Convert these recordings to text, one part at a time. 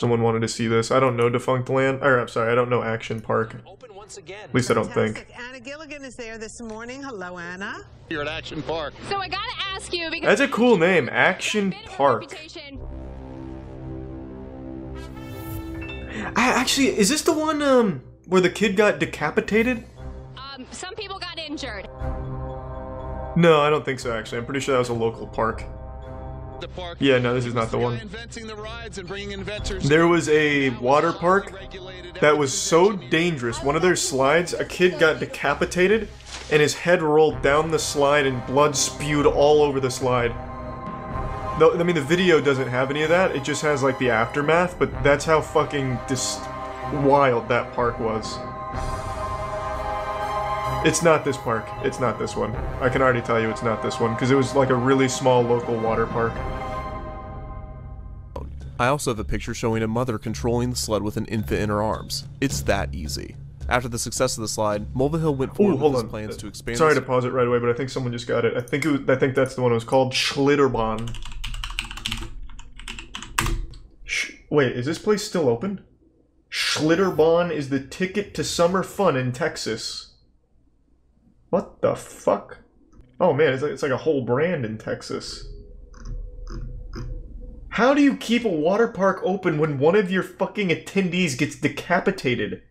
Someone wanted to see this. I don't know Defunct Land. Or, I'm sorry, I don't know Action Park. Open once again. At least I don't think. Anna Gilligan is there this morning. Hello, Anna. You're at Action Park. So I gotta ask you because That's a cool name, Action Park. Actually, is this the one where the kid got decapitated? Some people got injured. No, I don't think so. Actually, I'm pretty sure that was a local park. The park. Yeah, no, this is not the one. Inventing the rides and bringing inventors. There was a water park that was so dangerous. One of their slides, a kid got decapitated, and his head rolled down the slide, and blood spewed all over the slide. I mean, the video doesn't have any of that. It just has like the aftermath. But that's how fucking wild that park was. It's not this park. It's not this one. I can already tell you it's not this one, because it was like a really small local water park. I also have a picture showing a mother controlling the sled with an infant in her arms. It's that easy. After the success of the slide, Mulvihill went forward with his plans to expand. Sorry to pause it right away, but I think someone just got it. I think that's the one. It was called Schlitterbahn. Wait, is this place still open? Schlitterbahn is the ticket to summer fun in Texas. What the fuck? Oh man, it's like a whole brand in Texas. How do you keep a water park open when one of your fucking attendees gets decapitated?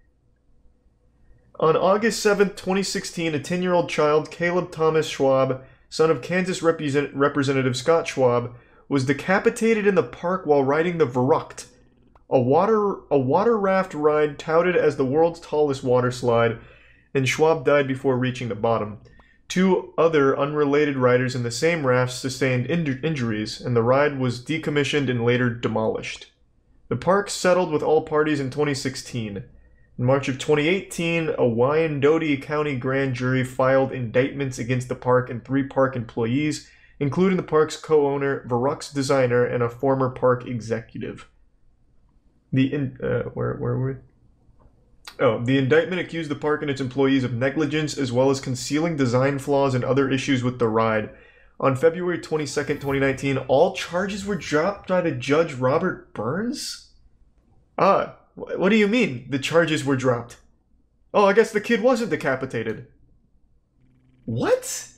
On August 7th, 2016, a 10-year-old child, Caleb Thomas Schwab, son of Kansas Representative Scott Schwab, was decapitated in the park while riding the Verrucht, a water raft ride touted as the world's tallest water slide, and Schwab died before reaching the bottom. Two other unrelated riders in the same raft sustained injuries, and the ride was decommissioned and later demolished. The park settled with all parties in 2016. In March of 2018, a Wyandotte County grand jury filed indictments against the park and 3 park employees, including the park's co-owner, Verrucht's designer, and a former park executive. Where were we? Oh, the indictment accused the park and its employees of negligence as well as concealing design flaws and other issues with the ride. On February 22nd, 2019, all charges were dropped by the Judge Robert Burns? What do you mean, the charges were dropped? Oh, I guess the kid wasn't decapitated. What?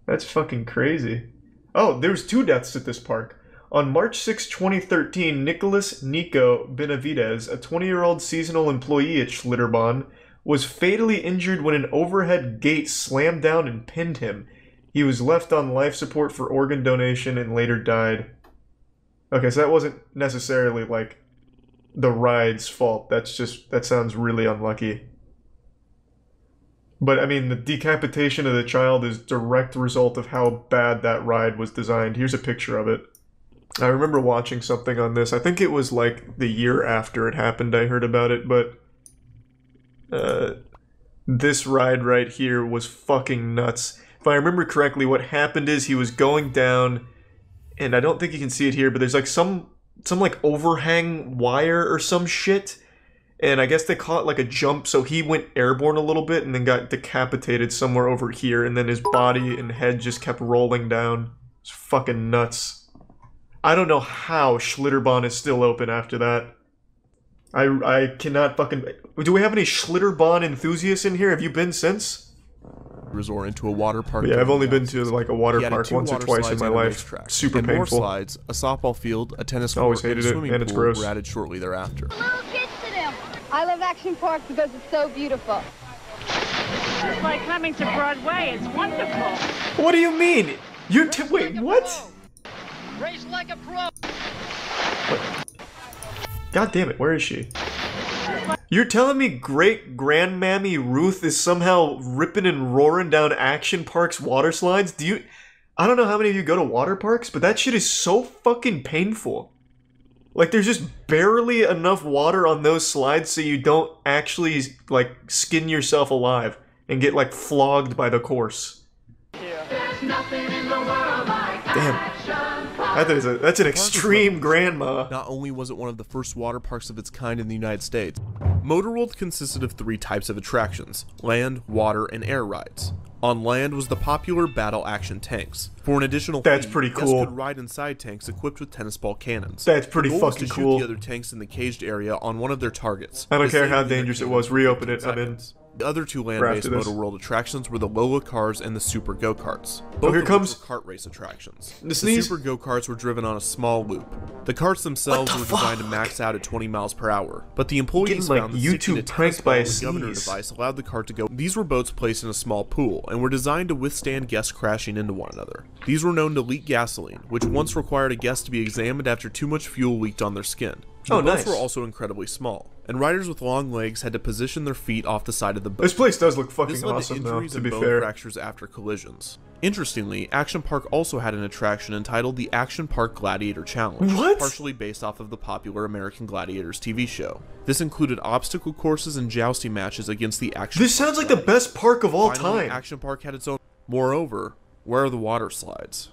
That's fucking crazy. Oh, there's 2 deaths at this park. On March 6, 2013, Nicholas Nico Benavides, a 20-year-old seasonal employee at Schlitterbahn, was fatally injured when an overhead gate slammed down and pinned him. He was left on life support for organ donation and later died. Okay, so that wasn't necessarily, like, the ride's fault. That sounds really unlucky. But, I mean, the decapitation of the child is direct result of how bad that ride was designed. Here's a picture of it. I remember watching something on this. I think it was like the year after it happened I heard about it, but this ride right here was fucking nuts. If I remember correctly, what happened is he was going down, and I don't think you can see it here, but there's like some like overhang wire or some shit, and I guess they caught like a jump, so he went airborne a little bit and then got decapitated somewhere over here, and then his body and head just kept rolling down. It's fucking nuts. I don't know how Schlitterbahn is still open after that. I cannot fucking... Do we have any Schlitterbahn enthusiasts in here? Have you been since? Resort into a water park. Yeah, I've only been to like a water park once or twice in my life. Super painful. More slides, a softball field, a tennis court, and a swimming pool were added shortly thereafter. Little kids to them. I love Action Park because it's so beautiful. It's like coming to Broadway. It's wonderful. What do you mean? Wait, what? Race like a pro. What? God damn it, where is she? You're telling me great grandmammy Ruth is somehow ripping and roaring down Action Park's water slides? I don't know how many of you go to water parks, but that shit is so fucking painful. Like, there's just barely enough water on those slides so you don't actually, like, skin yourself alive and get, like, flogged by the course. There's nothing in the world like damn. Action Park. That's an extreme grandma. Not only was it one of the first water parks of its kind in the United States, Motorworld consisted of 3 types of attractions: land, water, and air rides. On land was the popular battle action tanks. For an additional That's fee, pretty guests cool. could ride inside tanks equipped with tennis ball cannons. That's pretty The goal was fucking to cool. shoot the other tanks in the caged area on one of their targets. I don't care disabling how their dangerous it cannon was. in Reopen it. 15 I'm in. seconds. The other 2 land-based After this. Motorworld attractions were the Lola cars and the Super Go-Karts. Oh, Both here of comes- which were kart race attractions. The The sneeze. Super Go-Karts were driven on a small loop. The carts themselves were designed to max out at 20 miles per hour, but the employees Getting, like, found that sticking YouTube a tennis pranked by ball a to the governor sneeze. device allowed the cart to go. These were boats placed in a small pool and were designed to withstand guests crashing into one another. These were known to leak gasoline, which once required a guest to be examined after too much fuel leaked on their skin. The Oh, boats nice. were also incredibly small, and riders with long legs had to position their feet off the side of the boat. This place does look This fucking led to awesome, though, injuries to and be bone fair. fractures after collisions. Interestingly, Action Park also had an attraction entitled the Action Park Gladiator Challenge, What? partially based off of the popular American Gladiators TV show. This included obstacle courses and jousting matches against the Action This Park sounds like the Gladiators. best park of all Finally, time. Action Park had its own. Moreover, where are the water slides?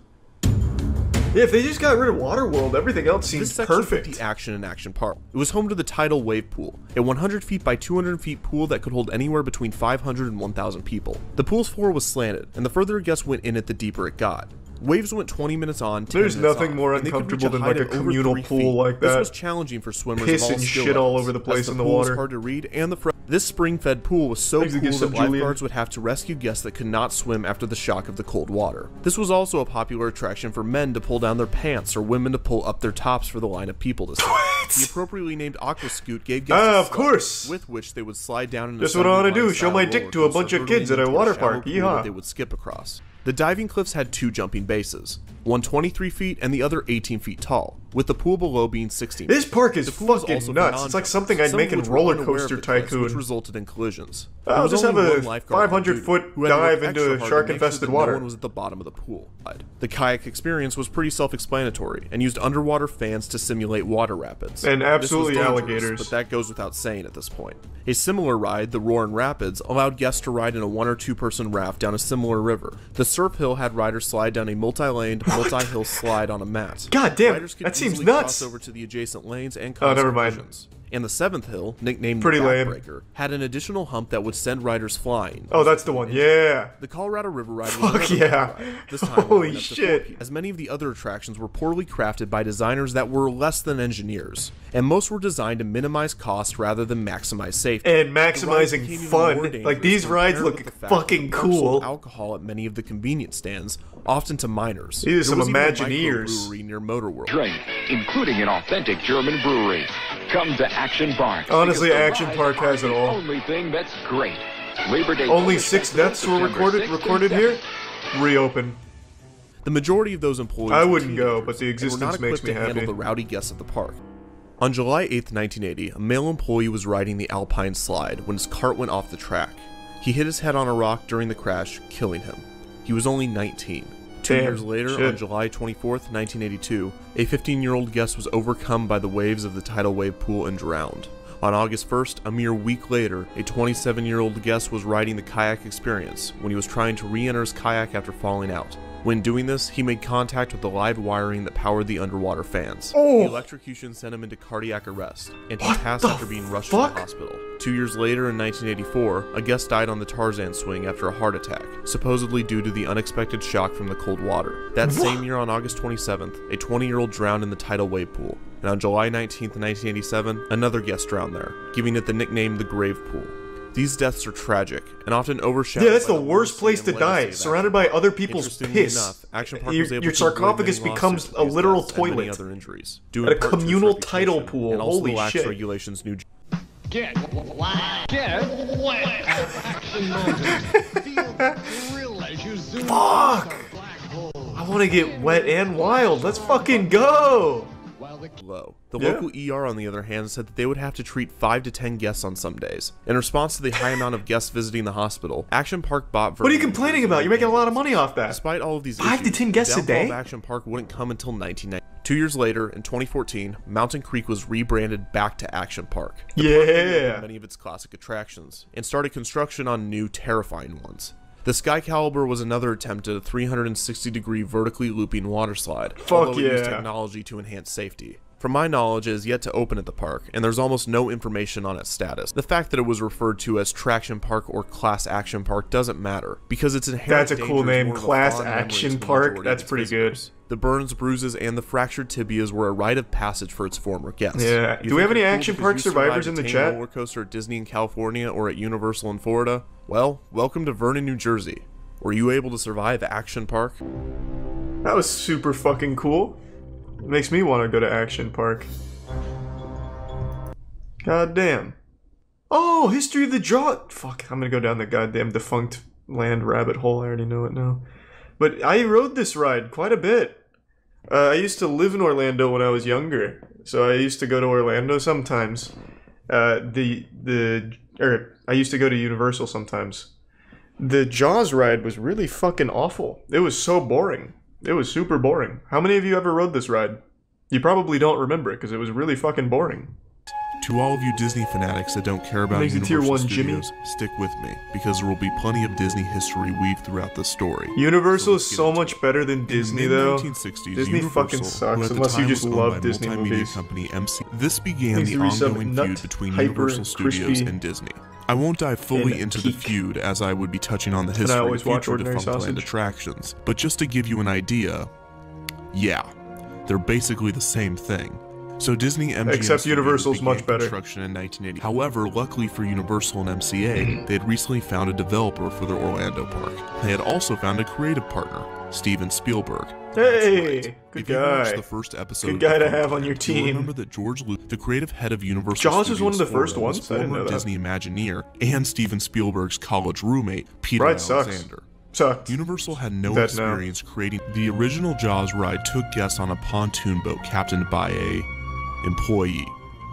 Yeah, if they just got rid of Waterworld, everything else This seems section put perfect. the action in Action Park. It was home to the tidal wave pool, a 100 feet by 200 feet pool that could hold anywhere between 500 and 1,000 people. The pool's floor was slanted, and the further a guest went in it, the deeper it got. Waves went 20 minutes on, 10 There's minutes nothing off, more and they could reach uncomfortable than, height like, a of over communal 3 pool feet. like This that. was challenging for swimmers Piss of all and skill shit all levels, over the place as the in the pool was water. hard to read, and this spring-fed pool was so Thanks cool again, that Sub Julian. lifeguards would have to rescue guests that could not swim after the shock of the cold water. This was also a popular attraction for men to pull down their pants or women to pull up their tops for the line of people to see. The appropriately named Aqua Scoot gave guests a Of sled, course. with which they would slide down into Just what I wanna do, Sunday show my style dick to a roller bunch of coaster kids at a hurtling into water shallow park. pool Yeehaw. that they would skip across. The diving cliffs had 2 jumping bases, one 23 feet and the other 18 feet tall, with the pool below being 16 This feet. park is The pool was fucking also for nuts. It's like non-jumpers, something I'd some make of in which were Roller unaware of Coaster the cliffs, which Tycoon. resulted in collisions. I'll There was just only have a one lifeguard on duty, 500-foot who had to work dive into extra hard to shark-infested make sure that water. No one was at the bottom of the pool. The kayak experience was pretty self-explanatory and used underwater fans to simulate water rapids. And This was absolutely dangerous, alligators. but that goes without saying at this point. A similar ride, the Roarin' Rapids, allowed guests to ride in a 1 or 2 person raft down a similar river. The Surf Hill had riders slide down a multi-laned, multi-hill slide on a mat. God damn, Riders could that seems easily nuts. cross over to the adjacent lanes and Oh, cause never mind. collisions. And the 7th hill, nicknamed Pretty the lame. Backbreaker, had an additional hump that would send riders flying. Oh, that's the one. Yeah. The Colorado River Ride was Fuck another yeah. ride, this time Holy allowing up to 4 shit. people. As many of the other attractions were poorly crafted by designers that were less than engineers, and most were designed to minimize cost rather than maximize safety. And The rides maximizing became even fun. more Like, dangerous these when rides paired look with the fact that fucking the park sold cool. alcohol at many of the convenience stands, often to minors. These are There some was even a Imagineers. microbrewery near Motorworld. Drink, including an authentic German brewery. Come to Action Park. Honestly, because the Action rides Park are has it the all. Only thing that's great. Labor Day. Only Polish 6 Festival, deaths were September 6th and recorded here? 7th. Reopen. The majority of those employees I were wouldn't go, teenagers but the and were existence not makes equipped me to handle happy. the rowdy guests at the park. On July 8th, 1980, a male employee was riding the Alpine slide when his cart went off the track. He hit his head on a rock during the crash, killing him. He was only 19. 2 Damn, years later, shit. on July 24th, 1982, a 15-year-old guest was overcome by the waves of the tidal wave pool and drowned. On August 1st, a mere week later, a 27-year-old guest was riding the kayak experience when he was trying to re-enter his kayak after falling out. When doing this, he made contact with the live wiring that powered the underwater fans. Oh. The electrocution sent him into cardiac arrest, and he What passed the after being rushed fuck? to the hospital. 2 years later, in 1984, a guest died on the Tarzan swing after a heart attack, supposedly due to the unexpected shock from the cold water. That same year, on August 27th, a 20-year-old drowned in the tidal wave pool. And on July 19th, 1987, another guest drowned there, giving it the nickname the Grave Pool. These deaths are tragic, and often overshadowed Yeah, that's by the worst mercy place and to legacy die, of surrounded Action by other people's Interestingly piss. enough, Action Park Your- was able your to avoid sarcophagus many becomes lawsuits a with literal deaths and many toilet. other injuries, due At in a part to its communal reputation tidal pool. and also Holy the lax shit. regulations new Get wet. Get wet. Action Motors. Feel the thrill as you zoom Fuck! past a black hole. I want to get wet and wild. Let's fucking go! While the low. The Yeah. local ER, on the other hand, said that they would have to treat 5 to 10 guests on some days. In response to the high amount of guests visiting the hospital, Action Park bought. What are you complaining about? You're making a lot of money off that. Despite all of these 5 to issues, 10 guests the a downfall day? of Action Park wouldn't come until 1990. 2 years later, in 2014, Mountain Creek was rebranded back to Action Park. The park reopened Yeah. many of its classic attractions and started construction on new, terrifying ones. The Skycalibur was another attempt at a 360-degree vertically looping water slide, Fuck although it used yeah. technology to enhance safety. From my knowledge, it is yet to open at the park, and there's almost no information on its status. The fact that it was referred to as Traction Park or Class Action Park doesn't matter, because its inherent That's a cool danger is name, more of a Class fond memory Action to the Park. majority That's of its pretty good. visitors. The burns, bruises, and the fractured tibias were a rite of passage for its former guests. Yeah. You Do we have think any it's cool action because park you survived survivors a in the tame chat? roller coaster at Disney in California or at Universal in Florida? Well, welcome to Vernon, New Jersey. Were you able to survive Action Park? That was super fucking cool. It makes me want to go to Action Park. God damn. Oh, History of the Jaw. Fuck, I'm gonna go down the goddamn defunct land rabbit hole. I already know it now. But I rode this ride quite a bit. I used to live in Orlando when I was younger, so I used to go to Orlando sometimes. I used to go to Universal sometimes. The Jaws ride was really fucking awful. It was so boring. It was super boring. How many of you ever rode this ride? You probably don't remember it because it was really fucking boring. To all of you Disney fanatics that don't care about Makes it Universal tier 1, Studios, Jimmy. stick with me, because there will be plenty of Disney history weaved throughout this story. Universal let's is get so into much better than Disney, though. mid-1960s, Disney Universal, fucking who sucks at the unless you time just was owned love by Disney multimedia movies. company MC. This began Thanks the to resub ongoing Nut, feud between Hyper, Universal Studios Crispy, and Disney. I won't dive fully and into the Peak. feud, as I would be touching on the I history always of watch future Ordinary defunct land Sausage. attractions, but just to give you an idea, yeah, they're basically the same thing. So Disney MGM Except Studios Universal's began much better. construction in 1980. However, luckily for Universal and MCA, they had recently found a developer for their Orlando park. They had also found a creative partner, Steven Spielberg. Hey, That's right. good If you watched guy. the first episode Good of guy to Defunct have on your Land, you'll team. remember that George Lucas, the creative head of Universal Jaws was one of the Studios first Florida, ones? I didn't former know that. Disney Imagineer and Steven Spielberg's college roommate, Peter Ride sucks. Alexander. Sucked. Universal had no That now. experience creating. The original Jaws ride took guests on a pontoon boat captained by a employee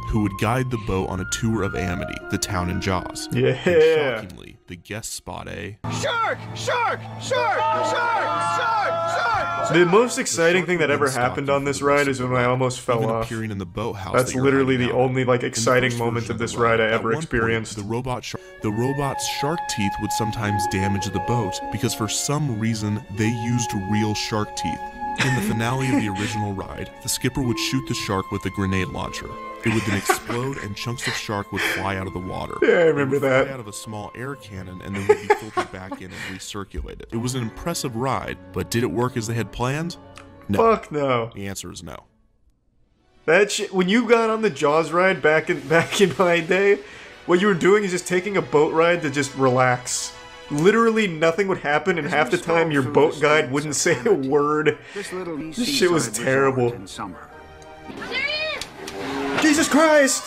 who would guide the boat on a tour of Amity, the town in Jaws. Yeah. And shockingly, the guests spot a Shark! Shark! Shark! Shark! Shark! Shark! The most exciting thing that ever Stopped happened them on from this the ride rest is of when the I ride, almost fell even off. appearing in the boathouse That's that you're literally hiding the out in. only like In the exciting first moment version of this the ride I at ever one point, experienced. The robot's shark teeth would sometimes damage the boat because for some reason they used real shark teeth. In the finale of the original ride, the skipper would shoot the shark with a grenade launcher. It would then explode and chunks of shark would fly out of the water. Yeah, I remember They would that. fly out of a small air cannon and then would be filtered back in and recirculated. It was an impressive ride, but did it work as they had planned? No. Fuck no. The answer is no. That shit. When you got on the Jaws ride back in my day, what you were doing is just taking a boat ride to just relax. Literally nothing would happen, and half the time your boat guide wouldn't say a word. This shit was terrible. Jesus Christ!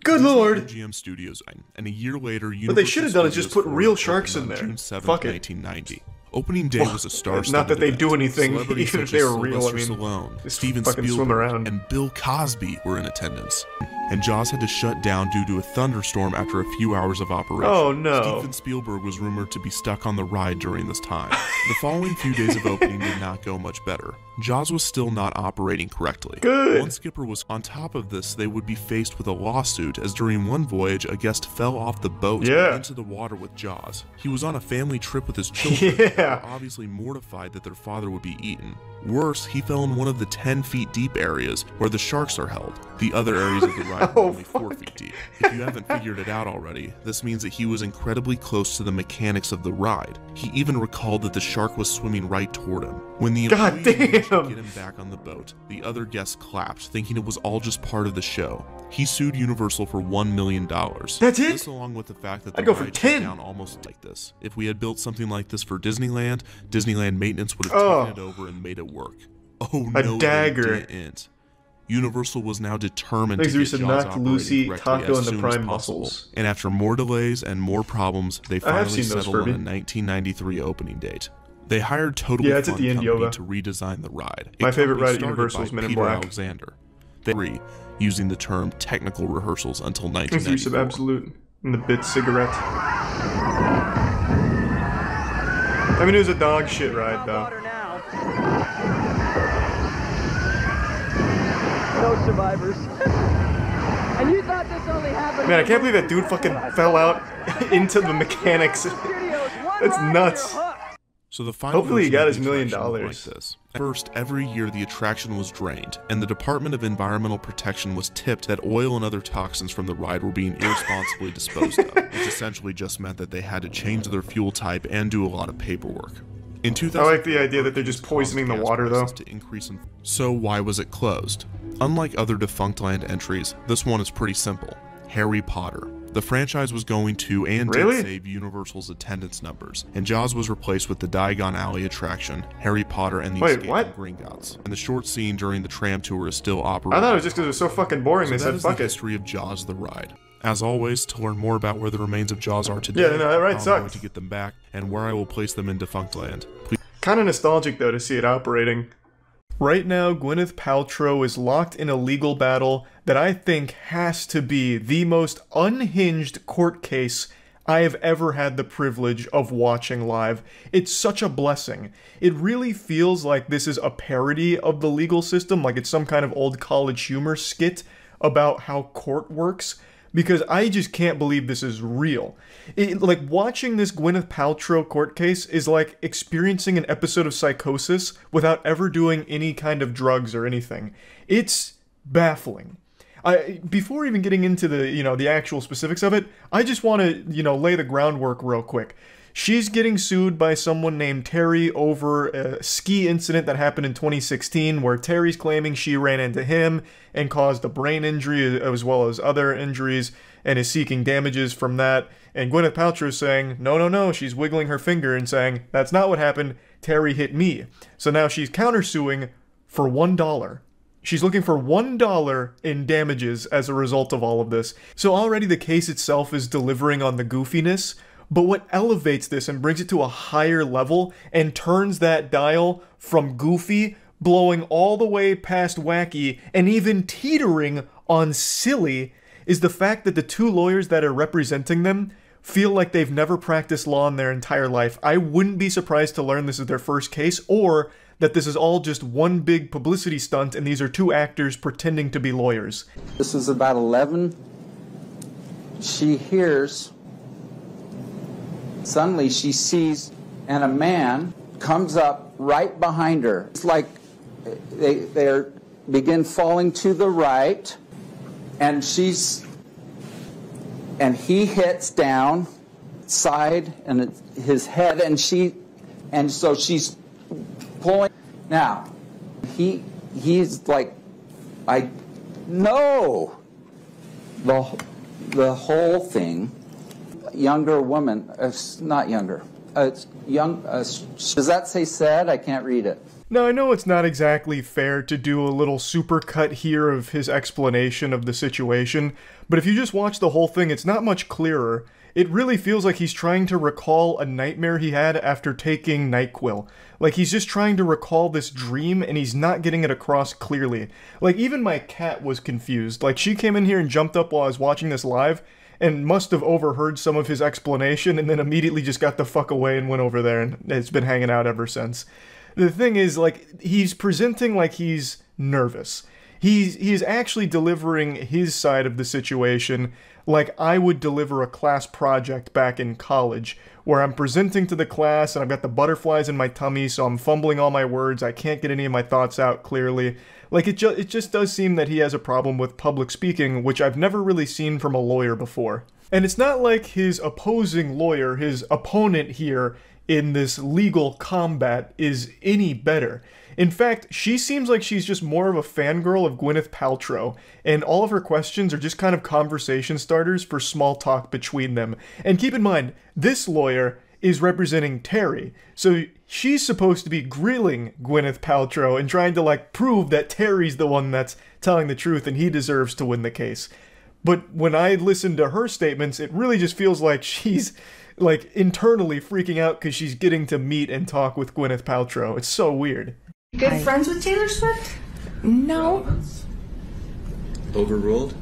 Good lord! MGM Studios, and a year later, What they should have done is just put Studios real Florida sharks in opened there. on June 7th, Fuck it. 1990. Opening day was a star-studded Not that they event. do anything, Celebrities even if such they as were real, I Sylvester mean, Stallone, just Steven fucking swim Spielberg, around. and Bill Cosby were in attendance. And Jaws had to shut down due to a thunderstorm after a few hours of operation. Oh, no. Steven Spielberg was rumored to be stuck on the ride during this time. The following few days of opening did not go much better. Jaws was still not operating correctly. Good. One skipper was on top of this. They would be faced with a lawsuit as during one voyage a guest fell off the boat Yeah. into the water with Jaws. He was on a family trip with his children. Yeah. They were obviously mortified that their father would be eaten. Worse, he fell in one of the 10 feet deep areas where the sharks are held. The other areas of the ride were Oh, only 4 feet deep. If you haven't figured it out already, this means that he was incredibly close to the mechanics of the ride. He even recalled that the shark was swimming right toward him. When the God employee managed to damn. get him back on the boat, the other guests clapped, thinking it was all just part of the show. He sued Universal for $1 million. That's it? This along with the fact that the I'd go for ride 10. shut down almost like this. If we had built something like this for Disneyland, Disneyland maintenance would have Oh. taken it over and made it work. Oh A no, dagger. they didn't. Universal was now determined Thanks, to get Risa. Jaws Knock operating Lucy, correctly Taco, as and the soon Prime as possible. Muscles. And after more delays and more problems, they I have finally seen those, settled on Furby. a 1993 opening date. They hired Totally Yeah, it's at Fun the end, Company Yoga. to redesign the ride. My favorite company ride at started Universal by is Men in Peter Black. Alexander. They were using the term technical rehearsals until Thanks, Risa. 1994. Absolute. And the Bit cigarette. I mean, it was a dog shit ride, though. No survivors. And you thought this only happened... Man, I can't believe that dude fucking fell out into the mechanics. That's nuts. So the final Hopefully he got his $1 million. like this. First, every year the attraction was drained, and the Department of Environmental Protection was tipped that oil and other toxins from the ride were being irresponsibly disposed of, which essentially just meant that they had to change their fuel type and do a lot of paperwork. In 2000, I like the idea that they're just poisoning the water, though. So why was it closed? Unlike other defunct land entries, this one is pretty simple. Harry Potter. The franchise was going to and did save Universal's attendance numbers, and Jaws was replaced with the Diagon Alley attraction, Harry Potter and the Escaping Gringotts. And the short scene during the tram tour is still operating. I thought it was just because it was so fucking boring they said fuck it. The history of Jaws the ride. As always, to learn more about where the remains of Jaws are today, yeah, no, that ride how sucks. I'm going to get them back, and where I will place them in defunct land. Kind of nostalgic though to see it operating. Right now, Gwyneth Paltrow is locked in a legal battle that I think has to be the most unhinged court case I have ever had the privilege of watching live. It's such a blessing. It really feels like this is a parody of the legal system, like it's some kind of old college humor skit about how court works, because I just can't believe this is real. Like, watching this Gwyneth Paltrow court case is like experiencing an episode of Psychosis without ever doing any kind of drugs or anything. It's baffling. Before even getting into the, the actual specifics of it, I just want to, lay the groundwork real quick. She's getting sued by someone named Terry over a ski incident that happened in 2016 where Terry's claiming she ran into him and caused a brain injury as well as other injuries and is seeking damages from that. And Gwyneth Paltrow is saying, no, she's wiggling her finger and saying, that's not what happened, Terry hit me. So now she's countersuing for $1. She's looking for $1 in damages as a result of all of this. So already the case itself is delivering on the goofiness, but what elevates this and brings it to a higher level and turns that dial from goofy, blowing all the way past wacky, and even teetering on silly, is the fact that the two lawyers that are representing them feel like they've never practiced law in their entire life. I wouldn't be surprised to learn this is their first case, or that this is all just one big publicity stunt and these are two actors pretending to be lawyers. This is about 11. She hears, suddenly she sees, and a man comes up right behind her. It's like they begin falling to the right, and he hits down side and his head, and so she's pulling. Now he's like, no, the whole thing. Younger woman, not younger, young. Does that say sad? I can't read it. Now, I know it's not exactly fair to do a little supercut here of his explanation of the situation, but if you just watch the whole thing, it's not much clearer. It really feels like he's trying to recall a nightmare he had after taking NyQuil. Like, he's just trying to recall this dream, and he's not getting it across clearly. Like, even my cat was confused. Like, she came in here and jumped up while I was watching this live, and must have overheard some of his explanation, and then immediately just got the fuck away and went over there, and it's been hanging out ever since. The thing is, like, he's presenting like he's nervous. He is actually delivering his side of the situation like I would deliver a class project back in college, where I'm presenting to the class and I've got the butterflies in my tummy, so I'm fumbling all my words, I can't get any of my thoughts out clearly. Like, it just does seem that he has a problem with public speaking, which I've never really seen from a lawyer before. And it's not like his opposing lawyer, his opponent here in this legal combat, is any better. In fact, she seems like she's just more of a fangirl of Gwyneth Paltrow, and all of her questions are just kind of conversation starters for small talk between them. And keep in mind, this lawyer is representing Terry, so she's supposed to be grilling Gwyneth Paltrow and trying to, like, prove that Terry's the one that's telling the truth and he deserves to win the case. But when I listen to her statements, it really just feels like she's, like, internally freaking out because she's getting to meet and talk with Gwyneth Paltrow. It's so weird. Good friends with Taylor Swift? No. Overruled?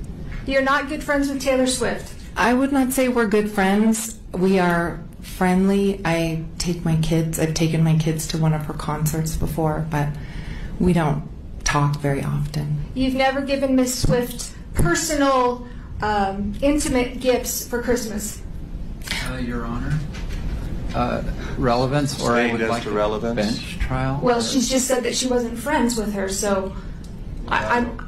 You're not good friends with Taylor Swift. I would not say we're good friends. We are friendly. I've taken my kids to one of her concerts before, but we don't talk very often. You've never given Miss Swift personal, intimate gifts for Christmas? Your Honor. Relevance, or I would like a relevance bench trial? Well, she's just said that she wasn't friends with her, so I'm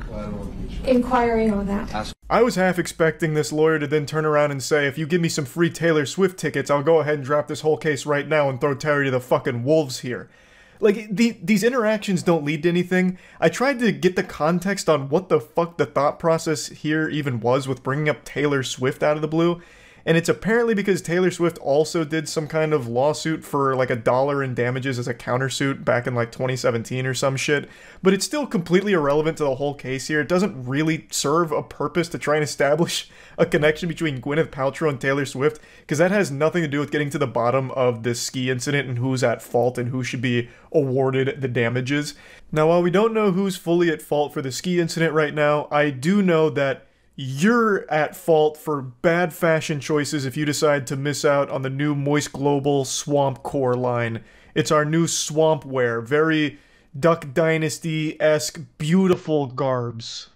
inquiring on that. I was half expecting this lawyer to then turn around and say, if you give me some free Taylor Swift tickets, I'll go ahead and drop this whole case right now and throw Terry to the fucking wolves here. Like, these interactions don't lead to anything. I tried to get the context on what the fuck the thought process here even was with bringing up Taylor Swift out of the blue. And it's apparently because Taylor Swift also did some kind of lawsuit for like $1 in damages as a countersuit back in like 2017 or some shit. But it's still completely irrelevant to the whole case here. It doesn't really serve a purpose to try and establish a connection between Gwyneth Paltrow and Taylor Swift, because that has nothing to do with getting to the bottom of this ski incident and who's at fault and who should be awarded the damages. Now, while we don't know who's fully at fault for the ski incident right now, I do know that you're at fault for bad fashion choices if you decide to miss out on the new Moist Global Swamp Core line. It's our new swamp wear, very Duck Dynasty-esque, beautiful garbs.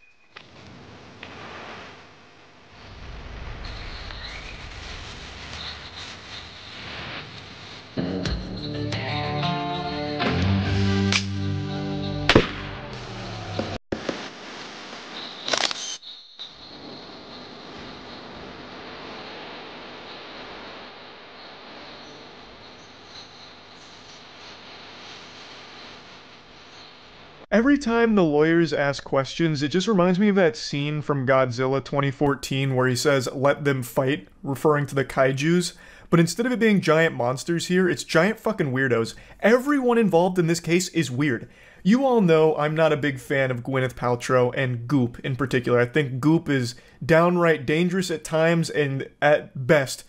Every time the lawyers ask questions, it just reminds me of that scene from Godzilla 2014 where he says, "Let them fight," referring to the kaijus. But instead of it being giant monsters here, it's giant fucking weirdos. Everyone involved in this case is weird. You all know I'm not a big fan of Gwyneth Paltrow and Goop in particular. I think Goop is downright dangerous at times and at best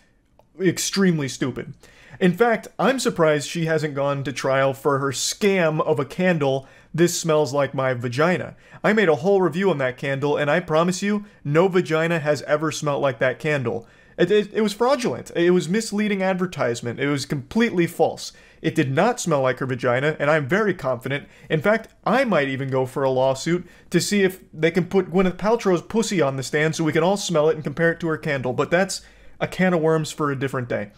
extremely stupid. In fact, I'm surprised she hasn't gone to trial for her scam of a candle, "This Smells Like My Vagina." I made a whole review on that candle, and I promise you, no vagina has ever smelled like that candle. It was fraudulent. It was misleading advertisement. It was completely false. It did not smell like her vagina, and I'm very confident. In fact, I might even go for a lawsuit to see if they can put Gwyneth Paltrow's pussy on the stand so we can all smell it and compare it to her candle, but that's a can of worms for a different day.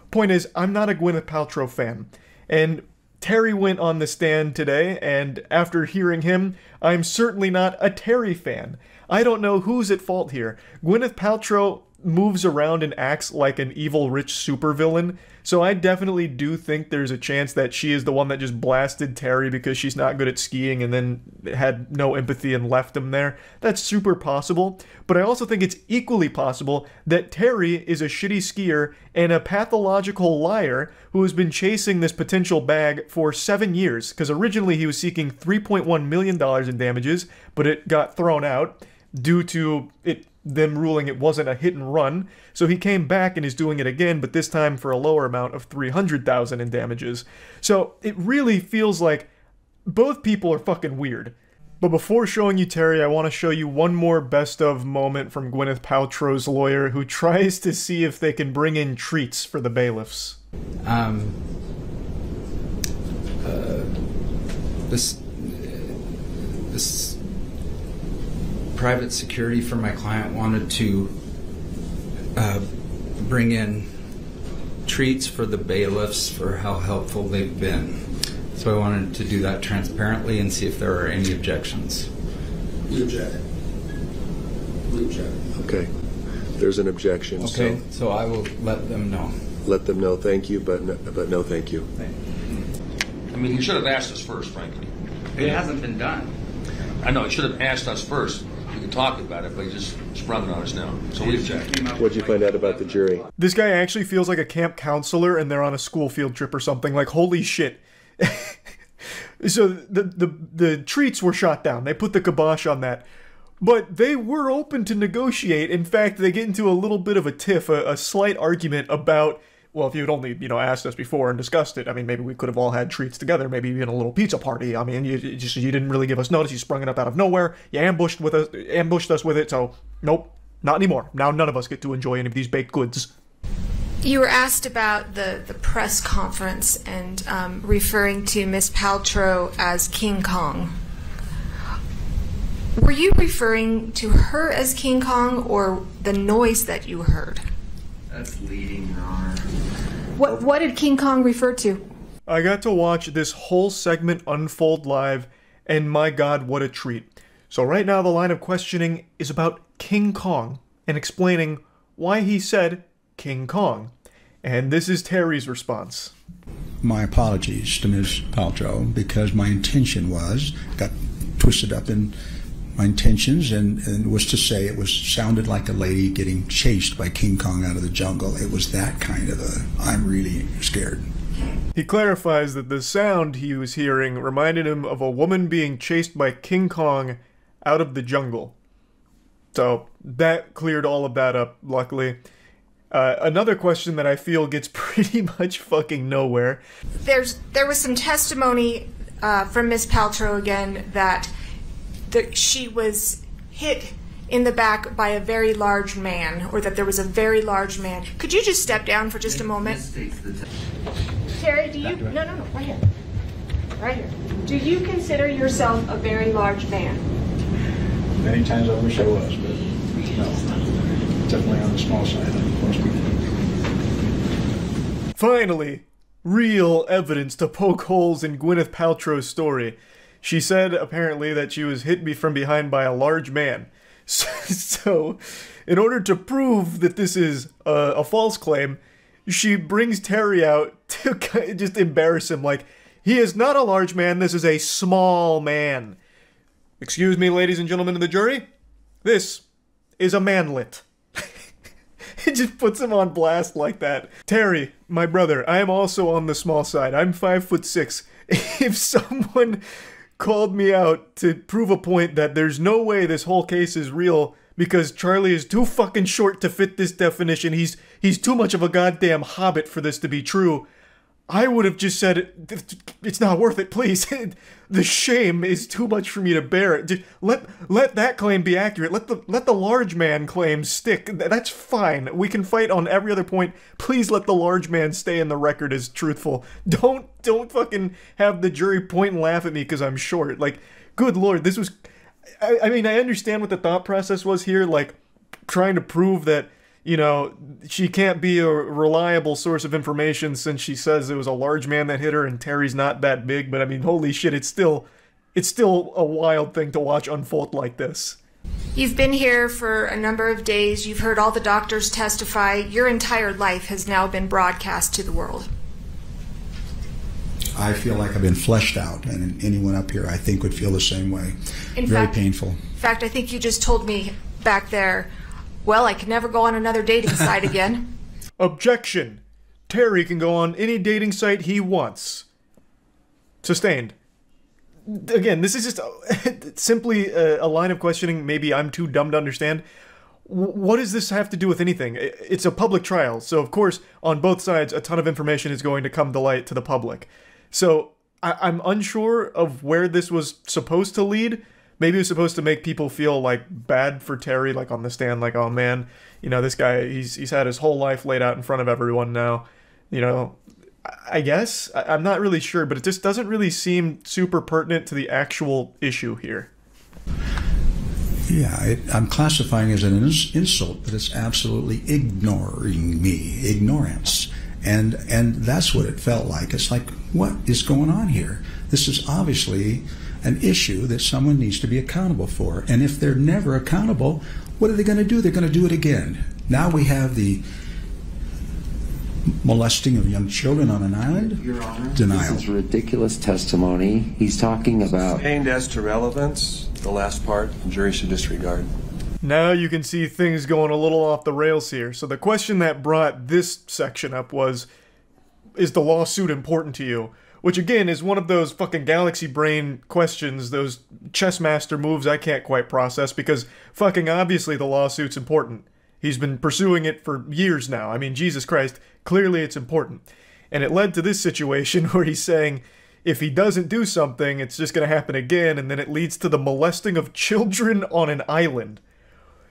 Point is, I'm not a Gwyneth Paltrow fan, and Terry went on the stand today, and after hearing him, I'm certainly not a Terry fan. I don't know who's at fault here. Gwyneth Paltrow moves around and acts like an evil rich supervillain, so I definitely do think there's a chance that she is the one that just blasted Terry because she's not good at skiing and then had no empathy and left him there. That's super possible, but I also think it's equally possible that Terry is a shitty skier and a pathological liar who has been chasing this potential bag for 7 years, because originally he was seeking $3.1 million in damages, but it got thrown out due to them ruling it wasn't a hit and run, so he came back and is doing it again, but this time for a lower amount of $300,000 in damages. So it really feels like both people are fucking weird. But before showing you Terry, I want to show you one more best of moment from Gwyneth Paltrow's lawyer, who tries to see if they can bring in treats for the bailiffs. This private security for my client wanted to bring in treats for the bailiffs for how helpful they've been. So I wanted to do that transparently and see if there are any objections. We object. We object. Okay. There's an objection. Okay, so I will let them know. Let them know, thank you, but no thank you. I mean, you should have asked us first, frankly. It hasn't been done. I know, you should have asked us first. We could talk about it, but you just sprung it on us now. So we object. What'd you find out about the jury? This guy actually feels like a camp counselor and they're on a school field trip or something. Like, holy shit. So the treats were shot down. They put the kibosh on that. But they were open to negotiate. In fact, they get into a little bit of a tiff, a slight argument about, well, if you'd only, asked us before and discussed it, I mean, maybe we could have all had treats together, maybe even a little pizza party. I mean, you didn't really give us notice. You sprung it up out of nowhere. You ambushed us with it. So, nope, not anymore. Now none of us get to enjoy any of these baked goods. You were asked about the press conference and referring to Miss Paltrow as King Kong. Were you referring to her as King Kong or the noise that you heard? That's leading, Your Honor. What did King Kong refer to? I got to watch this whole segment unfold live, and my god, what a treat. So right now the line of questioning is about King Kong and explaining why he said King Kong. And this is Terry's response. My apologies to Ms. Paltrow, because my intention got twisted up in my intentions and was to say it sounded like a lady getting chased by King Kong out of the jungle. It was that kind of I'm really scared. He clarifies that the sound he was hearing reminded him of a woman being chased by King Kong out of the jungle. So that cleared all of that up, luckily. Another question that I feel gets pretty much fucking nowhere. There was some testimony from Miss Paltrow again that she was hit in the back by a very large man, or that there was a very large man. Could you just step down for just a moment? Terry, do you... No, right here. Right here. Do you consider yourself a very large man? Many times I wish I was, but no. Definitely on the small side of most people. Finally, real evidence to poke holes in Gwyneth Paltrow's story. She said, apparently, that she was hit from behind by a large man. So, in order to prove that this is a false claim, she brings Terry out to just embarrass him, like, he is not a large man, this is a small man. Excuse me, ladies and gentlemen of the jury, this is a manlet. It just puts him on blast like that. Terry, my brother, I am also on the small side. I'm 5'6". If someone called me out to prove a point that there's no way this whole case is real because Charlie is too fucking short to fit this definition, he's too much of a goddamn hobbit for this to be true, I would have just said, it's not worth it, please. The shame is too much for me to bear. Just let that claim be accurate. Let the large man claim stick. That's fine. We can fight on every other point. Please let the large man stay in the record as truthful. Don't fucking have the jury point and laugh at me because I'm short. Like, good lord, this was... I mean, I understand what the thought process was here, like, trying to prove that, you know, she can't be a reliable source of information since she says it was a large man that hit her and Terry's not that big, but I mean, holy shit, it's still a wild thing to watch unfold like this. You've been here for a number of days, you've heard all the doctors testify, your entire life has now been broadcast to the world. I feel like I've been fleshed out, and anyone up here I think would feel the same way. Very painful. In fact, I think you just told me back there, well, I can never go on another dating site again. Objection. Terry can go on any dating site he wants. Sustained. Again, this is just simply a line of questioning maybe I'm too dumb to understand. What does this have to do with anything? It's a public trial, so of course, on both sides, a ton of information is going to come to light to the public. So, I'm unsure of where this was supposed to lead. Maybe it was supposed to make people feel, like, bad for Terry, like, on the stand, like, oh man, you know, this guy, he's had his whole life laid out in front of everyone now. You know, I guess? I'm not really sure, but it just doesn't really seem super pertinent to the actual issue here. Yeah, I'm classifying it as an insult, but it's absolutely ignoring me, ignorance. And that's what it felt like. It's like, what is going on here? This is obviously an issue that someone needs to be accountable for. And if they're never accountable, what are they going to do? They're going to do it again. Now we have the molesting of young children on an island. Your Honor, denial. This is ridiculous testimony. He's talking about... Sustained as to relevance, the last part, the jury should disregard. Now you can see things going a little off the rails here. So the question that brought this section up was, is the lawsuit important to you? Which again is one of those fucking galaxy brain questions, those chess master moves I can't quite process, because fucking obviously the lawsuit's important. He's been pursuing it for years now. I mean, Jesus Christ, clearly it's important. And it led to this situation where he's saying if he doesn't do something, it's just going to happen again, and then it leads to the molesting of children on an island.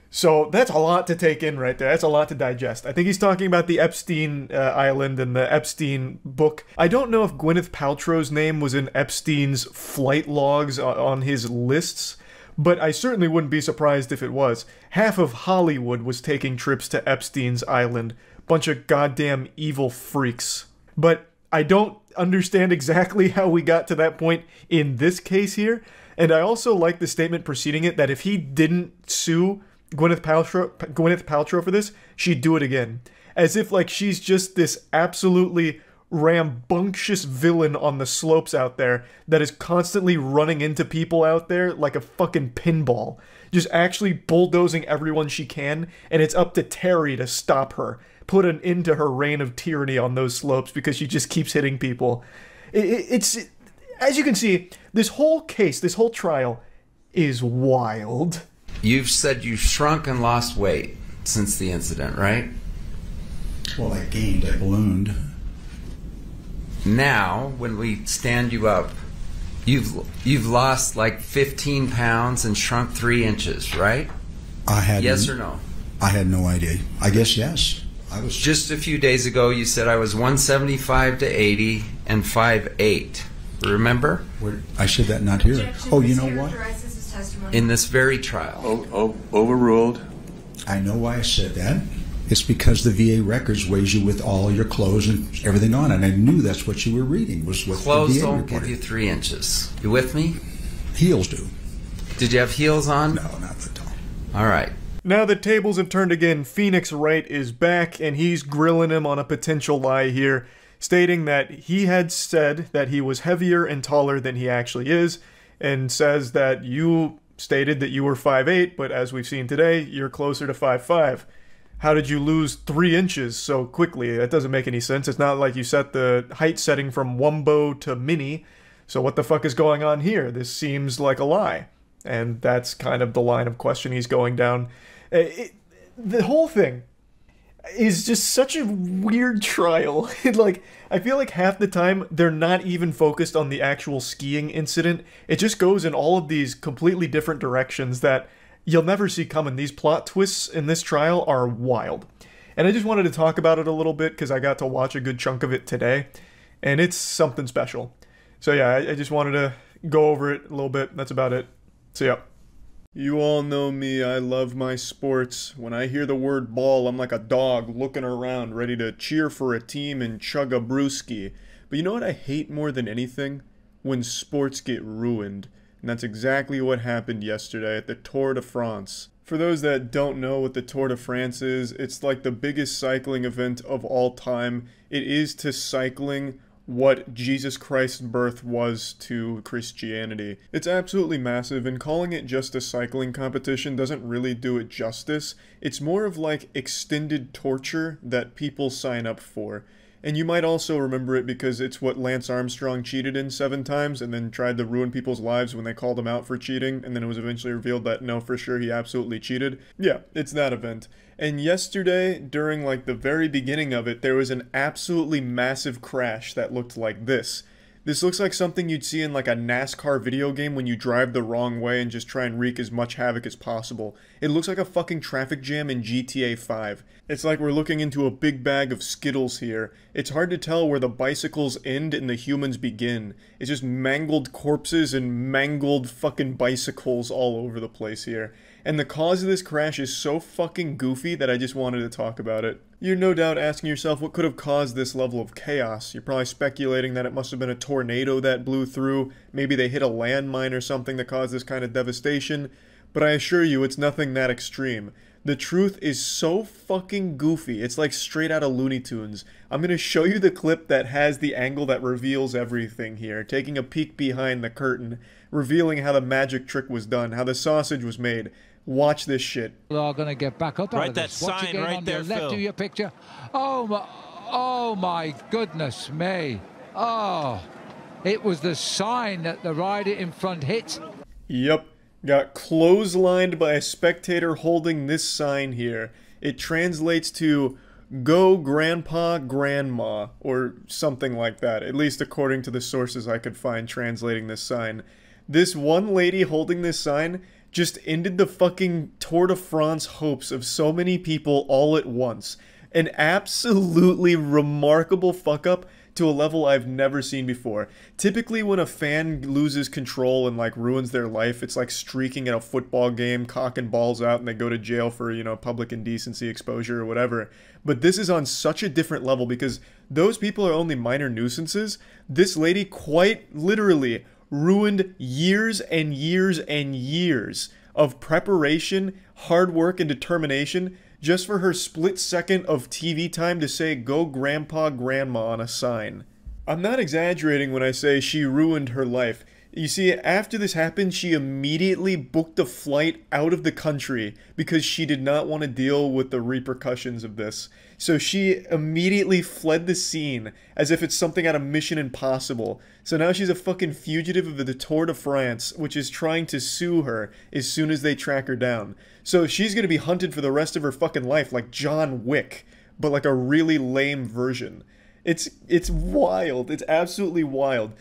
So that's a lot to take in right there. That's a lot to digest. I think he's talking about the Epstein Island and the Epstein book. I don't know if Gwyneth Paltrow's name was in Epstein's flight logs on his lists, but I certainly wouldn't be surprised if it was. Half of Hollywood was taking trips to Epstein's Island. Bunch of goddamn evil freaks. But I don't understand exactly how we got to that point in this case here, and I also like the statement preceding it that if he didn't sue Gwyneth Paltrow for this, she'd do it again. As if like she's just this absolutely rambunctious villain on the slopes out there that is constantly running into people out there like a fucking pinball. Just actually bulldozing everyone she can, and it's up to Terry to stop her. Put an end to her reign of tyranny on those slopes because she just keeps hitting people. It's as you can see, this whole case, this whole trial is wild. You've said you've shrunk and lost weight since the incident, right? Well, I ballooned. Now, when we stand you up, you've lost like 15 pounds and shrunk 3 inches, right? Yes or no? I had no idea. I guess yes. I was just a few days ago. You said I was 175 to 80 and 5'8". Remember? I said that not here. Oh, you know what? In this very trial. Overruled. I know why I said that. It's because the VA records weighs you with all your clothes and everything on, and I knew that's what you were reading was what clothes the VA don't reported. give you 3 inches. You with me? Heels do. Did you have heels on? No, not at all. All right. Now the tables have turned again. Phoenix Wright is back, and he's grilling him on a potential lie here, stating that he had said that he was heavier and taller than he actually is, and says that you stated that you were 5'8", but as we've seen today, you're closer to 5'5". How did you lose 3 inches so quickly? That doesn't make any sense. It's not like you set the height setting from Wumbo to Mini, so what the fuck is going on here? This seems like a lie. And that's kind of the line of question he's going down. The whole thing is just such a weird trial. Like, I feel like half the time they're not even focused on the actual skiing incident. It just goes in all of these completely different directions that you'll never see coming. These plot twists in this trial are wild. And I just wanted to talk about it a little bit because I got to watch a good chunk of it today. And it's something special. So yeah, I just wanted to go over it a little bit. That's about it. So yeah. You all know me, I love my sports. When I hear the word ball, I'm like a dog looking around, ready to cheer for a team and chug a brewski. But you know what I hate more than anything? When sports get ruined. And that's exactly what happened yesterday at the Tour de France. For those that don't know what the Tour de France is, it's like the biggest cycling event of all time. It is to cycling what Jesus Christ's birth was to Christianity. It's absolutely massive, and calling it just a cycling competition doesn't really do it justice. It's more of like extended torture that people sign up for. And you might also remember it because it's what Lance Armstrong cheated in 7 times and then tried to ruin people's lives when they called him out for cheating, and then it was eventually revealed that no, for sure he absolutely cheated. Yeah, it's that event. And yesterday, during like the very beginning of it, there was an absolutely massive crash that looked like this. This looks like something you'd see in like a NASCAR video game when you drive the wrong way and just try and wreak as much havoc as possible. It looks like a fucking traffic jam in GTA 5. It's like we're looking into a big bag of Skittles here. It's hard to tell where the bicycles end and the humans begin. It's just mangled corpses and mangled fucking bicycles all over the place here. And the cause of this crash is so fucking goofy that I just wanted to talk about it. You're no doubt asking yourself what could have caused this level of chaos. You're probably speculating that it must have been a tornado that blew through. Maybe they hit a landmine or something that caused this kind of devastation. But I assure you, it's nothing that extreme. The truth is so fucking goofy. It's like straight out of Looney Tunes. I'm going to show you the clip that has the angle that reveals everything here. Taking a peek behind the curtain. Revealing how the magic trick was done. How the sausage was made. Watch this shit. We are going to get back up out of this. What's sign right there, Phil. Left of your picture. Oh my goodness me. Oh, it was the sign that the rider in front hit. Yep. Got clotheslined by a spectator holding this sign here. It translates to "Go Grandpa, Grandma," or something like that, at least according to the sources I could find translating this sign. This one lady holding this sign just ended the fucking Tour de France hopes of so many people all at once. An absolutely remarkable fuck up to a level I've never seen before. Typically when a fan loses control and like ruins their life, it's like streaking at a football game, cocking balls out, and they go to jail for, you know, public indecency, exposure, or whatever. But this is on such a different level because those people are only minor nuisances. This lady quite literally ruined years and years and years of preparation, hard work, and determination just for her split second of TV time to say "Go Grandpa, Grandma" on a sign. I'm not exaggerating when I say she ruined her life. You see, after this happened, she immediately booked a flight out of the country because she did not want to deal with the repercussions of this. So she immediately fled the scene as if it's something out of Mission Impossible. So now she's a fucking fugitive of the Tour de France, which is trying to sue her as soon as they track her down. So she's gonna be hunted for the rest of her fucking life like John Wick, but like a really lame version. It's wild. It's absolutely wild.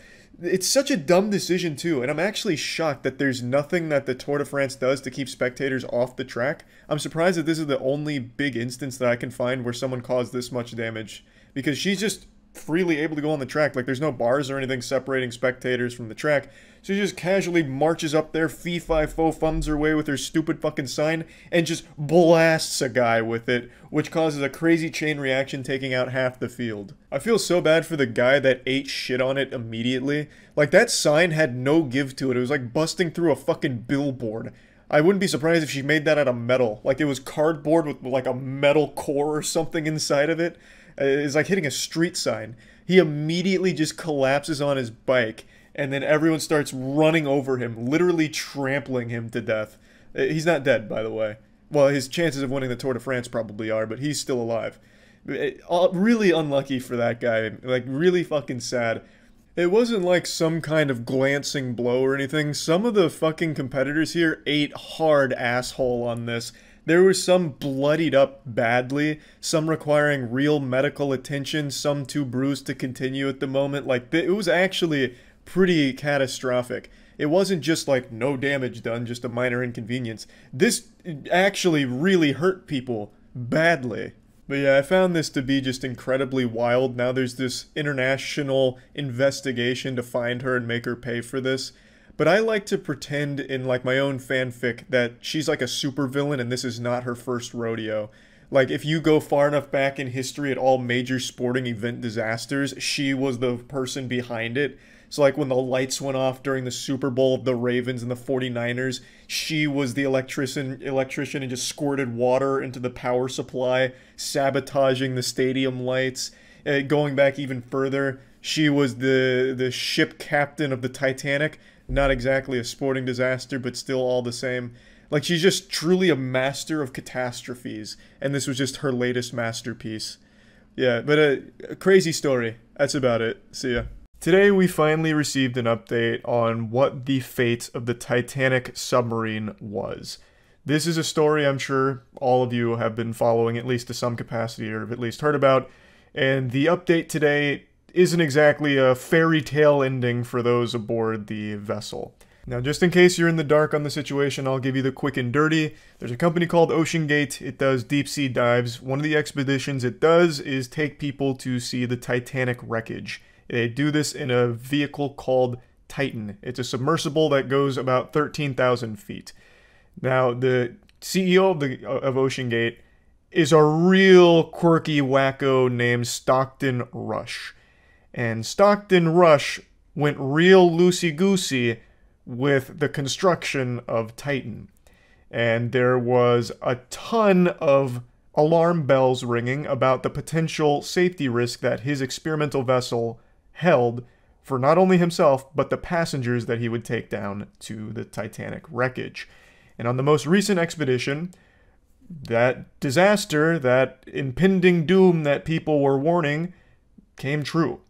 It's such a dumb decision too, and I'm actually shocked that there's nothing that the Tour de France does to keep spectators off the track. I'm surprised that this is the only big instance that I can find where someone caused this much damage, because she's just freely able to go on the track. Like, there's no bars or anything separating spectators from the track. So she just casually marches up there, fee-fi-fo-fums her way with her stupid fucking sign, and just blasts a guy with it, which causes a crazy chain reaction, taking out half the field. I feel so bad for the guy that ate shit on it immediately. Like, that sign had no give to it. It was like busting through a fucking billboard. I wouldn't be surprised if she made that out of metal. Like, it was cardboard with like a metal core or something inside of it. It's like hitting a street sign. He immediately just collapses on his bike, and then everyone starts running over him, literally trampling him to death. He's not dead, by the way. Well, his chances of winning the Tour de France probably are, but he's still alive. Really unlucky for that guy. Like, really fucking sad. It wasn't like some kind of glancing blow or anything. Some of the fucking competitors here ate hard asshole on this. There was some bloodied up badly, some requiring real medical attention, some too bruised to continue at the moment. Like, it was actually pretty catastrophic. It wasn't just like no damage done, just a minor inconvenience. This actually really hurt people badly. But yeah, I found this to be just incredibly wild. Now there's this international investigation to find her and make her pay for this. But I like to pretend in like my own fanfic that she's like a supervillain and this is not her first rodeo. Like, if you go far enough back in history at all major sporting event disasters, she was the person behind it. So like when the lights went off during the Super Bowl of the Ravens and the 49ers, she was the electrician and just squirted water into the power supply, sabotaging the stadium lights. Going back even further, she was the ship captain of the Titanic. Not exactly a sporting disaster, but still all the same. Like, she's just truly a master of catastrophes, and this was just her latest masterpiece. Yeah, but a crazy story. That's about it. See ya. Today we finally received an update on what the fate of the Titanic submarine was. This is a story I'm sure all of you have been following, at least to some capacity, or have at least heard about, and the update today isn't exactly a fairy tale ending for those aboard the vessel. Now, just in case you're in the dark on the situation, I'll give you the quick and dirty. There's a company called OceanGate. It does deep sea dives. One of the expeditions it does is take people to see the Titanic wreckage. They do this in a vehicle called Titan. It's a submersible that goes about 13,000 feet. Now, the CEO of OceanGate is a real quirky wacko named Stockton Rush. And Stockton Rush went real loosey-goosey with the construction of Titan. And there was a ton of alarm bells ringing about the potential safety risk that his experimental vessel held for not only himself, but the passengers that he would take down to the Titanic wreckage. And on the most recent expedition, that disaster, that impending doom that people were warning, came true.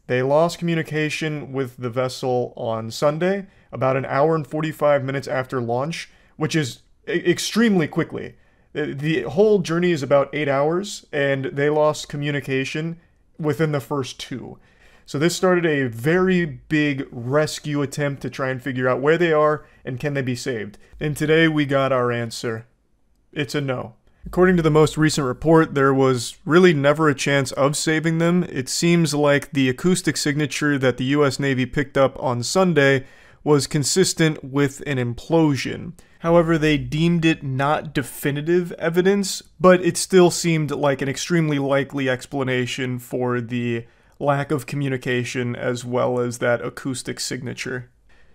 They lost communication with the vessel on Sunday, about an hour and 45 minutes after launch, which is extremely quickly. The whole journey is about 8 hours, and they lost communication within the first 2. So this started a very big rescue attempt to try and figure out where they are and can they be saved. And today we got our answer. It's a no. According to the most recent report, there was really never a chance of saving them. It seems like the acoustic signature that the US Navy picked up on Sunday was consistent with an implosion. However, they deemed it not definitive evidence, but it still seemed like an extremely likely explanation for the lack of communication as well as that acoustic signature.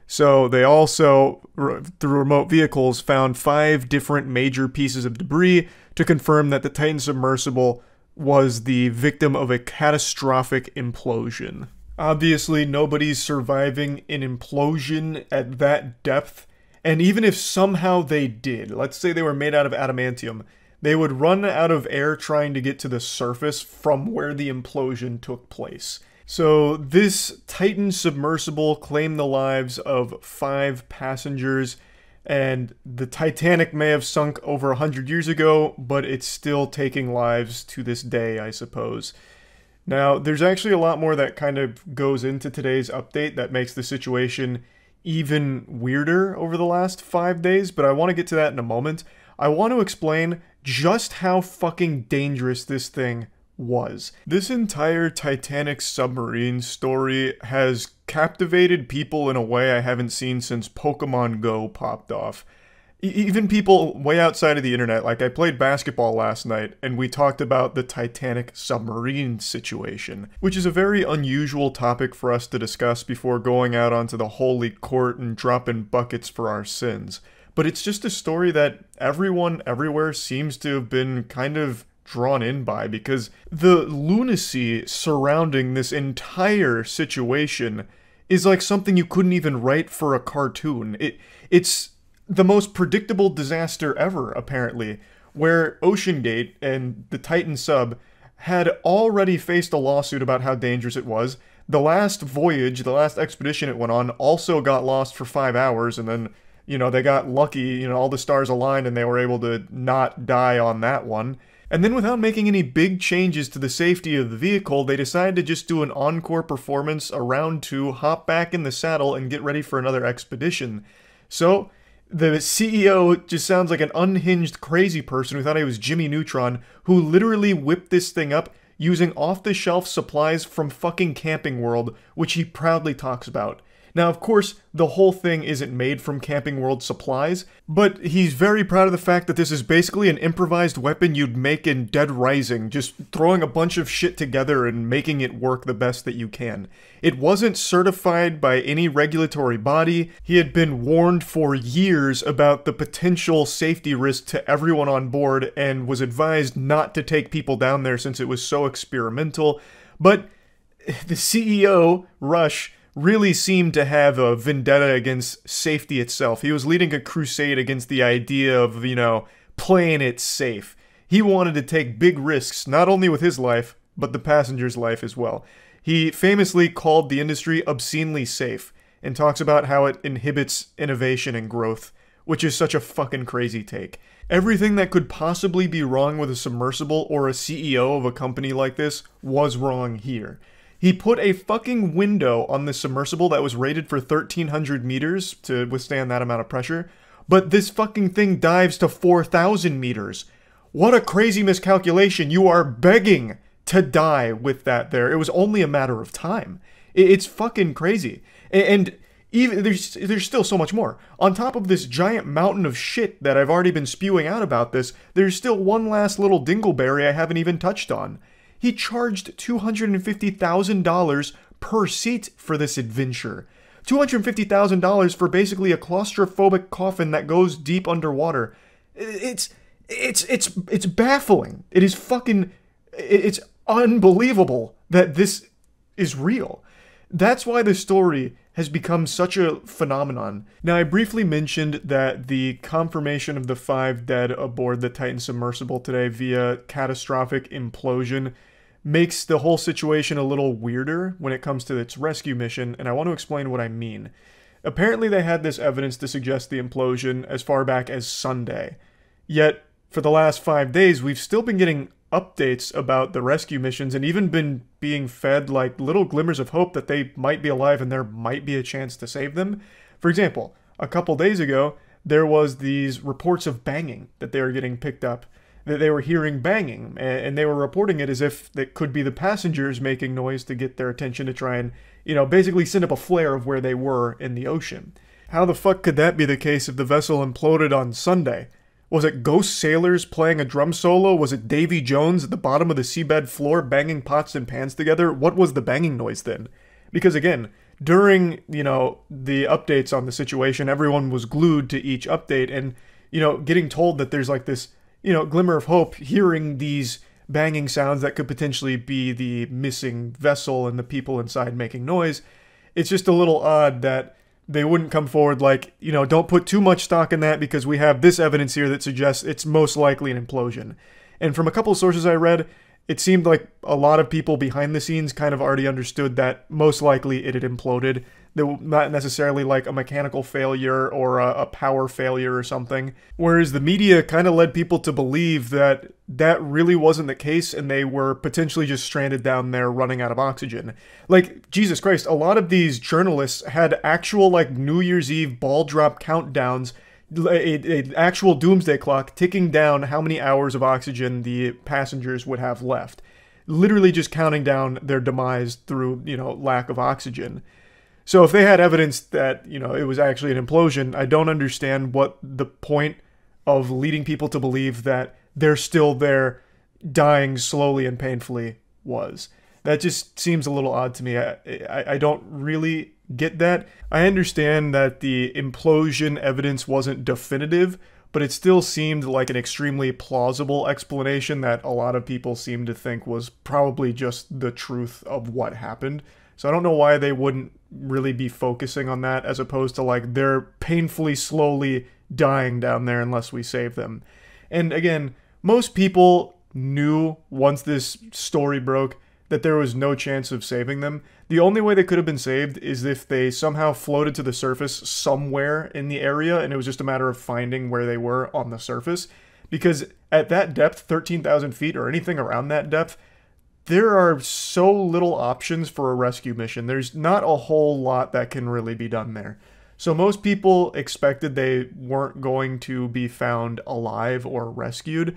So they also, through remote vehicles, found 5 different major pieces of debris to confirm that the Titan submersible was the victim of a catastrophic implosion. Obviously, nobody's surviving an implosion at that depth, and even if somehow they did, let's say they were made out of adamantium, they would run out of air trying to get to the surface from where the implosion took place. So this Titan submersible claimed the lives of 5 passengers, and the Titanic may have sunk over 100 years ago, but it's still taking lives to this day, I suppose. Now, there's actually a lot more that kind of goes into today's update that makes the situation even weirder over the last 5 days, but I want to get to that in a moment. I want to explain just how fucking dangerous this thing was. This entire Titanic submarine story has captivated people in a way I haven't seen since Pokemon Go popped off. Even people way outside of the internet, like I played basketball last night and we talked about the Titanic submarine situation, which is a very unusual topic for us to discuss before going out onto the holy court and dropping buckets for our sins. But it's just a story that everyone everywhere seems to have been kind of drawn in by, because the lunacy surrounding this entire situation is like something you couldn't even write for a cartoon. It's the most predictable disaster ever, apparently, where OceanGate and the Titan sub had already faced a lawsuit about how dangerous it was. The last voyage, the last expedition it went on, also got lost for 5 hours, and then, you know, they got lucky, you know, all the stars aligned and they were able to not die on that one. And then without making any big changes to the safety of the vehicle, they decided to just do an encore performance, a round 2, hop back in the saddle, and get ready for another expedition. So the CEO just sounds like an unhinged crazy person who thought he was Jimmy Neutron, who literally whipped this thing up using off-the-shelf supplies from fucking Camping World, which he proudly talks about. Now, of course, the whole thing isn't made from Camping World supplies, but he's very proud of the fact that this is basically an improvised weapon you'd make in Dead Rising, just throwing a bunch of shit together and making it work the best that you can. It wasn't certified by any regulatory body. He had been warned for years about the potential safety risk to everyone on board and was advised not to take people down there since it was so experimental. But the CEO, Rush, really seemed to have a vendetta against safety itself. He was leading a crusade against the idea of, you know, playing it safe. He wanted to take big risks, not only with his life, but the passenger's life as well. He famously called the industry obscenely safe, and talks about how it inhibits innovation and growth, which is such a fucking crazy take. Everything that could possibly be wrong with a submersible or a CEO of a company like this was wrong here. He put a fucking window on the submersible that was rated for 1,300 meters to withstand that amount of pressure, but this fucking thing dives to 4,000 meters. What a crazy miscalculation. You are begging to die with that there. It was only a matter of time. It's fucking crazy. And even there's still so much more. On top of this giant mountain of shit that I've already been spewing out about this, there's still one last little dingleberry I haven't even touched on. He charged $250,000 per seat for this adventure. $250,000 for basically a claustrophobic coffin that goes deep underwater. It's baffling. It is fucking... It's unbelievable that this is real. That's why the story has become such a phenomenon. Now, I briefly mentioned that the confirmation of the 5 dead aboard the Titan submersible today via catastrophic implosion makes the whole situation a little weirder when it comes to its rescue mission, and I want to explain what I mean. Apparently they had this evidence to suggest the implosion as far back as Sunday. Yet, for the last 5 days, we've still been getting updates about the rescue missions and even been being fed like little glimmers of hope that they might be alive and there might be a chance to save them. For example, a couple days ago, there was these reports of banging that they were getting picked up. that they were hearing banging, and they were reporting it as if it could be the passengers making noise to get their attention to try and, basically send up a flare of where they were in the ocean. How the fuck could that be the case if the vessel imploded on Sunday? Was it ghost sailors playing a drum solo? Was it Davy Jones at the bottom of the seabed floor banging pots and pans together? What was the banging noise then? Because again, during, the updates on the situation, everyone was glued to each update and, getting told that there's like this, glimmer of hope, hearing these banging sounds that could potentially be the missing vessel and the people inside making noise. It's just a little odd that they wouldn't come forward like, don't put too much stock in that because we have this evidence here that suggests it's most likely an implosion. And from a couple of sources I read, it seemed like a lot of people behind the scenes kind of already understood that most likely it had imploded. Not necessarily like a mechanical failure or a power failure or something. Whereas the media kind of led people to believe that that really wasn't the case and they were potentially just stranded down there running out of oxygen. Like, Jesus Christ, a lot of these journalists had actual like New Year's Eve ball drop countdowns, an actual doomsday clock ticking down how many hours of oxygen the passengers would have left. Literally just counting down their demise through, lack of oxygen. So if they had evidence that, it was actually an implosion, I don't understand what the point of leading people to believe that they're still there dying slowly and painfully was. That just seems a little odd to me. I don't really get that. I understand that the implosion evidence wasn't definitive, but it still seemed like an extremely plausible explanation that a lot of people seem to think was probably just the truth of what happened. So I don't know why they wouldn't really be focusing on that as opposed to like they're painfully slowly dying down there unless we save them. And again, most people knew once this story broke that there was no chance of saving them. The only way they could have been saved is if they somehow floated to the surface somewhere in the area and it was just a matter of finding where they were on the surface. Because at that depth, 13,000 feet or anything around that depth, there are so little options for a rescue mission. There's not a whole lot that can really be done there. So most people expected they weren't going to be found alive or rescued,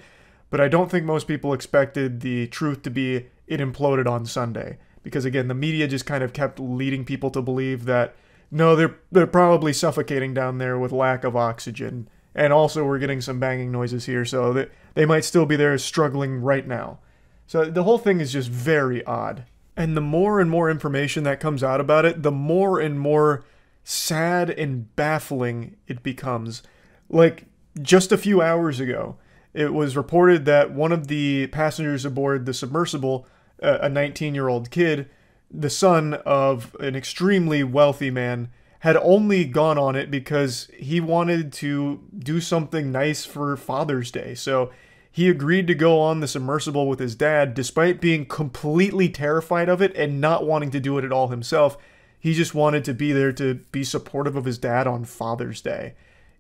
but I don't think most people expected the truth to be it imploded on Sunday. Because again, the media just kind of kept leading people to believe that, no, they're probably suffocating down there with lack of oxygen. And also we're getting some banging noises here, so they might still be there struggling right now. So the whole thing is just very odd. And the more and more information that comes out about it, the more and more sad and baffling it becomes. Like, just a few hours ago, it was reported that one of the passengers aboard the submersible, a 19-year-old kid, the son of an extremely wealthy man, had only gone on it because he wanted to do something nice for Father's Day. So he agreed to go on the submersible with his dad despite being completely terrified of it and not wanting to do it at all himself. He just wanted to be there to be supportive of his dad on Father's Day.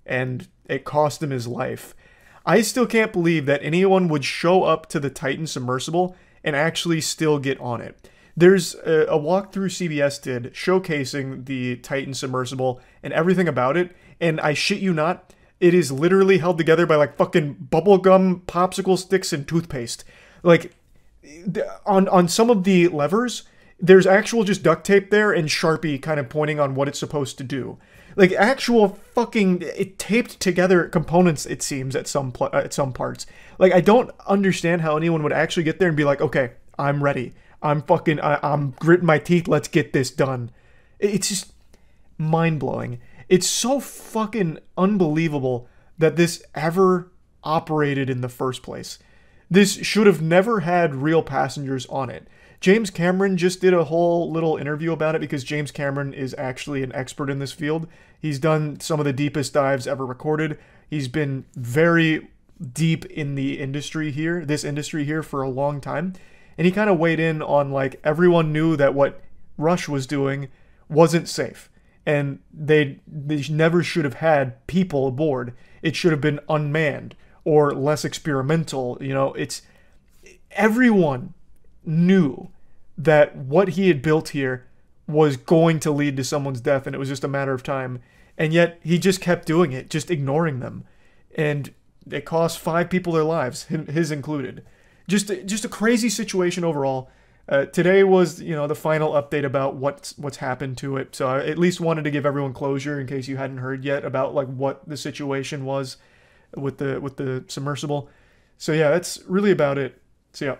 And it cost him his life. I still can't believe that anyone would show up to the Titan submersible and actually still get on it. There's a walkthrough CBS did showcasing the Titan submersible and everything about it. And I shit you not, it is literally held together by like fucking bubblegum, popsicle sticks, and toothpaste. Like, on some of the levers, there's actual just duct tape there and Sharpie kind of pointing on what it's supposed to do. Like actual fucking taped together components, it seems, at some parts. Like, I don't understand how anyone would actually get there and be like, okay, I'm ready. I'm gritting my teeth. Let's get this done. It's just mind-blowing. It's so fucking unbelievable that this ever operated in the first place. This should have never had real passengers on it. James Cameron just did a whole little interview about it because James Cameron is actually an expert in this field. He's done some of the deepest dives ever recorded. He's been very deep in the industry here, this industry here, for a long time. And he kind of weighed in on, like, everyone knew that what Rush was doing wasn't safe. And they never should have had people aboard. It should have been unmanned or less experimental. You know, everyone knew that what he had built here was going to lead to someone's death, and it was just a matter of time. And yet he just kept doing it, just ignoring them. And it cost 5 people their lives, his included. Just a crazy situation overall. Today was, the final update about what's happened to it. So I at least wanted to give everyone closure in case you hadn't heard yet about like what the situation was with the submersible. So yeah, that's really about it. So yeah.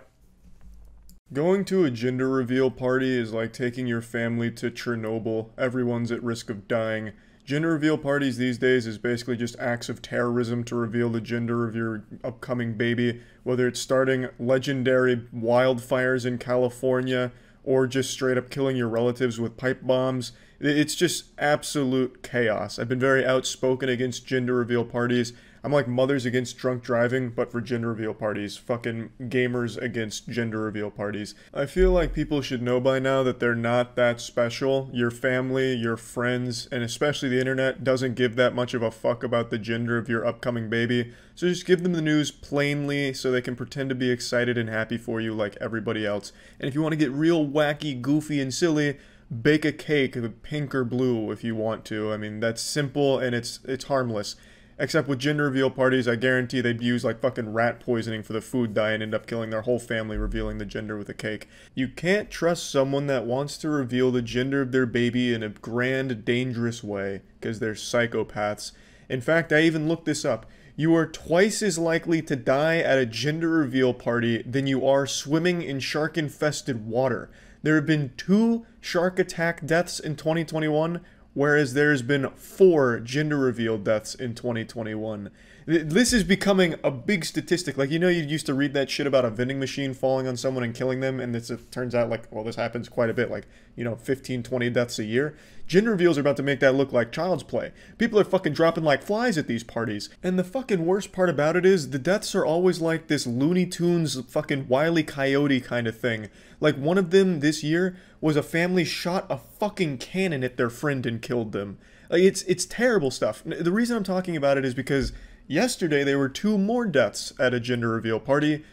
Going to a gender reveal party is like taking your family to Chernobyl. Everyone's at risk of dying. Gender reveal parties these days is basically just acts of terrorism to reveal the gender of your upcoming baby, whether it's starting legendary wildfires in California or just straight up killing your relatives with pipe bombs. It's just absolute chaos. I've been very outspoken against gender reveal parties. I'm like mothers against drunk driving, but for gender reveal parties. Fucking gamers against gender reveal parties. I feel like people should know by now that they're not that special. Your family, your friends, and especially the internet doesn't give that much of a fuck about the gender of your upcoming baby. So just give them the news plainly so they can pretend to be excited and happy for you like everybody else. And if you want to get real wacky, goofy, and silly, bake a cake of pink or blue if you want to. I mean, that's simple and it's harmless. Except with gender reveal parties, I guarantee they'd use like fucking rat poisoning for the food dye and end up killing their whole family revealing the gender with a cake. You can't trust someone that wants to reveal the gender of their baby in a grand, dangerous way, because they're psychopaths. In fact, I even looked this up. You are twice as likely to die at a gender reveal party than you are swimming in shark-infested water. There have been 2 shark attack deaths in 2021, whereas there's been 4 gender reveal deaths in 2021. This is becoming a big statistic. Like, you used to read that shit about a vending machine falling on someone and killing them, and it turns out, like, well, this happens quite a bit, like, 15, 20 deaths a year. Gender reveals are about to make that look like child's play. People are fucking dropping like flies at these parties. And the fucking worst part about it is, the deaths are always like this Looney Tunes fucking Wile E. Coyote kind of thing. Like, one of them this year was a family shot a fucking cannon at their friend and killed them. Like, it's terrible stuff. The reason I'm talking about it is because yesterday there were 2 more deaths at a gender reveal party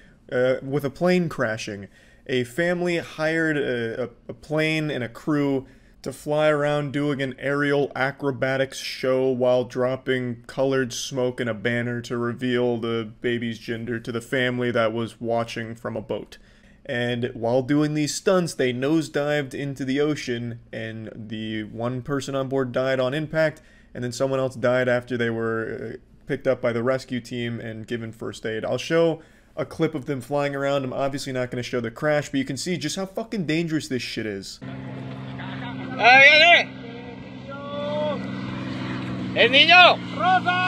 with a plane crashing. A family hired a plane and a crew to fly around doing an aerial acrobatics show while dropping colored smoke in a banner to reveal the baby's gender to the family that was watching from a boat. And while doing these stunts, they nosedived into the ocean, and the one person on board died on impact, and then someone else died after they were picked up by the rescue team and given first aid. I'll show a clip of them flying around. I'm obviously not going to show the crash, but you can see just how fucking dangerous this shit is. El niño. Rosa.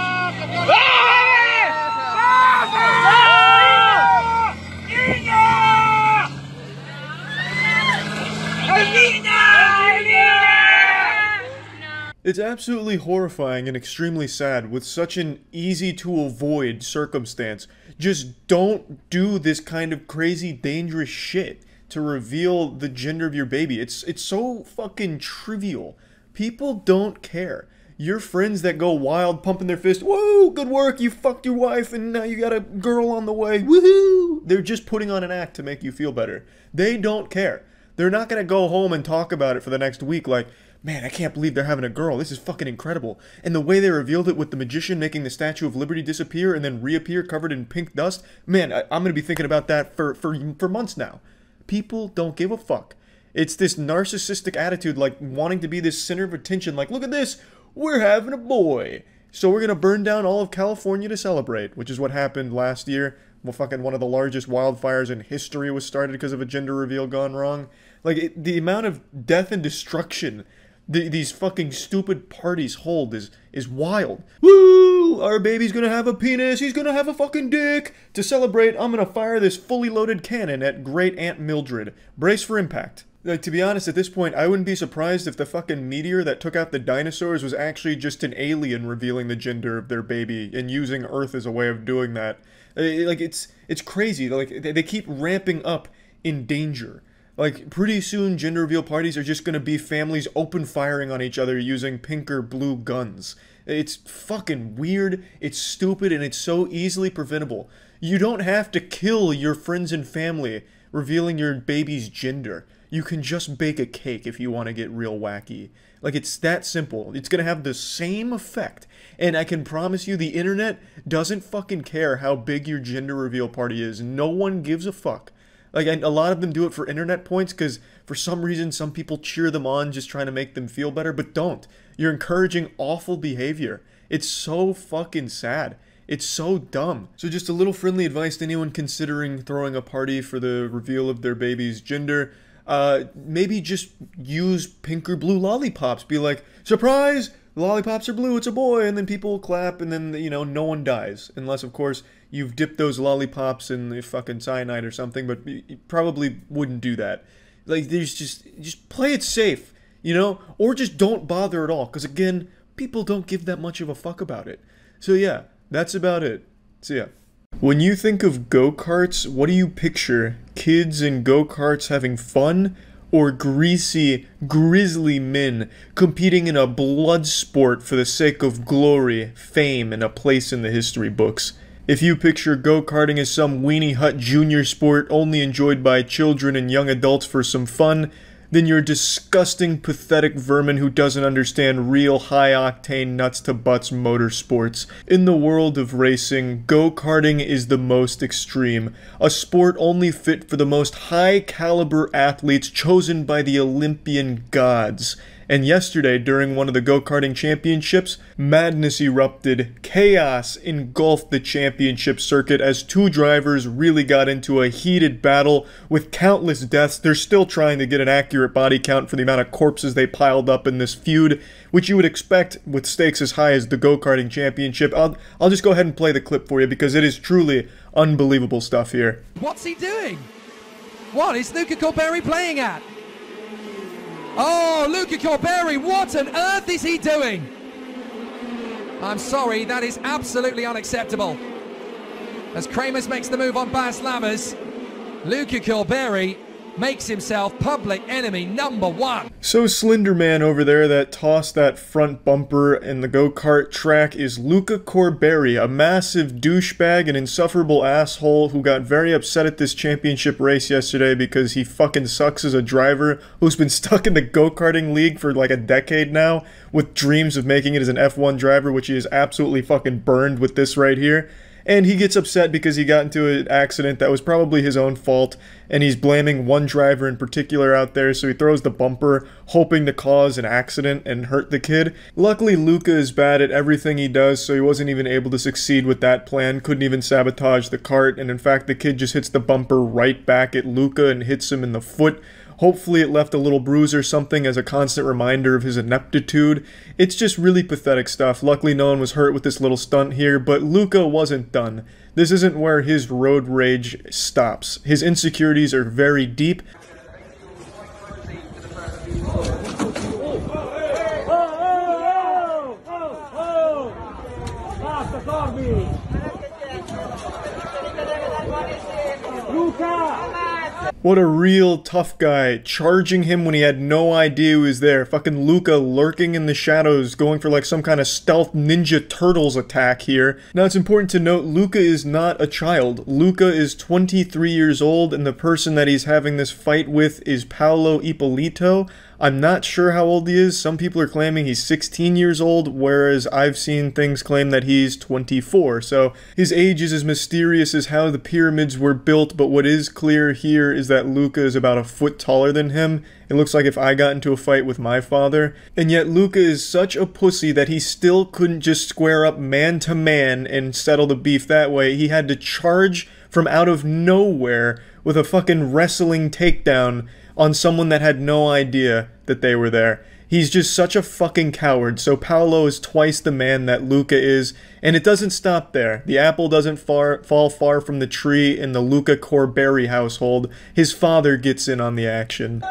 It's absolutely horrifying and extremely sad with such an easy-to-avoid circumstance. Just don't do this kind of crazy, dangerous shit to reveal the gender of your baby. It's so fucking trivial. People don't care. Your friends that go wild, pumping their fist, whoa, good work, you fucked your wife, and now you got a girl on the way, woohoo! They're just putting on an act to make you feel better. They don't care. They're not gonna go home and talk about it for the next week like, man, I can't believe they're having a girl. This is fucking incredible. And the way they revealed it with the magician making the Statue of Liberty disappear and then reappear covered in pink dust, man, I'm going to be thinking about that for months now. People don't give a fuck. It's this narcissistic attitude, like wanting to be this center of attention, like, look at this, we're having a boy. So we're going to burn down all of California to celebrate, which is what happened last year. Well, fucking one of the largest wildfires in history was started because of a gender reveal gone wrong. Like, the amount of death and destruction these fucking stupid parties hold is wild. Woo! Our baby's gonna have a penis, he's gonna have a fucking dick! To celebrate, I'm gonna fire this fully loaded cannon at Great Aunt Mildred. Brace for impact. Like, to be honest, at this point, I wouldn't be surprised if the fucking meteor that took out the dinosaurs was actually just an alien revealing the gender of their baby and using Earth as a way of doing that. Like, it's crazy. Like, they keep ramping up in danger. Like, pretty soon, gender reveal parties are just gonna be families open firing on each other using pink or blue guns. It's fucking weird, it's stupid, and it's so easily preventable. You don't have to kill your friends and family revealing your baby's gender. you can just bake a cake if you want to get real wacky. Like, it's that simple. It's gonna have the same effect. And I can promise you, the internet doesn't fucking care how big your gender reveal party is. No one gives a fuck. Like, a lot of them do it for internet points because for some reason some people cheer them on just trying to make them feel better, but don't. You're encouraging awful behavior. It's so fucking sad. It's so dumb. So just a little friendly advice to anyone considering throwing a party for the reveal of their baby's gender. Maybe just use pink or blue lollipops. Be like, surprise! The lollipops are blue, it's a boy, and then people clap, and then, you know, no one dies. Unless, of course, you've dipped those lollipops in the fucking cyanide or something, but you probably wouldn't do that. Like, there's just play it safe, you know? Or just don't bother at all, because again, people don't give that much of a fuck about it. So yeah, that's about it. So yeah. When you think of go-karts, what do you picture? Kids in go-karts having fun? Or greasy, grisly men competing in a blood sport for the sake of glory, fame, and a place in the history books? If you picture go-karting as some weenie hut junior sport only enjoyed by children and young adults for some fun, then you're a disgusting, pathetic vermin who doesn't understand real high-octane nuts-to-butts motorsports. In the world of racing, go-karting is the most extreme, a sport only fit for the most high-caliber athletes chosen by the Olympian gods. And yesterday, during one of the go-karting championships, madness erupted. Chaos engulfed the championship circuit as two drivers really got into a heated battle with countless deaths. They're still trying to get an accurate body count for the amount of corpses they piled up in this feud, which you would expect with stakes as high as the go-karting championship. I'll just go ahead and play the clip for you because it is truly unbelievable stuff here. What's he doing? What is Luca Corberi playing at? Oh, Luca Corberi, what on earth is he doing? I'm sorry, that is absolutely unacceptable. As Kramers makes the move on Bas Lammers, Luca Corberi makes himself public enemy #1. So Slenderman over there that tossed that front bumper in the go-kart track is Luca Corberi, a massive douchebag and insufferable asshole who got very upset at this championship race yesterday because he fucking sucks as a driver who's been stuck in the go-karting league for like a decade now with dreams of making it as an F1 driver, which he is absolutely fucking burned with this right here. And he gets upset because he got into an accident that was probably his own fault, and he's blaming one driver in particular out there, so he throws the bumper, hoping to cause an accident and hurt the kid. Luckily, Luca is bad at everything he does, so he wasn't even able to succeed with that plan, couldn't even sabotage the kart, and in fact, the kid just hits the bumper right back at Luca and hits him in the foot. Hopefully it left a little bruise or something as a constant reminder of his ineptitude. It's just really pathetic stuff. Luckily no one was hurt with this little stunt here, but Luca wasn't done. This isn't where his road rage stops. His insecurities are very deep. What a real tough guy, charging him when he had no idea he was there. Fucking Luca lurking in the shadows, going for like some kind of stealth Ninja Turtles attack here. Now it's important to note, Luca is not a child. Luca is 23 years old, and the person that he's having this fight with is Paolo Ippolito. I'm not sure how old he is. Some people are claiming he's 16 years old, whereas I've seen things claim that he's 24. So his age is as mysterious as how the pyramids were built, but what is clear here is that Luca is about a foot taller than him. It looks like if I got into a fight with my father. And yet Luca is such a pussy that he still couldn't just square up man to man and settle the beef that way. He had to charge from out of nowhere with a fucking wrestling takedown on someone that had no idea that they were there. He's just such a fucking coward, so Paolo is twice the man that Luca is, and it doesn't stop there. The apple doesn't fall far from the tree in the Luca Corberi household. His father gets in on the action.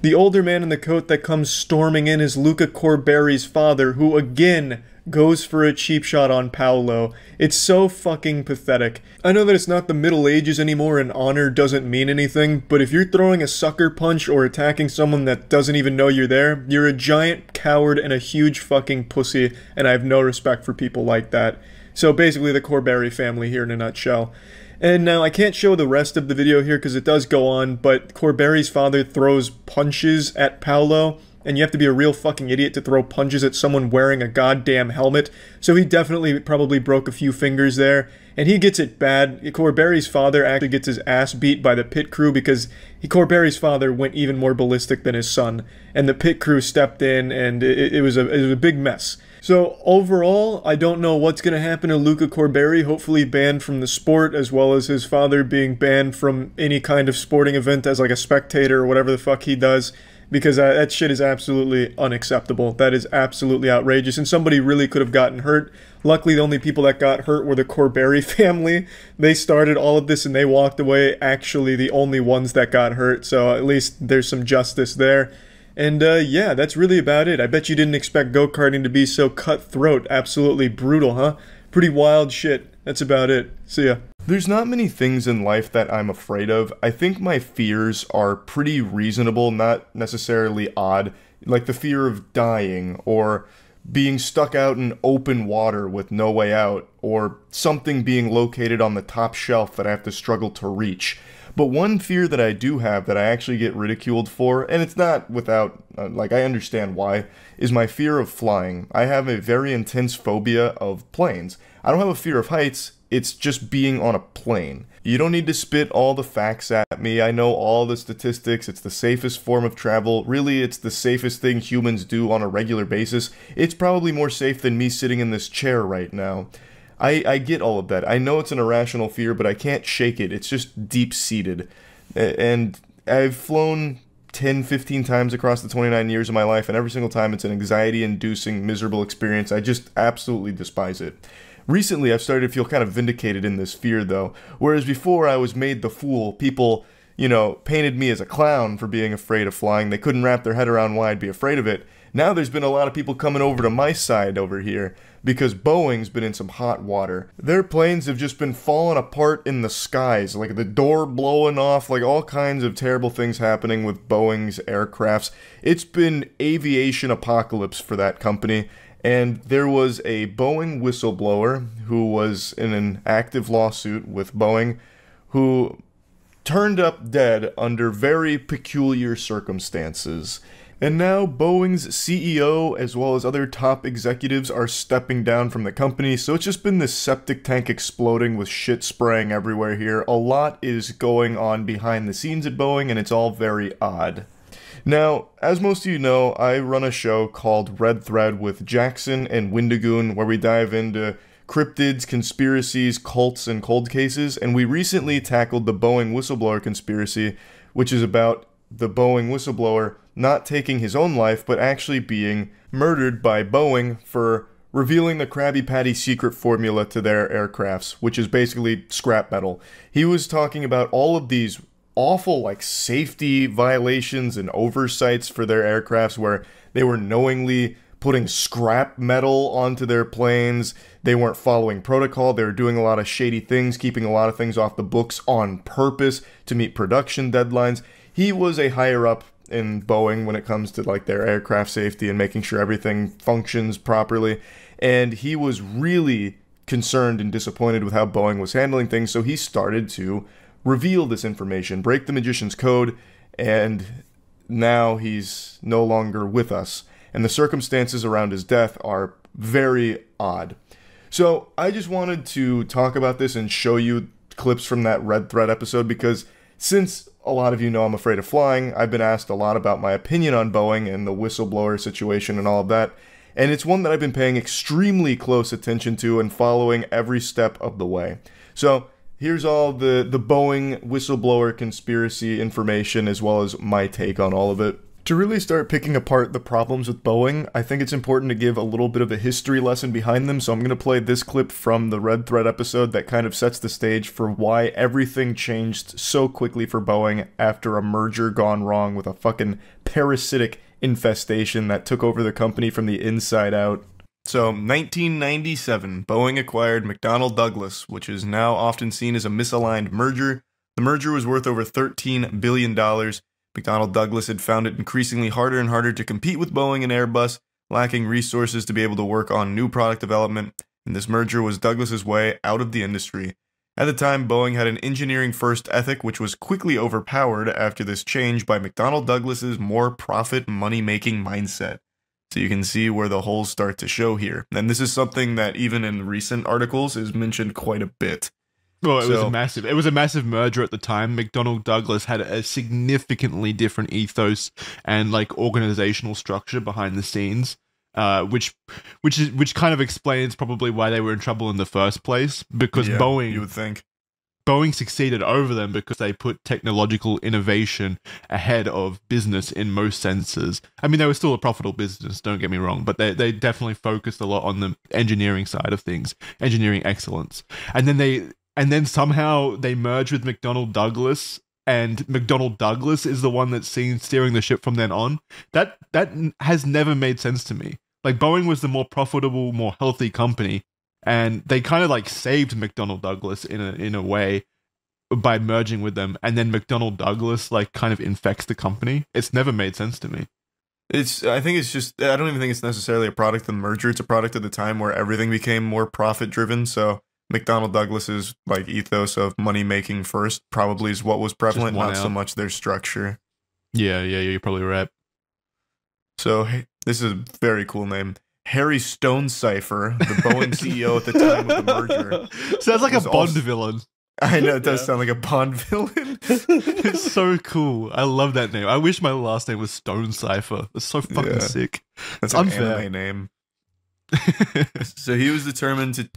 The older man in the coat that comes storming in is Luca Corberi's father, who again goes for a cheap shot on Paltrow. It's so fucking pathetic. I know that it's not the Middle Ages anymore and honor doesn't mean anything, but if you're throwing a sucker punch or attacking someone that doesn't even know you're there, you're a giant coward and a huge fucking pussy, and I have no respect for people like that. So basically the Corberry family here in a nutshell. And now I can't show the rest of the video here because it does go on, but Corberry's father throws punches at Paltrow, and you have to be a real fucking idiot to throw punches at someone wearing a goddamn helmet. So he definitely probably broke a few fingers there, and he gets it bad. Corberry's father actually gets his ass beat by the pit crew because Corberry's father went even more ballistic than his son, and the pit crew stepped in, and it was a big mess. So overall, I don't know what's going to happen to Luca Corberry, hopefully banned from the sport, as well as his father being banned from any kind of sporting event as like a spectator or whatever the fuck he does, because that shit is absolutely unacceptable. That is absolutely outrageous, and somebody really could have gotten hurt. Luckily, the only people that got hurt were the Corberry family. They started all of this and they walked away, actually the only ones that got hurt, so at least there's some justice there. And yeah, that's really about it. I bet you didn't expect go-karting to be so cutthroat. Absolutely brutal, huh? Pretty wild shit. That's about it. See ya. There's not many things in life that I'm afraid of. I think my fears are pretty reasonable, not necessarily odd. Like the fear of dying, or being stuck out in open water with no way out, or something being located on the top shelf that I have to struggle to reach. But one fear that I do have that I actually get ridiculed for, and it's not without, like, I understand why, is my fear of flying. I have a very intense phobia of planes. I don't have a fear of heights, it's just being on a plane. You don't need to spit all the facts at me, I know all the statistics, it's the safest form of travel, really it's the safest thing humans do on a regular basis. It's probably more safe than me sitting in this chair right now. I get all of that. I know it's an irrational fear, but I can't shake it. It's just deep-seated. And I've flown 10, 15 times across the 29 years of my life, and every single time it's an anxiety-inducing, miserable experience. I just absolutely despise it. Recently, I've started to feel kind of vindicated in this fear, though. Whereas before, I was made the fool. People, you know, painted me as a clown for being afraid of flying. They couldn't wrap their head around why I'd be afraid of it. Now there's been a lot of people coming over to my side over here, because Boeing's been in some hot water. Their planes have just been falling apart in the skies, like the door blowing off, like all kinds of terrible things happening with Boeing's aircrafts. It's been aviation apocalypse for that company, and there was a Boeing whistleblower who was in an active lawsuit with Boeing who turned up dead under very peculiar circumstances. And now Boeing's CEO, as well as other top executives, are stepping down from the company, so it's just been this septic tank exploding with shit spraying everywhere here. A lot is going on behind the scenes at Boeing, and it's all very odd. Now, as most of you know, I run a show called Red Thread with Jackson and Windigoon, where we dive into cryptids, conspiracies, cults, and cold cases, and we recently tackled the Boeing whistleblower conspiracy, which is about the Boeing whistleblower not taking his own life, but actually being murdered by Boeing for revealing the Krabby Patty secret formula to their aircrafts, which is basically scrap metal. He was talking about all of these awful, like, safety violations and oversights for their aircrafts where they were knowingly putting scrap metal onto their planes. They weren't following protocol. They were doing a lot of shady things, keeping a lot of things off the books on purpose to meet production deadlines. He was a higher up in Boeing when it comes to like their aircraft safety and making sure everything functions properly, and he was really concerned and disappointed with how Boeing was handling things, so he started to reveal this information, break the magician's code, and now he's no longer with us, and the circumstances around his death are very odd. So I just wanted to talk about this and show you clips from that Red Thread episode, because since a lot of you know I'm afraid of flying, I've been asked a lot about my opinion on Boeing and the whistleblower situation and all of that, and it's one that I've been paying extremely close attention to and following every step of the way. So here's all the Boeing whistleblower conspiracy information, as well as my take on all of it. To really start picking apart the problems with Boeing, I think it's important to give a little bit of a history lesson behind them, so I'm going to play this clip from the Red Thread episode that kind of sets the stage for why everything changed so quickly for Boeing after a merger gone wrong with a fucking parasitic infestation that took over the company from the inside out. So, 1997, Boeing acquired McDonnell Douglas, which is now often seen as a misaligned merger. The merger was worth over $13 billion. McDonnell Douglas had found it increasingly harder and harder to compete with Boeing and Airbus, lacking resources to be able to work on new product development, and this merger was Douglas's way out of the industry. At the time, Boeing had an engineering-first ethic which was quickly overpowered after this change by McDonnell Douglas's more profit, money-making mindset. So you can see where the holes start to show here. And this is something that even in recent articles is mentioned quite a bit. Well, it was a massive merger at the time. McDonnell Douglas had a significantly different ethos and like organizational structure behind the scenes, which kind of explains probably why they were in trouble in the first place. Because Boeing, you would think, Boeing succeeded over them because they put technological innovation ahead of business in most senses. I mean, they were still a profitable business, don't get me wrong, but they definitely focused a lot on the engineering side of things, engineering excellence. And then somehow they merged with McDonnell Douglas, and McDonnell Douglas is the one that's seen steering the ship from then on. That has never made sense to me. Like, Boeing was the more profitable, more healthy company, and they kind of like saved McDonnell Douglas in a way by merging with them, and then McDonnell Douglas like kind of infects the company. It's never made sense to me. I think it's just, I don't even think it's necessarily a product of the merger. It's a product of the time where everything became more profit driven. So McDonnell Douglas's like ethos of money making first probably is what was prevalent, not so much their structure. Yeah, you're probably right. So this is a very cool name. Harry Stonecipher, the Boeing CEO at the time of the merger. Sounds like a Bond villain. I know, it does sound like a Bond villain. It's so cool. I love that name. I wish my last name was Stonecipher. It's so fucking sick. That's it's an unfair. anime name. So he was determined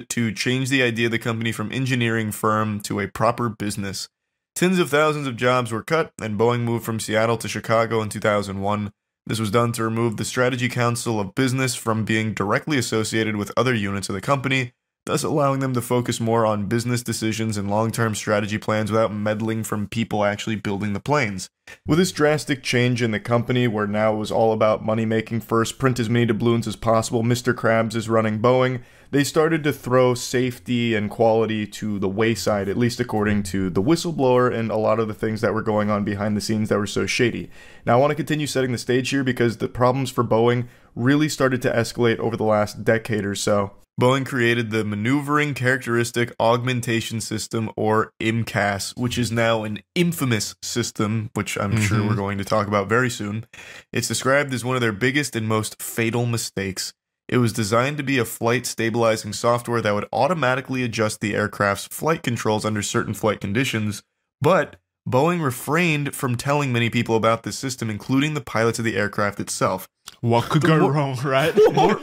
to change the idea of the company from engineering firm to a proper business. Tens of thousands of jobs were cut, and Boeing moved from Seattle to Chicago in 2001. This was done to remove the Strategy Council of Business from being directly associated with other units of the company, thus allowing them to focus more on business decisions and long-term strategy plans without meddling from people actually building the planes. With this drastic change in the company, where now it was all about money-making first, print as many doubloons as possible, Mr. Krabs is running Boeing, they started to throw safety and quality to the wayside, at least according to the whistleblower and a lot of the things that were going on behind the scenes that were so shady. Now, I want to continue setting the stage here because the problems for Boeing really started to escalate over the last decade or so. Boeing created the Maneuvering Characteristic Augmentation System, or MCAS, which is now an infamous system, which I'm sure we're going to talk about very soon. It's described as one of their biggest and most fatal mistakes. It was designed to be a flight stabilizing software that would automatically adjust the aircraft's flight controls under certain flight conditions, but Boeing refrained from telling many people about this system, including the pilots of the aircraft itself. What could go wrong, right? Whoa,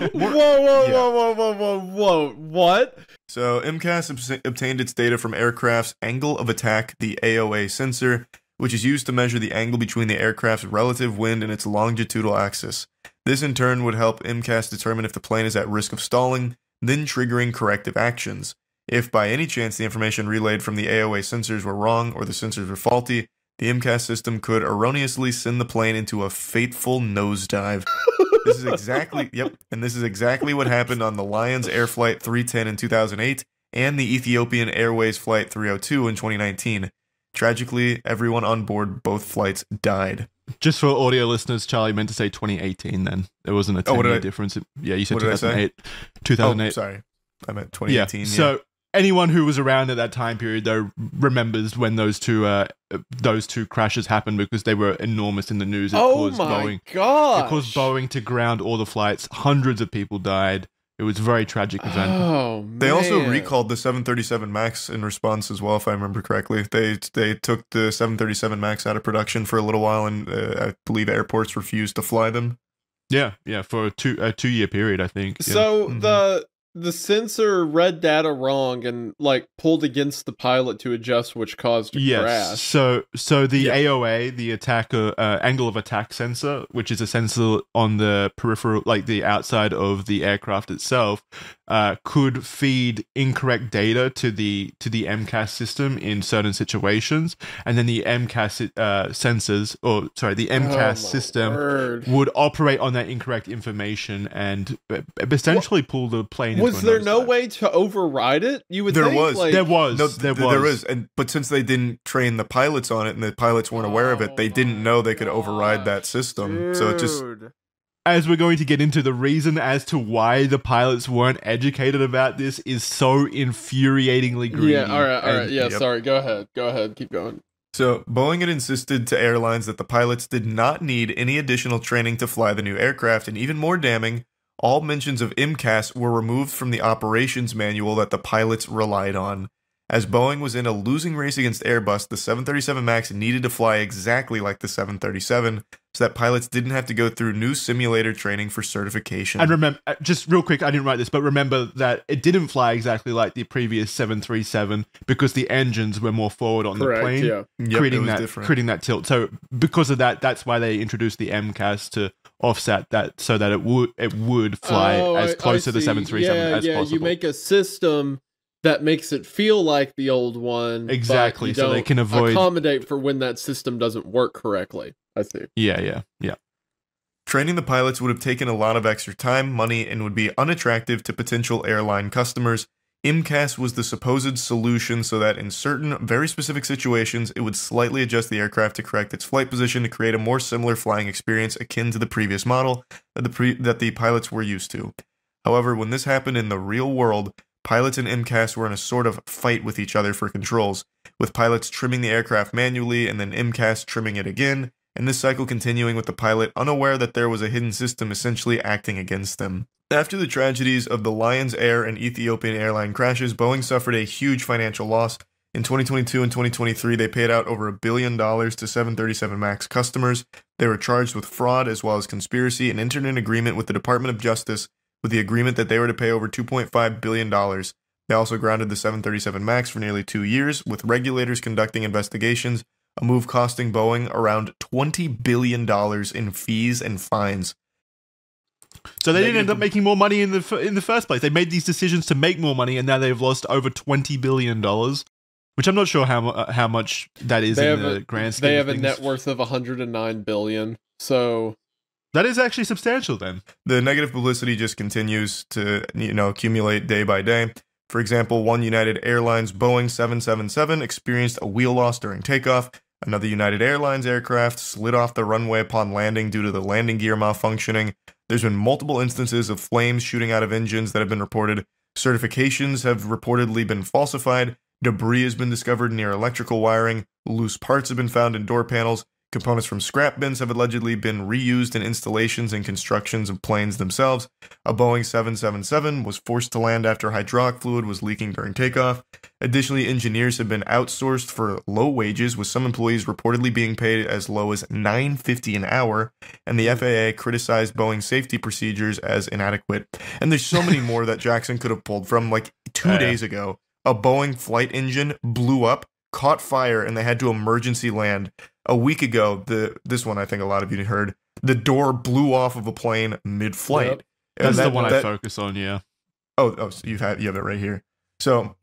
what? So, MCAS obtained its data from aircraft's angle of attack, the AOA sensor, which is used to measure the angle between the aircraft's relative wind and its longitudinal axis. This in turn would help MCAS determine if the plane is at risk of stalling, then triggering corrective actions. If by any chance the information relayed from the AOA sensors were wrong or the sensors were faulty, the MCAS system could erroneously send the plane into a fateful nosedive. This is exactly what happened on the Lions Air Flight 310 in 2008 and the Ethiopian Airways Flight 302 in 2019. Tragically, everyone on board both flights died. Just for audio listeners, Charlie meant to say 2018 then. There wasn't a 10-year difference. Yeah, you said 2008. 2008. Oh, sorry. I meant 2018. Yeah. So anyone who was around at that time period, though, remembers when those two crashes happened because they were enormous in the news. It caused Boeing to ground all the flights. Hundreds of people died. It was a very tragic event. Oh, man. They also recalled the 737 MAX in response as well, if I remember correctly. They took the 737 MAX out of production for a little while, and I believe airports refused to fly them. Yeah, for a 2-year period, I think. So the sensor read data wrong and like pulled against the pilot to adjust, which caused a crash. So the AOA, the angle of attack sensor, which is a sensor on the peripheral, like the outside of the aircraft itself, could feed incorrect data to the MCAS system in certain situations, and then the MCAS the MCAS system would operate on that incorrect information and essentially pull the plane. Was there no way to override it? You would think, like, there was. But since they didn't train the pilots on it and the pilots weren't aware of it, they didn't know they could override that system. Dude. So it just, as we're going to get into, the reason as to why the pilots weren't educated about this is so infuriatingly greedy. Yeah, all right. Yeah, sorry. Go ahead. Keep going. So, Boeing had insisted to airlines that the pilots did not need any additional training to fly the new aircraft, and even more damning, all mentions of MCAS were removed from the operations manual that the pilots relied on. As Boeing was in a losing race against Airbus, the 737 MAX needed to fly exactly like the 737, so that pilots didn't have to go through new simulator training for certification. And remember, just real quick, I didn't write this, but remember that it didn't fly exactly like the previous 737 because the engines were more forward on the plane, creating that tilt. So because of that, that's why they introduced the MCAS to offset that, so that it would fly as close to the 737 as possible. You make a system that makes it feel like the old one. Exactly, so they can accommodate for when that system doesn't work correctly. I see. Yeah. Training the pilots would have taken a lot of extra time, money, and would be unattractive to potential airline customers. MCAS was the supposed solution so that in certain, very specific situations, it would slightly adjust the aircraft to correct its flight position to create a more similar flying experience akin to the previous model that the pilots were used to. However, when this happened in the real world, pilots and MCAS were in a sort of fight with each other for controls, with pilots trimming the aircraft manually and then MCAS trimming it again, and this cycle continuing with the pilot unaware that there was a hidden system essentially acting against them. After the tragedies of the Lions Air and Ethiopian airline crashes, Boeing suffered a huge financial loss. In 2022 and 2023, they paid out over $1 billion to 737 MAX customers. They were charged with fraud as well as conspiracy and entered an agreement with the Department of Justice with the agreement that they were to pay over $2.5 billion. They also grounded the 737 MAX for nearly 2 years, with regulators conducting investigations, a move costing Boeing around $20 billion in fees and fines. So they didn't end up making more money in the first place. They made these decisions to make more money, and now they've lost over $20 billion, which I'm not sure how much that is in the grand scheme. They have a net worth of $109 billion, so... That is actually substantial then. The negative publicity just continues to, accumulate day by day. For example, one United Airlines Boeing 777 experienced a wheel loss during takeoff. Another United Airlines aircraft slid off the runway upon landing due to the landing gear malfunctioning. There's been multiple instances of flames shooting out of engines that have been reported. Certifications have reportedly been falsified. Debris has been discovered near electrical wiring. Loose parts have been found in door panels. Components from scrap bins have allegedly been reused in installations and constructions of planes themselves. A Boeing 777 was forced to land after hydraulic fluid was leaking during takeoff. Additionally, engineers have been outsourced for low wages, with some employees reportedly being paid as low as $9.50 an hour, and the FAA criticized Boeing's safety procedures as inadequate. And there's so many more that Jackson could have pulled from. Like 2 days ago, a Boeing flight engine blew up, caught fire, and they had to emergency land. A week ago, this one I think a lot of you heard, the door blew off of a plane mid-flight. Yep. That's the one I focus on, yeah. Oh, so you have it right here. So,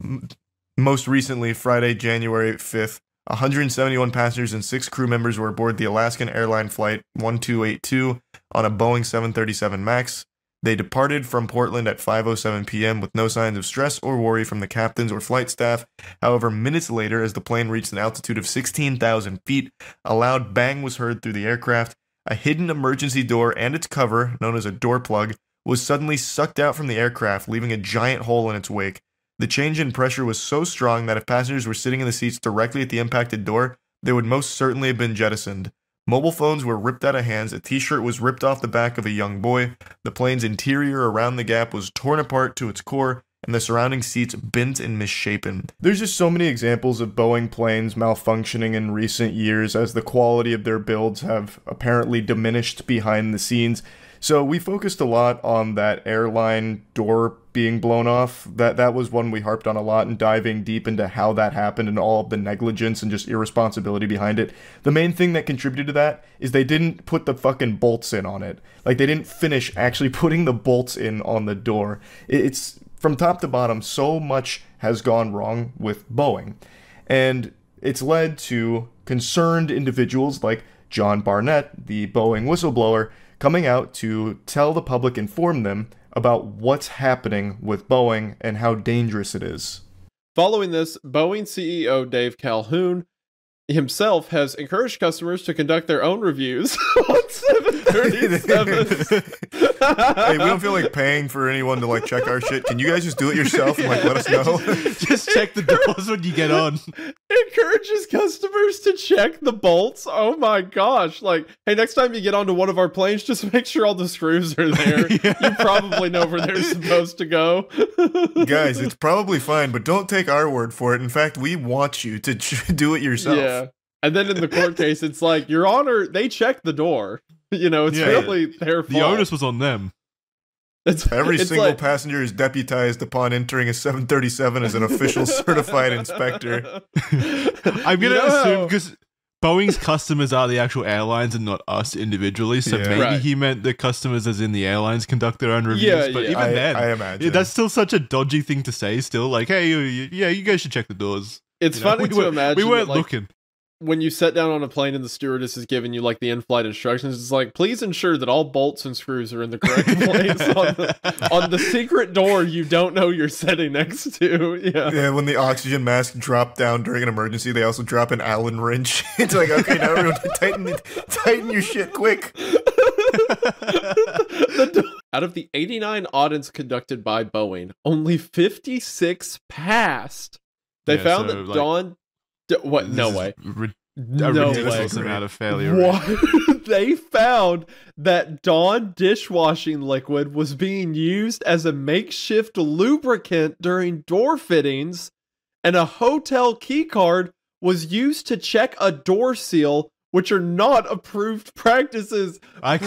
most recently, Friday, January 5th, 171 passengers and 6 crew members were aboard the Alaskan Airline Flight 1282 on a Boeing 737 MAX. They departed from Portland at 5:07 p.m. with no signs of stress or worry from the captains or flight staff. However, minutes later, as the plane reached an altitude of 16,000 feet, a loud bang was heard through the aircraft. A hidden emergency door and its cover, known as a door plug, was suddenly sucked out from the aircraft, leaving a giant hole in its wake. The change in pressure was so strong that if passengers were sitting in the seats directly at the impacted door, they would most certainly have been jettisoned. Mobile phones were ripped out of hands, a t-shirt was ripped off the back of a young boy, the plane's interior around the gap was torn apart to its core, and the surrounding seats bent and misshapen. There's just so many examples of Boeing planes malfunctioning in recent years as the quality of their builds have apparently diminished behind the scenes. So we focused a lot on that airline door being blown off. That was one we harped on a lot, and diving deep into how that happened and all of the negligence and just irresponsibility behind it. The main thing that contributed to that is they didn't put the fucking bolts in on it. Like, they didn't finish actually putting the bolts in on the door. It's from top to bottom, so much has gone wrong with Boeing. And it's led to concerned individuals like John Barnett, the Boeing whistleblower, coming out to tell the public, inform them about what's happening with Boeing and how dangerous it is. Following this, Boeing CEO Dave Calhoun himself has encouraged customers to conduct their own reviews on 737. Hey, we don't feel like paying for anyone to like check our shit. Can you guys just do it yourself and like let us know? Just check the doors when you get on. Encourages customers to check the bolts. Oh my gosh. Like, hey, next time you get onto one of our planes, just make sure all the screws are there. Yeah. You probably know where they're supposed to go. Guys, it's probably fine, but don't take our word for it. In fact, we want you to do it yourself. Yeah. And then in the court case, it's like, Your Honor, they checked the door. You know, it's really their fault. The onus was on them. Every single passenger is deputized upon entering a 737 as an official certified inspector. I'm going to assume, because Boeing's customers are the actual airlines and not us individually, so maybe he meant the customers as in the airlines conduct their own reviews, but even then, I imagine. That's still such a dodgy thing to say still, like, hey, you guys should check the doors. It's funny to imagine we weren't that, like, looking. When you sit down on a plane and the stewardess is giving you like the in-flight instructions, it's like, please ensure that all bolts and screws are in the correct place on the secret door you don't know you're sitting next to. Yeah, when the oxygen mask dropped down during an emergency, they also drop an Allen wrench. It's like, okay, now everyone tighten your shit quick. Out of the 89 audits conducted by Boeing, only 56 passed. They found that Dawn... What? No way. No ridiculous amount of failure. What? They found that Dawn dishwashing liquid was being used as a makeshift lubricant during door fittings, and a hotel key card was used to check a door seal, which are not approved practices. I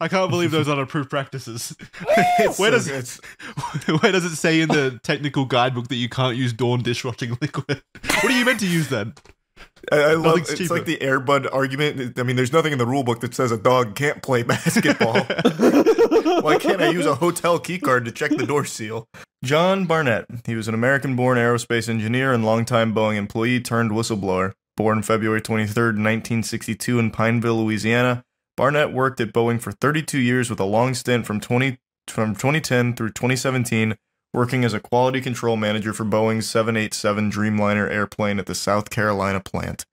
can't believe those aren't approved practices. Where does it say in the technical guidebook that you can't use Dawn dishwashing liquid? What are you meant to use then? I love it's like the Airbud argument. I mean, there's nothing in the rule book that says a dog can't play basketball. Why can't I use a hotel key card to check the door seal? John Barnett. He was an American-born aerospace engineer and longtime Boeing employee turned whistleblower. Born February 23rd, 1962 in Pineville, Louisiana, Barnett worked at Boeing for 32 years with a long stint from 2010 through 2017, working as a quality control manager for Boeing's 787 Dreamliner airplane at the South Carolina plant.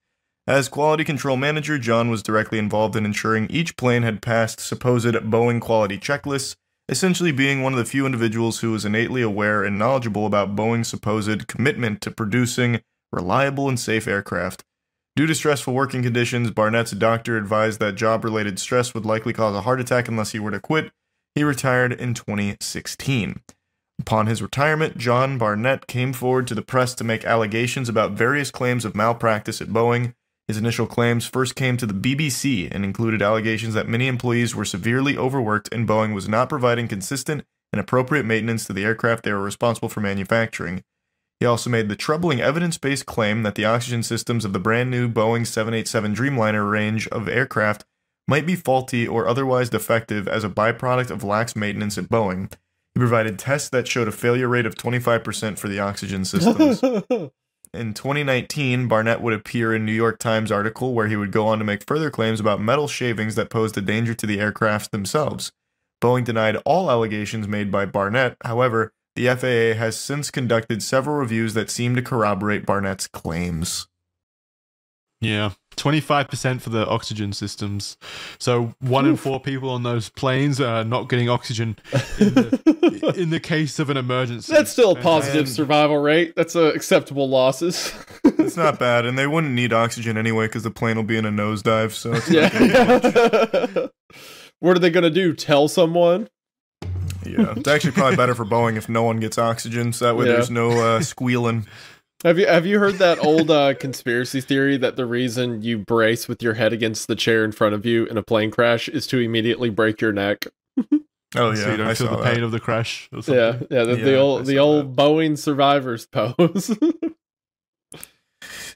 As quality control manager, John was directly involved in ensuring each plane had passed supposed Boeing quality checklists, essentially being one of the few individuals who was innately aware and knowledgeable about Boeing's supposed commitment to producing reliable and safe aircraft. Due to stressful working conditions, Barnett's doctor advised that job-related stress would likely cause a heart attack unless he were to quit. He retired in 2016. Upon his retirement, John Barnett came forward to the press to make allegations about various claims of malpractice at Boeing. His initial claims first came to the BBC and included allegations that many employees were severely overworked and Boeing was not providing consistent and appropriate maintenance to the aircraft they were responsible for manufacturing. He also made the troubling evidence-based claim that the oxygen systems of the brand new Boeing 787 Dreamliner range of aircraft might be faulty or otherwise defective as a byproduct of lax maintenance at Boeing. He provided tests that showed a failure rate of 25% for the oxygen systems. In 2019, Barnett would appear in a New York Times article where he would go on to make further claims about metal shavings that posed a danger to the aircraft themselves. Boeing denied all allegations made by Barnett. However, the FAA has since conducted several reviews that seem to corroborate Barnett's claims. Yeah, 25% for the oxygen systems. So 1 in 4 people on those planes are not getting oxygen in the case of an emergency. That's still a positive survival rate. That's acceptable losses. It's not bad, and they wouldn't need oxygen anyway because the plane will be in a nosedive. So it's yeah. What are they going to do? Tell someone? Yeah, it's actually probably better for Boeing if no one gets oxygen, so that way there's no squealing. Have you heard that old conspiracy theory that the reason you brace with your head against the chair in front of you in a plane crash is to immediately break your neck? Oh yeah, so you don't feel the pain of the crash. Or something. Yeah. The old Boeing survivors pose.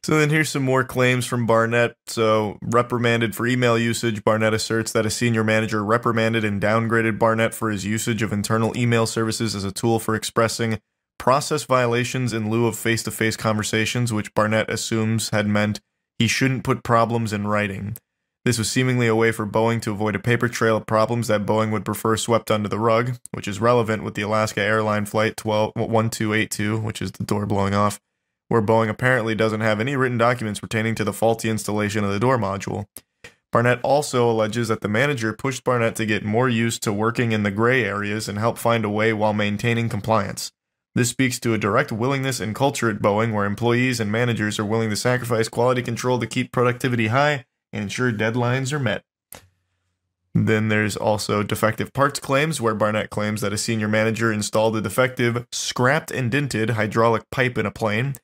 So then here's some more claims from Barnett. So, reprimanded for email usage, Barnett asserts that a senior manager reprimanded and downgraded Barnett for his usage of internal email services as a tool for expressing process violations in lieu of face-to-face conversations, which Barnett assumes had meant he shouldn't put problems in writing. This was seemingly a way for Boeing to avoid a paper trail of problems that Boeing would prefer swept under the rug, which is relevant with the Alaska Airline Flight 1282, which is the door blowing off, where Boeing apparently doesn't have any written documents pertaining to the faulty installation of the door module. Barnett also alleges that the manager pushed Barnett to get more used to working in the gray areas and help find a way while maintaining compliance. This speaks to a direct willingness and culture at Boeing where employees and managers are willing to sacrifice quality control to keep productivity high and ensure deadlines are met. Then there's also defective parts claims, where Barnett claims that a senior manager installed a defective, scrapped and dented hydraulic pipe in a plane.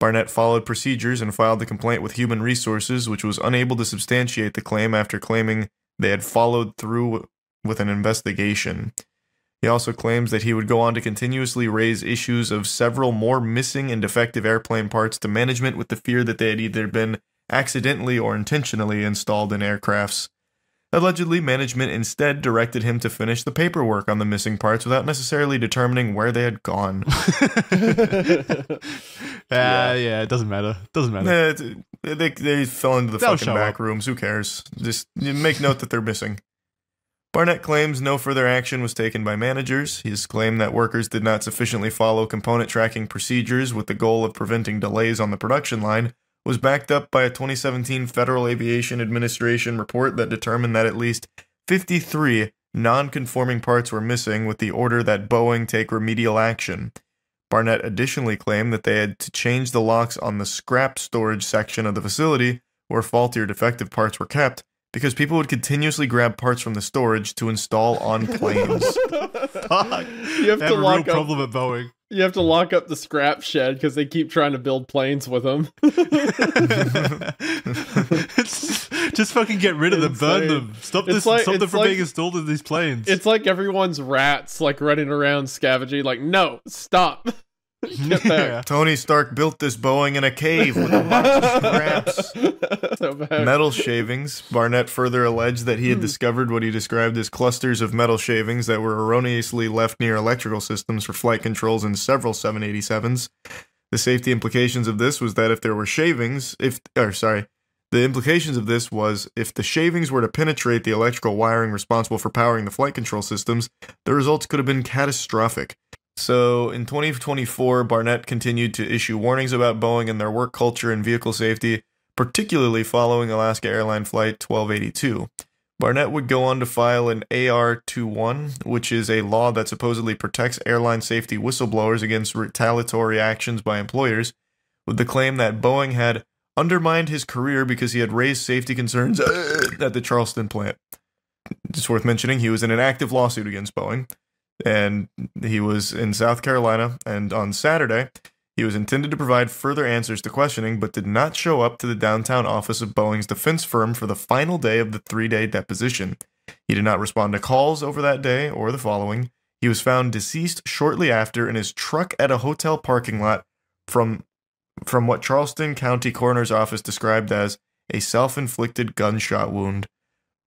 Barnett followed procedures and filed the complaint with Human Resources, which was unable to substantiate the claim after claiming they had followed through with an investigation. He also claims that he would go on to continuously raise issues of several more missing and defective airplane parts to management with the fear that they had either been accidentally or intentionally installed in aircrafts. Allegedly, management instead directed him to finish the paperwork on the missing parts without necessarily determining where they had gone. Yeah, it doesn't matter. They fell into the fucking back rooms. Who cares? Just make note that they're missing. Barnett claims no further action was taken by managers. His claim that workers did not sufficiently follow component tracking procedures with the goal of preventing delays on the production line was backed up by a 2017 Federal Aviation Administration report that determined that at least 53 non-conforming parts were missing, with the order that Boeing take remedial action. Barnett additionally claimed that they had to change the locks on the scrap storage section of the facility where faulty or defective parts were kept, because people would continuously grab parts from the storage to install on planes. Fuck. You have to lock up, problem at Boeing. You have to lock up the scrap shed because they keep trying to build planes with them. Just fucking get rid of them, burn them. Stop them from being installed in these planes. It's like everyone's rats like running around scavenging. Like, no, stop. Get back. Yeah. Tony Stark built this Boeing in a cave with a bunch of scraps. So bad. Metal shavings. Barnett further alleged that he had discovered what he described as clusters of metal shavings that were erroneously left near electrical systems for flight controls in several 787s. The safety implications of this was that if there were shavings, the implications of this was if the shavings were to penetrate the electrical wiring responsible for powering the flight control systems, the results could have been catastrophic. So, in 2024, Barnett continued to issue warnings about Boeing and their work culture and vehicle safety, particularly following Alaska Airline Flight 1282. Barnett would go on to file an AR-21, which is a law that supposedly protects airline safety whistleblowers against retaliatory actions by employers, with the claim that Boeing had undermined his career because he had raised safety concerns at the Charleston plant. It's worth mentioning he was in an active lawsuit against Boeing, and he was in South Carolina, and on Saturday, he was intended to provide further answers to questioning, but did not show up to the downtown office of Boeing's defense firm for the final day of the 3-day deposition. He did not respond to calls over that day or the following. He was found deceased shortly after in his truck at a hotel parking lot from what Charleston County Coroner's Office described as a self-inflicted gunshot wound.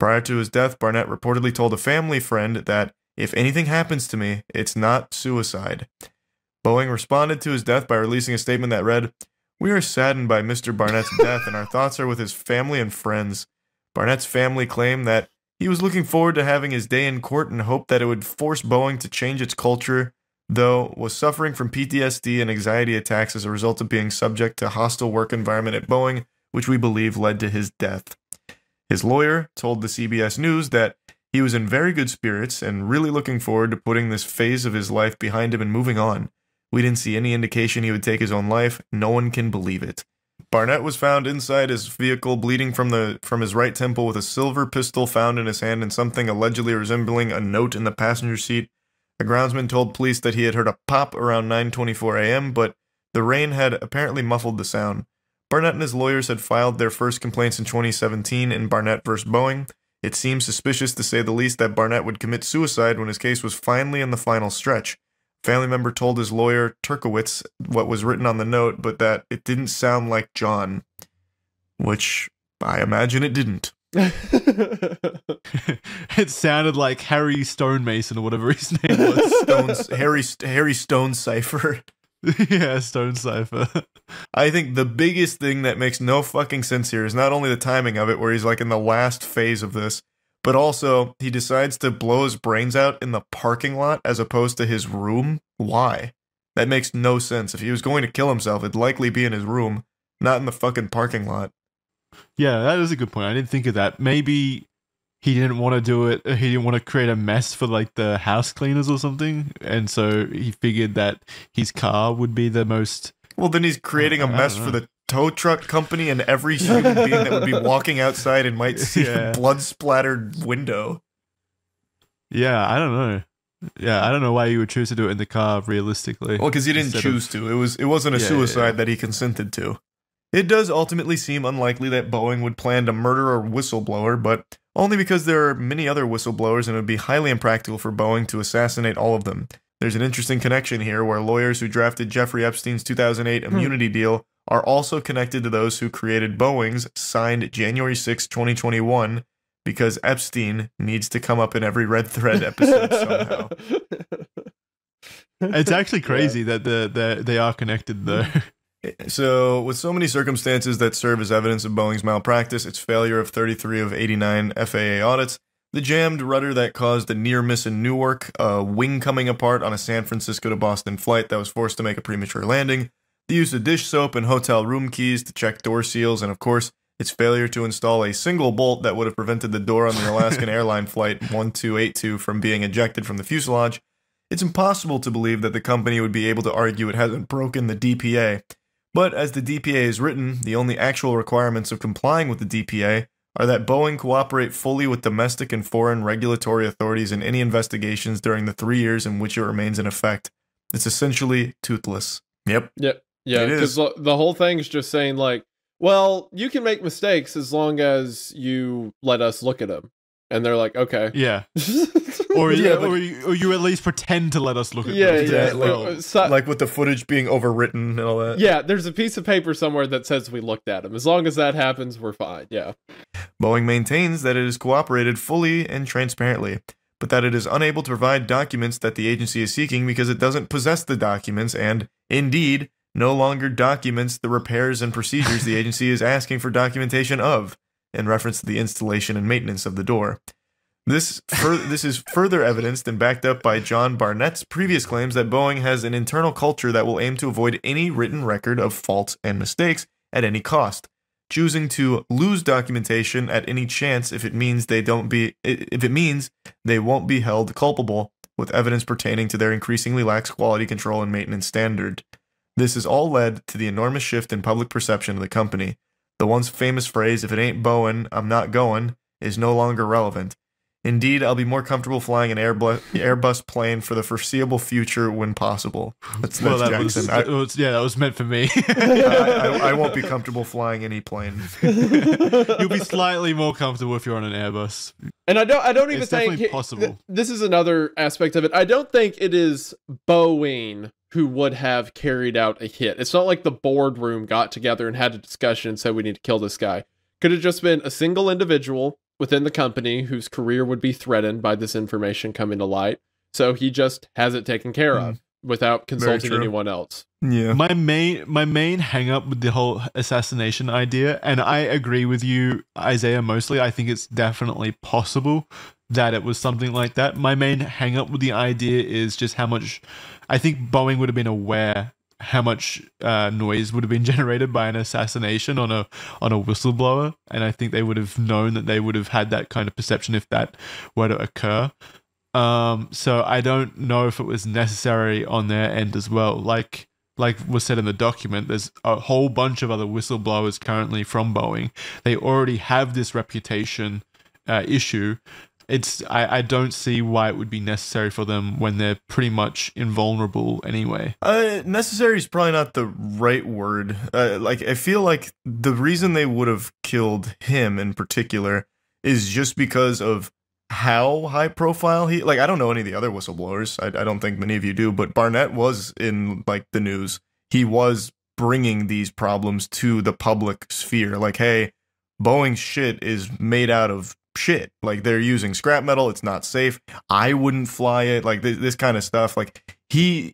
Prior to his death, Barnett reportedly told a family friend that, "If anything happens to me, it's not suicide." Boeing responded to his death by releasing a statement that read, "We are saddened by Mr. Barnett's death and our thoughts are with his family and friends." Barnett's family claimed that he was looking forward to having his day in court and hoped that it would force Boeing to change its culture, though was suffering from PTSD and anxiety attacks as a result of being subject to hostile work environment at Boeing, which we believe led to his death. His lawyer told the CBS News that he was in very good spirits and really looking forward to putting this phase of his life behind him and moving on. We didn't see any indication he would take his own life. No one can believe it. Barnett was found inside his vehicle, bleeding from his right temple with a silver pistol found in his hand and something allegedly resembling a note in the passenger seat. A groundsman told police that he had heard a pop around 9:24 a.m., but The rain had apparently muffled the sound. Barnett and his lawyers had filed their first complaints in 2017 in Barnett vs. Boeing. It seems suspicious, to say the least, that Barnett would commit suicide when his case was finally in the final stretch. A family member told his lawyer, Turkowitz, what was written on the note, but that it didn't sound like John. Which I imagine it didn't. It sounded like Harry Stonemason or whatever his name was. Harry Stonecipher. Yeah, Stonecipher. I think the biggest thing that makes no fucking sense here is not only the timing of it, where he's like in the last phase of this, but also he decides to blow his brains out in the parking lot as opposed to his room. Why? That makes no sense. If he was going to kill himself, it'd likely be in his room, not in the fucking parking lot. Yeah, that is a good point. I didn't think of that. Maybe he didn't want to do it. He didn't want to create a mess for like the house cleaners or something. And so he figured that his car would be the most... Well, then he's creating a mess for the tow truck company and every human being that would be walking outside and might see a blood-splattered window. Yeah, I don't know. Yeah, I don't know why you would choose to do it in the car, realistically. Well, because he didn't choose to. It wasn't a suicide that he consented to. It does ultimately seem unlikely that Boeing would plan to murder a whistleblower, but only because there are many other whistleblowers and it would be highly impractical for Boeing to assassinate all of them. There's an interesting connection here where lawyers who drafted Jeffrey Epstein's 2008 immunity deal are also connected to those who created Boeing's, signed January 6, 2021, because Epstein needs to come up in every Red Thread episode somehow. It's actually crazy that they are connected, though. So, with so many circumstances that serve as evidence of Boeing's malpractice, its failure of 33 of 89 FAA audits, the jammed rudder that caused a near miss in Newark, a wing coming apart on a San Francisco to Boston flight that was forced to make a premature landing, the use of dish soap and hotel room keys to check door seals, and of course, its failure to install a single bolt that would have prevented the door on the Alaskan Airline Flight 1282 from being ejected from the fuselage, it's impossible to believe that the company would be able to argue it hasn't broken the DPA. But as the DPA is written, the only actual requirements of complying with the DPA are that Boeing cooperate fully with domestic and foreign regulatory authorities in any investigations during the 3 years in which it remains in effect. It's essentially toothless. Yep. Yeah, because the whole thing is just saying, like, well, you can make mistakes as long as you let us look at them. And they're like, okay. Yeah. Or you at least pretend to let us look at them. Yeah. Like with the footage being overwritten and all that. Yeah, there's a piece of paper somewhere that says we looked at them. As long as that happens, we're fine. Yeah. Boeing maintains that it has cooperated fully and transparently, but that it is unable to provide documents that the agency is seeking because it doesn't possess the documents and, indeed, no longer documents the repairs and procedures the agency is asking for documentation of, in reference to the installation and maintenance of the door. This is further evidenced and backed up by John Barnett's previous claims that Boeing has an internal culture that will aim to avoid any written record of faults and mistakes at any cost, choosing to lose documentation at any chance if it means they won't be held culpable with evidence pertaining to their increasingly lax quality control and maintenance standard. This has all led to the enormous shift in public perception of the company. The once famous phrase, "If it ain't Boeing, I'm not going," is no longer relevant. Indeed, I'll be more comfortable flying an Airbus plane for the foreseeable future when possible. That's Jackson. That was meant for me. I won't be comfortable flying any plane. You'll be slightly more comfortable if you're on an Airbus. And I don't even it's think definitely possible. This is another aspect of it. I don't think it is Boeing who would have carried out a hit. It's not like the boardroom got together and had a discussion and said we need to kill this guy. Could have just been a single individual within the company whose career would be threatened by this information coming to light. So he just has it taken care of without consulting anyone else. Yeah. My main hang up with the whole assassination idea, and I agree with you, Isaiah, mostly. I think it's definitely possible that it was something like that. My main hang up with the idea is just how much I think Boeing would have been aware how much noise would have been generated by an assassination on a whistleblower, and I think they would have known that they would have had that kind of perception if that were to occur. So I don't know if it was necessary on their end as well. Like was said in the document, there's a whole bunch of other whistleblowers currently from Boeing. They already have this reputation issue. I don't see why it would be necessary for them when they're pretty much invulnerable anyway. Necessary is probably not the right word. Like, I feel like the reason they would have killed him in particular is just because of how high profile he, like, I don't know any of the other whistleblowers. I don't think many of you do, but Barnett was in, like, the news. He was bringing these problems to the public sphere. Like, hey, Boeing's shit is made out of shit. Like, they're using scrap metal. It's not safe. I wouldn't fly it. Like, this kind of stuff. Like, he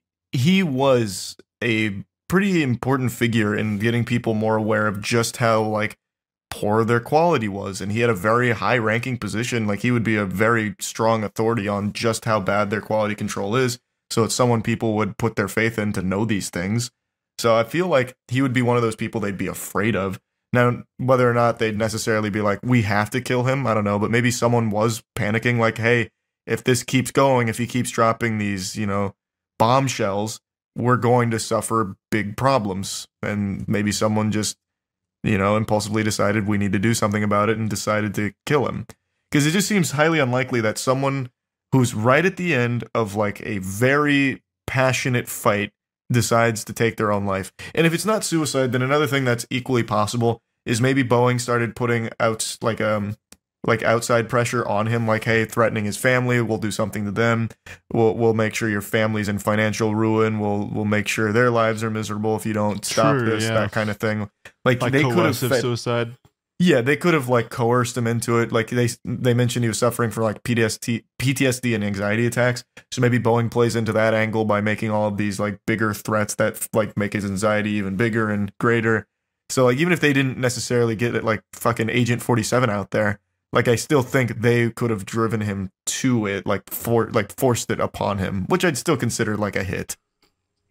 was a pretty important figure in getting people more aware of just how, like, poor their quality was, and he had a very high ranking position. Like, he would be a very strong authority on just how bad their quality control is, so it's someone people would put their faith in to know these things. So I feel like he would be one of those people they'd be afraid of. Now, whether or not they'd necessarily be like, we have to kill him, I don't know, but maybe someone was panicking, like, hey, if this keeps going, if he keeps dropping these, you know, bombshells, we're going to suffer big problems. And maybe someone just, you know, impulsively decided we need to do something about it and decided to kill him. Because it just seems highly unlikely that someone who's right at the end of, like, a very passionate fight decides to take their own life. And if it's not suicide, then another thing that's equally possible is maybe Boeing started putting out, like outside pressure on him, like, hey, threatening his family, we'll do something to them. We'll make sure your family's in financial ruin. We'll make sure their lives are miserable if you don't stop this, that kind of thing. Like they could have suicide. Yeah, they could have, like, coerced him into it. Like, they mentioned he was suffering from, like, PTSD and anxiety attacks. So maybe Boeing plays into that angle by making all of these, like, bigger threats that, like, make his anxiety even bigger and greater. So, like, even if they didn't necessarily get it, like, fucking Agent 47 out there, like, I still think they could have driven him to it, like, forced it upon him, which I'd still consider, like, a hit.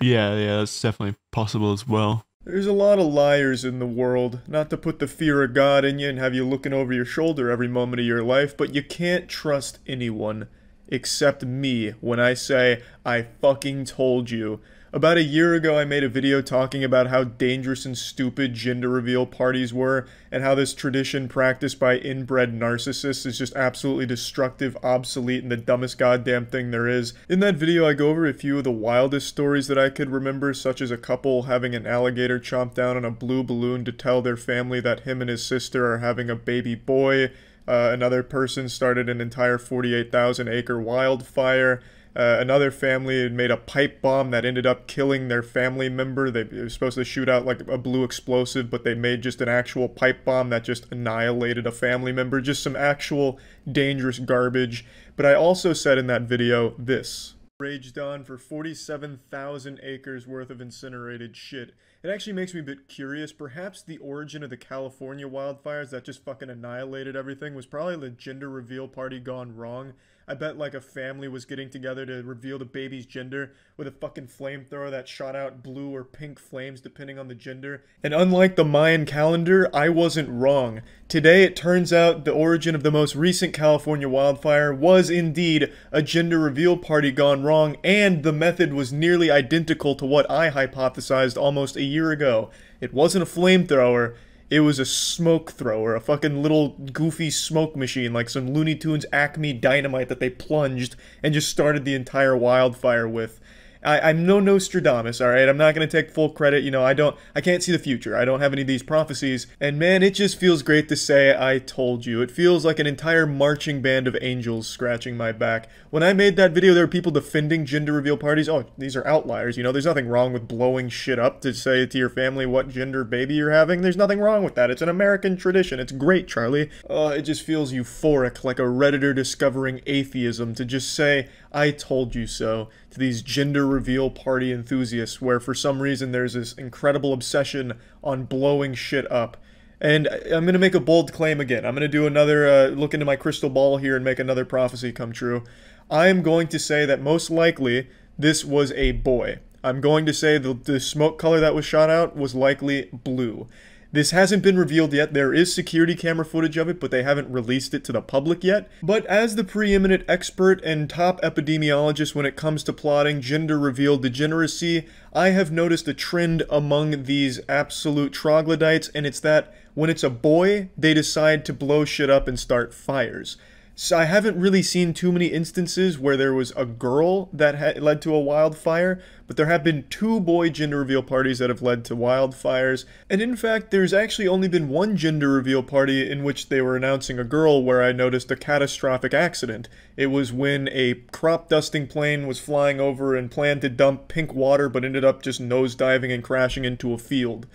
Yeah, that's definitely possible as well. There's a lot of liars in the world, not to put the fear of God in you and have you looking over your shoulder every moment of your life, but you can't trust anyone except me when I say, I fucking told you. About a year ago, I made a video talking about how dangerous and stupid gender reveal parties were, and how this tradition practiced by inbred narcissists is just absolutely destructive, obsolete, and the dumbest goddamn thing there is. In that video, I go over a few of the wildest stories that I could remember, such as a couple having an alligator chomp down on a blue balloon to tell their family that him and his sister are having a baby boy. Another person started an entire 48,000-acre wildfire. Another family had made a pipe bomb that ended up killing their family member. They were supposed to shoot out, like, a blue explosive, but they made just an actual pipe bomb that just annihilated a family member. Just some actual dangerous garbage. But I also said in that video this. Raged on for 47,000 acres worth of incinerated shit. It actually makes me a bit curious. Perhaps the origin of the California wildfires that just fucking annihilated everything was probably the gender reveal party gone wrong. I bet, like, a family was getting together to reveal the baby's gender with a fucking flamethrower that shot out blue or pink flames depending on the gender. And unlike the Mayan calendar, I wasn't wrong. Today, it turns out the origin of the most recent California wildfire was indeed a gender reveal party gone wrong, and the method was nearly identical to what I hypothesized almost a year ago. It wasn't a flamethrower. It was a smoke thrower, a fucking little goofy smoke machine, like some Looney Tunes Acme dynamite that they plunged and just started the entire wildfire with. I'm no Nostradamus, alright? I'm not gonna take full credit, you know, I can't see the future. I don't have any of these prophecies. And man, it just feels great to say, I told you. It feels like an entire marching band of angels scratching my back. When I made that video, there were people defending gender reveal parties. Oh, these are outliers, you know, there's nothing wrong with blowing shit up to say to your family what gender baby you're having. There's nothing wrong with that. It's an American tradition. It's great, Charlie. It just feels euphoric, like a Redditor discovering atheism, to just say, I told you so, to these gender reveal party enthusiasts, where for some reason there's this incredible obsession on blowing shit up. And I'm going to make a bold claim again. I'm going to do another look into my crystal ball here and make another prophecy come true. I'm going to say that most likely this was a boy. I'm going to say the smoke color that was shot out was likely blue. This hasn't been revealed yet. There is security camera footage of it, but they haven't released it to the public yet. But as the preeminent expert and top epidemiologist when it comes to plotting gender reveal degeneracy, I have noticed a trend among these absolute troglodytes, and it's that when it's a boy, they decide to blow shit up and start fires. So I haven't really seen too many instances where there was a girl that led to a wildfire, but there have been 2 boy gender reveal parties that have led to wildfires. And in fact, there's actually only been 1 gender reveal party in which they were announcing a girl where I noticed a catastrophic accident. It was when a crop dusting plane was flying over and planned to dump pink water, but ended up just nosediving and crashing into a field.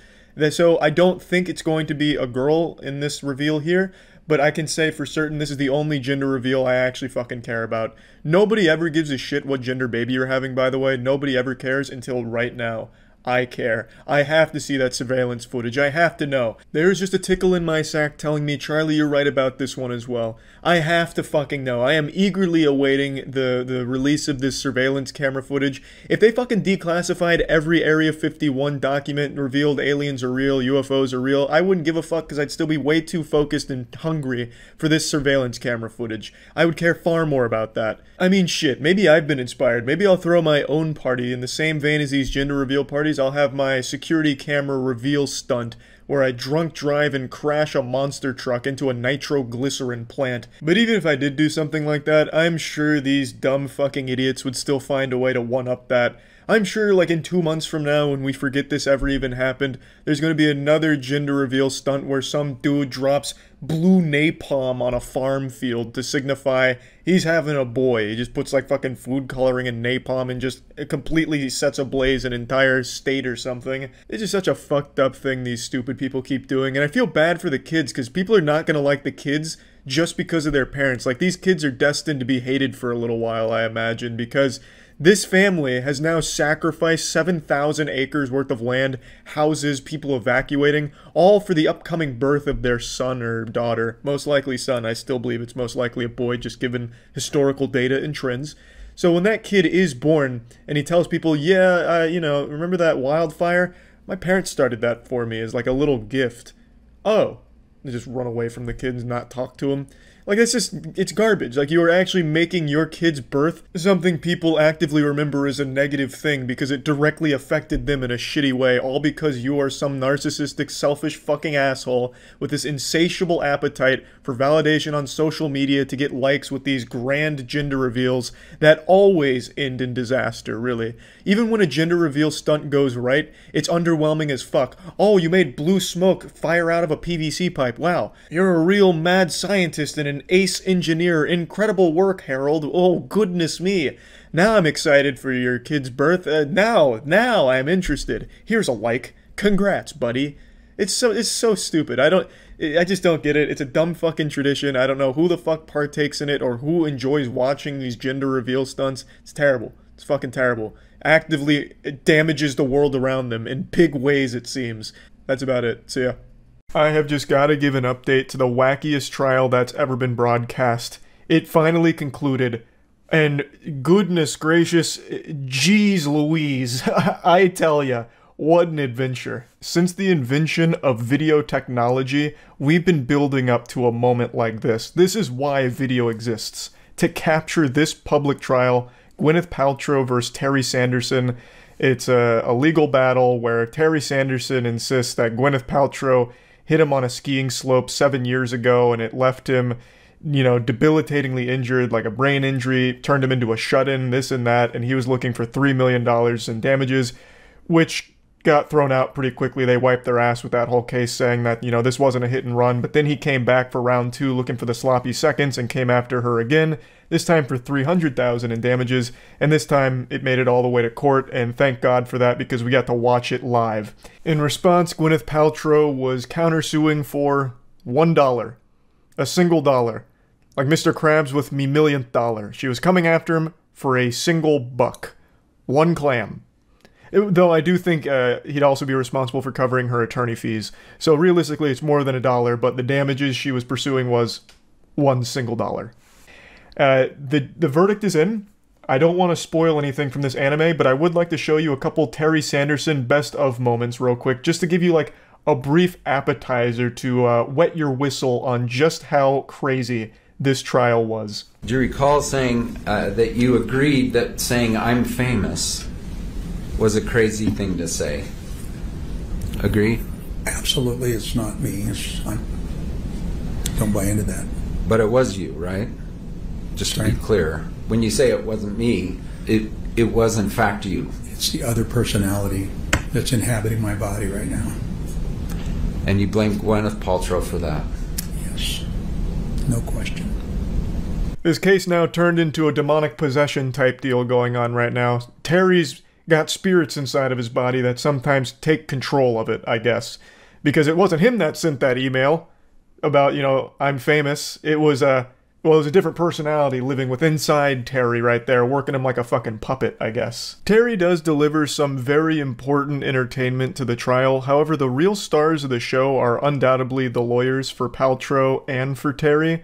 So I don't think it's going to be a girl in this reveal here, but I can say for certain this is the only gender reveal I actually fucking care about. Nobody ever gives a shit what gender baby you're having, by the way. Nobody ever cares until right now. I care. I have to see that surveillance footage. I have to know. There's just a tickle in my sack telling me, Charlie, you're right about this one as well. I have to fucking know. I am eagerly awaiting the release of this surveillance camera footage. If they fucking declassified every Area 51 document and revealed aliens are real, UFOs are real, I wouldn't give a fuck because I'd still be way too focused and hungry for this surveillance camera footage. I would care far more about that. I mean, shit, maybe I've been inspired. Maybe I'll throw my own party in the same vein as these gender reveal parties. I'll have my security camera reveal stunt where I drunk drive and crash a monster truck into a nitroglycerin plant. But even if I did do something like that, I'm sure these dumb fucking idiots would still find a way to one-up that. I'm sure like in 2 months from now when we forget this ever even happened, there's going to be another gender reveal stunt where some dude drops blue napalm on a farm field to signify he's having a boy. He just puts like fucking food coloring and napalm and just completely sets ablaze an entire state or something. It's just such a fucked up thing these stupid people keep doing, and I feel bad for the kids because people are not going to like the kids just because of their parents. Like, these kids are destined to be hated for a little while, I imagine, because this family has now sacrificed 7,000 acres worth of land, houses, people evacuating, all for the upcoming birth of their son or daughter. Most likely son. I still believe it's most likely a boy, just given historical data and trends. So when that kid is born, and he tells people, yeah, you know, remember that wildfire? My parents started that for me as like a little gift. Oh. They just run away from the kids and not talk to him. Like, that's just, it's garbage. Like, you are actually making your kid's birth something people actively remember as a negative thing because it directly affected them in a shitty way, all because you are some narcissistic, selfish fucking asshole with this insatiable appetite for validation on social media to get likes with these grand gender reveals that always end in disaster, really. Even when a gender reveal stunt goes right, it's underwhelming as fuck. Oh, you made blue smoke fire out of a PVC pipe. Wow, you're a real mad scientist and an ace engineer. Incredible work, Harold. Oh, goodness me. Now I'm excited for your kid's birth. Now I'm interested. Here's a like. Congrats, buddy. It's so stupid. I just don't get it. It's a dumb fucking tradition. I don't know who the fuck partakes in it or who enjoys watching these gender reveal stunts. It's terrible. It's fucking terrible. Actively, it damages the world around them in big ways, it seems. That's about it. See ya. I have just got to give an update to the wackiest trial that's ever been broadcast. It finally concluded, and goodness gracious, geez Louise, I tell ya, what an adventure. Since the invention of video technology, we've been building up to a moment like this. This is why video exists. To capture this public trial, Gwyneth Paltrow versus Terry Sanderson. It's a legal battle where Terry Sanderson insists that Gwyneth Paltrow hit him on a skiing slope 7 years ago, and it left him, you know, debilitatingly injured, like a brain injury, turned him into a shut-in, this and that, and he was looking for $3 million in damages, which got thrown out pretty quickly. They wiped their ass with that whole case, saying that, you know, this wasn't a hit and run, but then he came back for round 2 looking for the sloppy seconds and came after her again, this time for $300,000 in damages, and this time it made it all the way to court, and thank God for that because we got to watch it live. In response, Gwyneth Paltrow was countersuing for $1. A single dollar. Like Mr. Krabs with me millionth dollar. She was coming after him for a single buck. One clam. Though I do think he'd also be responsible for covering her attorney fees. So realistically, it's more than $1, but the damages she was pursuing was one single dollar. The verdict is in. I don't want to spoil anything from this anime, but I would like to show you a couple Terry Sanderson best of moments real quick, just to give you like a brief appetizer to wet your whistle on just how crazy this trial was. Do you recall saying that you agreed that saying I'm famous was a crazy thing to say? Agree? Absolutely, it's not me. I don't buy into that. But it was you, right? Just to be clear, when you say it wasn't me, it was in fact you. It's the other personality that's inhabiting my body right now. And you blame Gwyneth Paltrow for that? Yes. No question. This case now turned into a demonic possession type deal going on right now. Terry's got spirits inside of his body that sometimes take control of it, I guess. Because it wasn't him that sent that email about, you know, I'm famous. It was a different personality living with inside Terry right there, working him like a fucking puppet, I guess. Terry does deliver some very important entertainment to the trial. However, the real stars of the show are undoubtedly the lawyers for Paltrow and for Terry.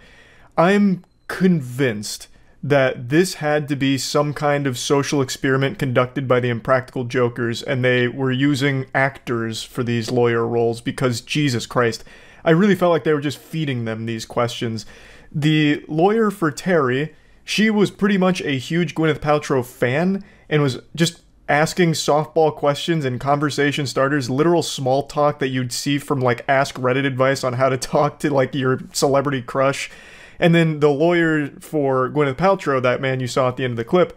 I'm convinced that this had to be some kind of social experiment conducted by the Impractical Jokers, and they were using actors for these lawyer roles because, Jesus Christ, I really felt like they were just feeding them these questions. The lawyer for Terry, she was pretty much a huge Gwyneth Paltrow fan and was just asking softball questions and conversation starters, literal small talk that you'd see from like Ask Reddit advice on how to talk to like your celebrity crush. And then the lawyer for Gwyneth Paltrow, that man you saw at the end of the clip,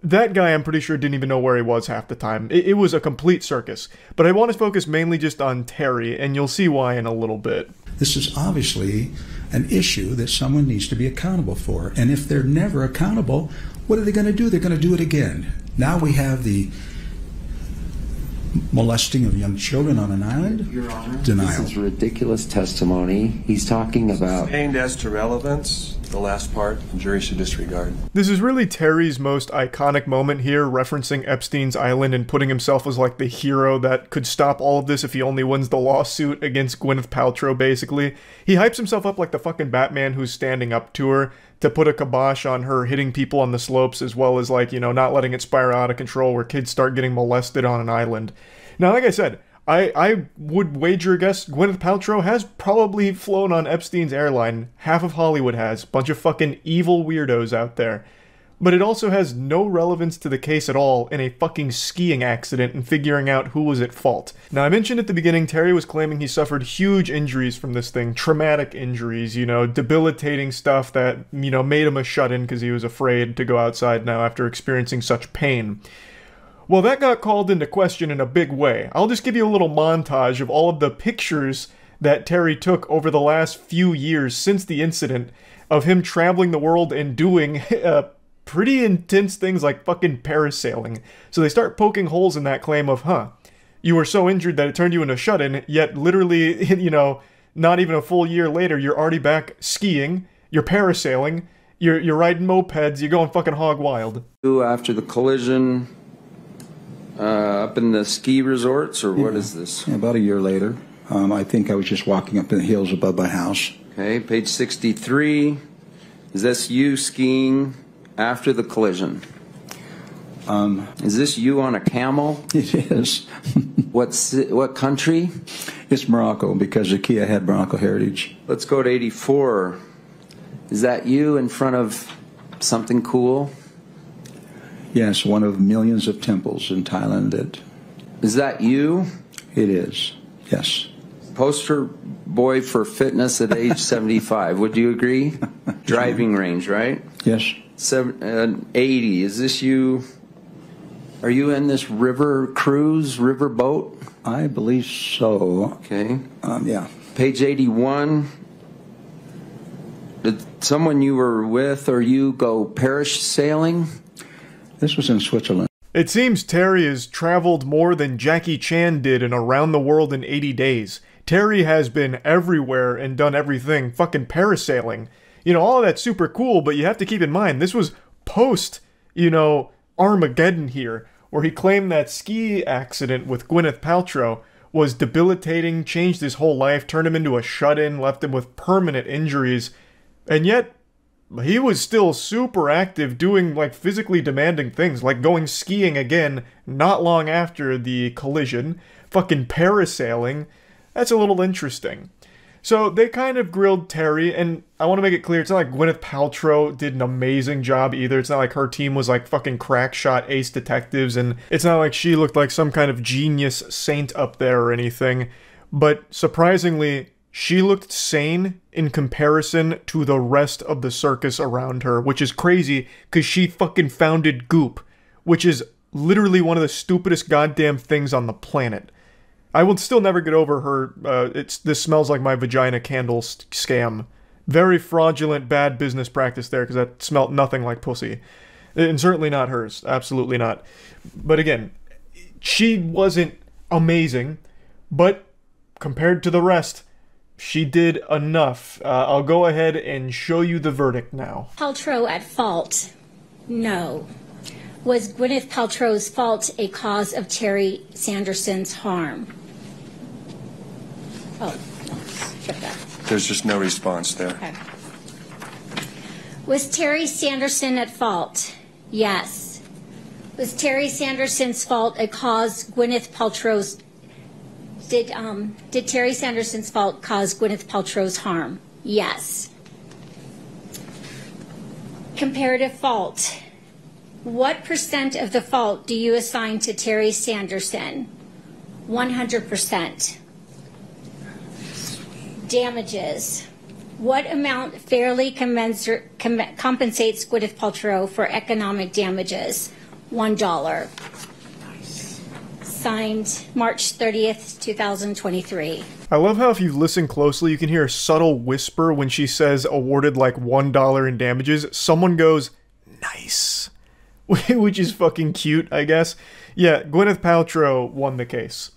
that guy I'm pretty sure didn't even know where he was half the time. It was a complete circus. But I want to focus mainly just on Terry, and you'll see why in a little bit. This is obviously an issue that someone needs to be accountable for. And if they're never accountable, what are they going to do? They're going to do it again. Now we have the molesting of young children on an island? Your Honor, denial. This is ridiculous testimony. He's talking about... Sustained as to relevance, the last part, the jury should disregard. This is really Terry's most iconic moment here, referencing Epstein's Island and putting himself as like the hero that could stop all of this if he only wins the lawsuit against Gwyneth Paltrow, basically. He hypes himself up like the fucking Batman who's standing up to her to put a kibosh on her hitting people on the slopes, as well as, like, you know, not letting it spiral out of control where kids start getting molested on an island. Now, like I said, I would wager a guess Gwyneth Paltrow has probably flown on Epstein's airline. Half of Hollywood has. Bunch of fucking evil weirdos out there. But it also has no relevance to the case at all in a fucking skiing accident and figuring out who was at fault. Now, I mentioned at the beginning, Terry was claiming he suffered huge injuries from this thing. Traumatic injuries, you know, debilitating stuff that, you know, made him a shut-in because he was afraid to go outside now after experiencing such pain. Well, that got called into question in a big way. I'll just give you a little montage of all of the pictures that Terry took over the last few years since the incident of him traveling the world and doing pretty intense things like fucking parasailing. So they start poking holes in that claim of, you were so injured that it turned you into a shut-in, yet literally, you know, not even a full year later, you're already back skiing, you're parasailing, you're riding mopeds, you're going fucking hog wild. After the collision, up in the ski resorts, or what is this? Yeah, about a year later. I think I was just walking up in the hills above my house. Okay, page 63. Is this you skiing after the collision? Is this you on a camel? It is. What country? It's Morocco, because the Kia had Morocco heritage. Let's go to 84. Is that you in front of something cool? Yes, one of millions of temples in Thailand. Is that you? It is, yes. Poster boy for fitness at age 75. Would you agree? Driving range, right? Yes. 80. Is this you? Are you in this river cruise, river boat? I believe so. Okay. Yeah. Page 81. Did someone you were with or you go parish sailing? This was in Switzerland. It seems Terry has traveled more than Jackie Chan did in Around the World in 80 Days. Terry has been everywhere and done everything, fucking parasailing. You know, all of that's super cool, but you have to keep in mind, this was post, you know, Armageddon here, where he claimed that ski accident with Gwyneth Paltrow was debilitating, changed his whole life, turned him into a shut-in, left him with permanent injuries, and yet he was still super active doing, like, physically demanding things, like going skiing again not long after the collision, fucking parasailing. That's a little interesting. So they kind of grilled Terry, and I want to make it clear, it's not like Gwyneth Paltrow did an amazing job either. It's not like her team was like fucking crackshot ace detectives, and it's not like she looked like some kind of genius saint up there or anything. But surprisingly, she looked sane in comparison to the rest of the circus around her, which is crazy because she fucking founded Goop, which is literally one of the stupidest goddamn things on the planet. I will still never get over her, this smells like my vagina candle scam. Very fraudulent, bad business practice there, because that smelt nothing like pussy. And certainly not hers. Absolutely not. But again, she wasn't amazing, but compared to the rest, she did enough. I'll go ahead and show you the verdict now. Paltrow at fault? No. Was Gwyneth Paltrow's fault a cause of Terry Sanderson's harm? Oh, no, skip that. There's just no response there. Okay. Was Terry Sanderson at fault? Yes. Was Terry Sanderson's fault a cause Gwyneth Paltrow's... Did Terry Sanderson's fault cause Gwyneth Paltrow's harm? Yes. Comparative fault. What % of the fault do you assign to Terry Sanderson? 100%. Damages. What amount fairly compensates Gwyneth Paltrow for economic damages? $1. Signed March 30th, 2023. I love how if you listen closely, you can hear a subtle whisper when she says awarded like $1 in damages. Someone goes, nice. Which is fucking cute, I guess. Yeah, Gwyneth Paltrow won the case.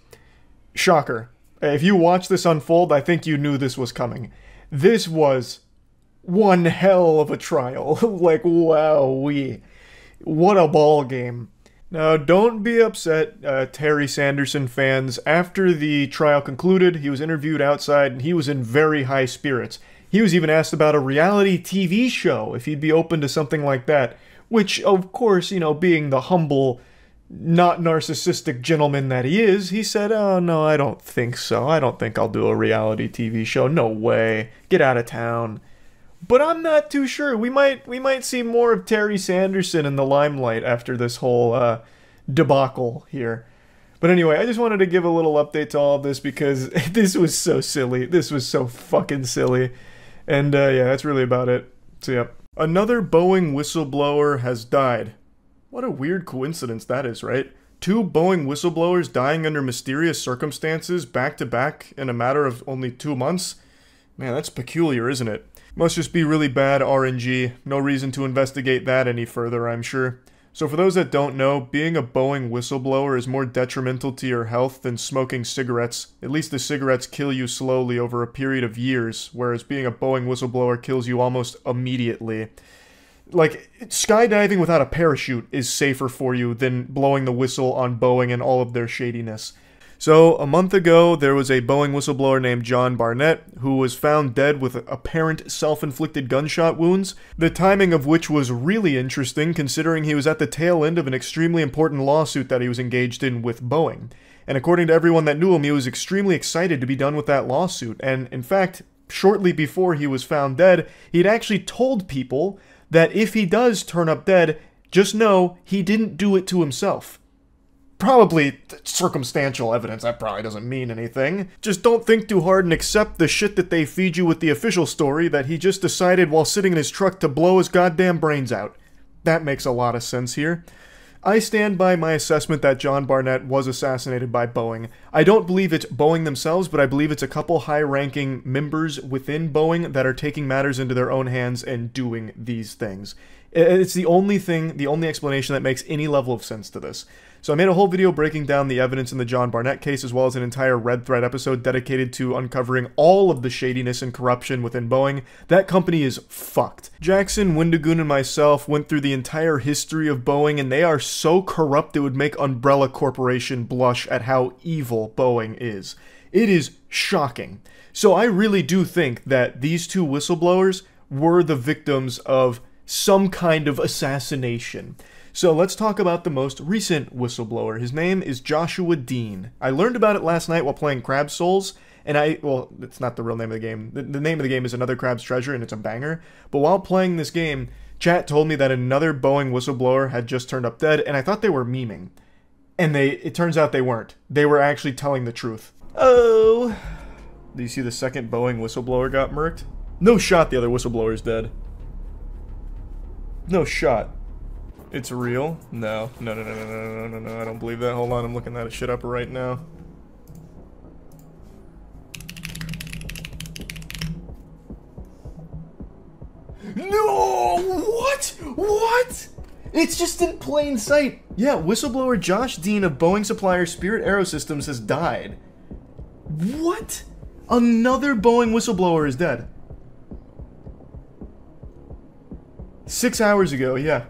Shocker. If you watch this unfold, I think you knew this was coming. This was one hell of a trial. Like, wowee. What a ball game. Now, don't be upset, Terry Sanderson fans. After the trial concluded, he was interviewed outside, and he was in very high spirits. He was even asked about a reality TV show, if he'd be open to something like that. Which, of course, you know, being the humble, not narcissistic gentleman that he is, he said, oh, no, I don't think so. I don't think I'll do a reality TV show. No way. Get out of town. But I'm not too sure. We might see more of Terry Sanderson in the limelight after this whole debacle here. But anyway, I just wanted to give a little update to all of this because this was so silly. This was so fucking silly. And yeah, that's really about it. So yeah. Another Boeing whistleblower has died. What a weird coincidence that is, right? 2 Boeing whistleblowers dying under mysterious circumstances back to back in a matter of only 2 months? Man, that's peculiar, isn't it? Must just be really bad RNG. No reason to investigate that any further, I'm sure. So for those that don't know, being a Boeing whistleblower is more detrimental to your health than smoking cigarettes. At least the cigarettes kill you slowly over a period of years, whereas being a Boeing whistleblower kills you almost immediately. Like, skydiving without a parachute is safer for you than blowing the whistle on Boeing and all of their shadiness. So, a month ago, there was a Boeing whistleblower named John Barnett who was found dead with apparent self-inflicted gunshot wounds, the timing of which was really interesting considering he was at the tail end of an extremely important lawsuit that he was engaged in with Boeing. And according to everyone that knew him, he was extremely excited to be done with that lawsuit, and in fact, shortly before he was found dead, he'd actually told people that if he does turn up dead, just know he didn't do it to himself. Probably circumstantial evidence, that probably doesn't mean anything. Just don't think too hard and accept the shit that they feed you with the official story that he just decided while sitting in his truck to blow his goddamn brains out. That makes a lot of sense here. I stand by my assessment that John Barnett was assassinated by Boeing. I don't believe it's Boeing themselves, but I believe it's a couple high-ranking members within Boeing that are taking matters into their own hands and doing these things. It's the only explanation that makes any level of sense to this. So I made a whole video breaking down the evidence in the John Barnett case, as well as an entire Red Thread episode dedicated to uncovering all of the shadiness and corruption within Boeing. That company is fucked. Jackson, Windigoon, and myself went through the entire history of Boeing, and they are so corrupt it would make Umbrella Corporation blush at how evil Boeing is. It is shocking. So I really do think that these 2 whistleblowers were the victims of some kind of assassination. So let's talk about the most recent whistleblower. His name is Joshua Dean. I learned about it last night while playing Crab Souls, and well, it's not the real name of the game. The name of the game is Another Crab's Treasure, and it's a banger. But while playing this game, chat told me that another Boeing whistleblower had just turned up dead, and I thought they were memeing. And it turns out they weren't. They were actually telling the truth. Oh, Do you see the second Boeing whistleblower got murked? No shot the other whistleblower's dead. No shot. It's real? No. No, I don't believe that. Hold on, I'm looking that shit up right now. No! What? What? It's just in plain sight. Yeah, whistleblower Josh Dean of Boeing supplier Spirit Aerosystems has died. What? Another Boeing whistleblower is dead. 6 hours ago, yeah.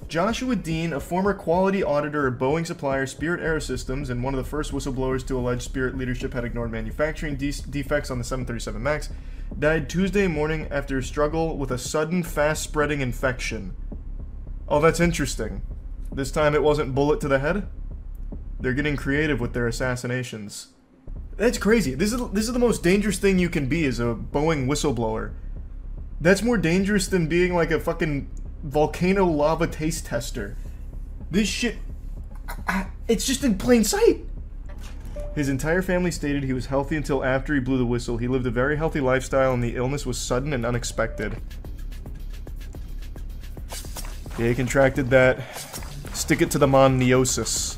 Joshua Dean, a former quality auditor at Boeing supplier Spirit Aerosystems and one of the first whistleblowers to allege Spirit leadership had ignored manufacturing defects on the 737 MAX, died Tuesday morning after a struggle with a sudden, fast-spreading infection. Oh, that's interesting. This time it wasn't bullet to the head? They're getting creative with their assassinations. That's crazy. This is the most dangerous thing you can be as a Boeing whistleblower. That's more dangerous than being like a fucking volcano lava taste tester. This shit... it's just in plain sight. His entire family stated he was healthy until after he blew the whistle. He lived a very healthy lifestyle and the illness was sudden and unexpected. Yeah, he contracted that stick it to the moniosis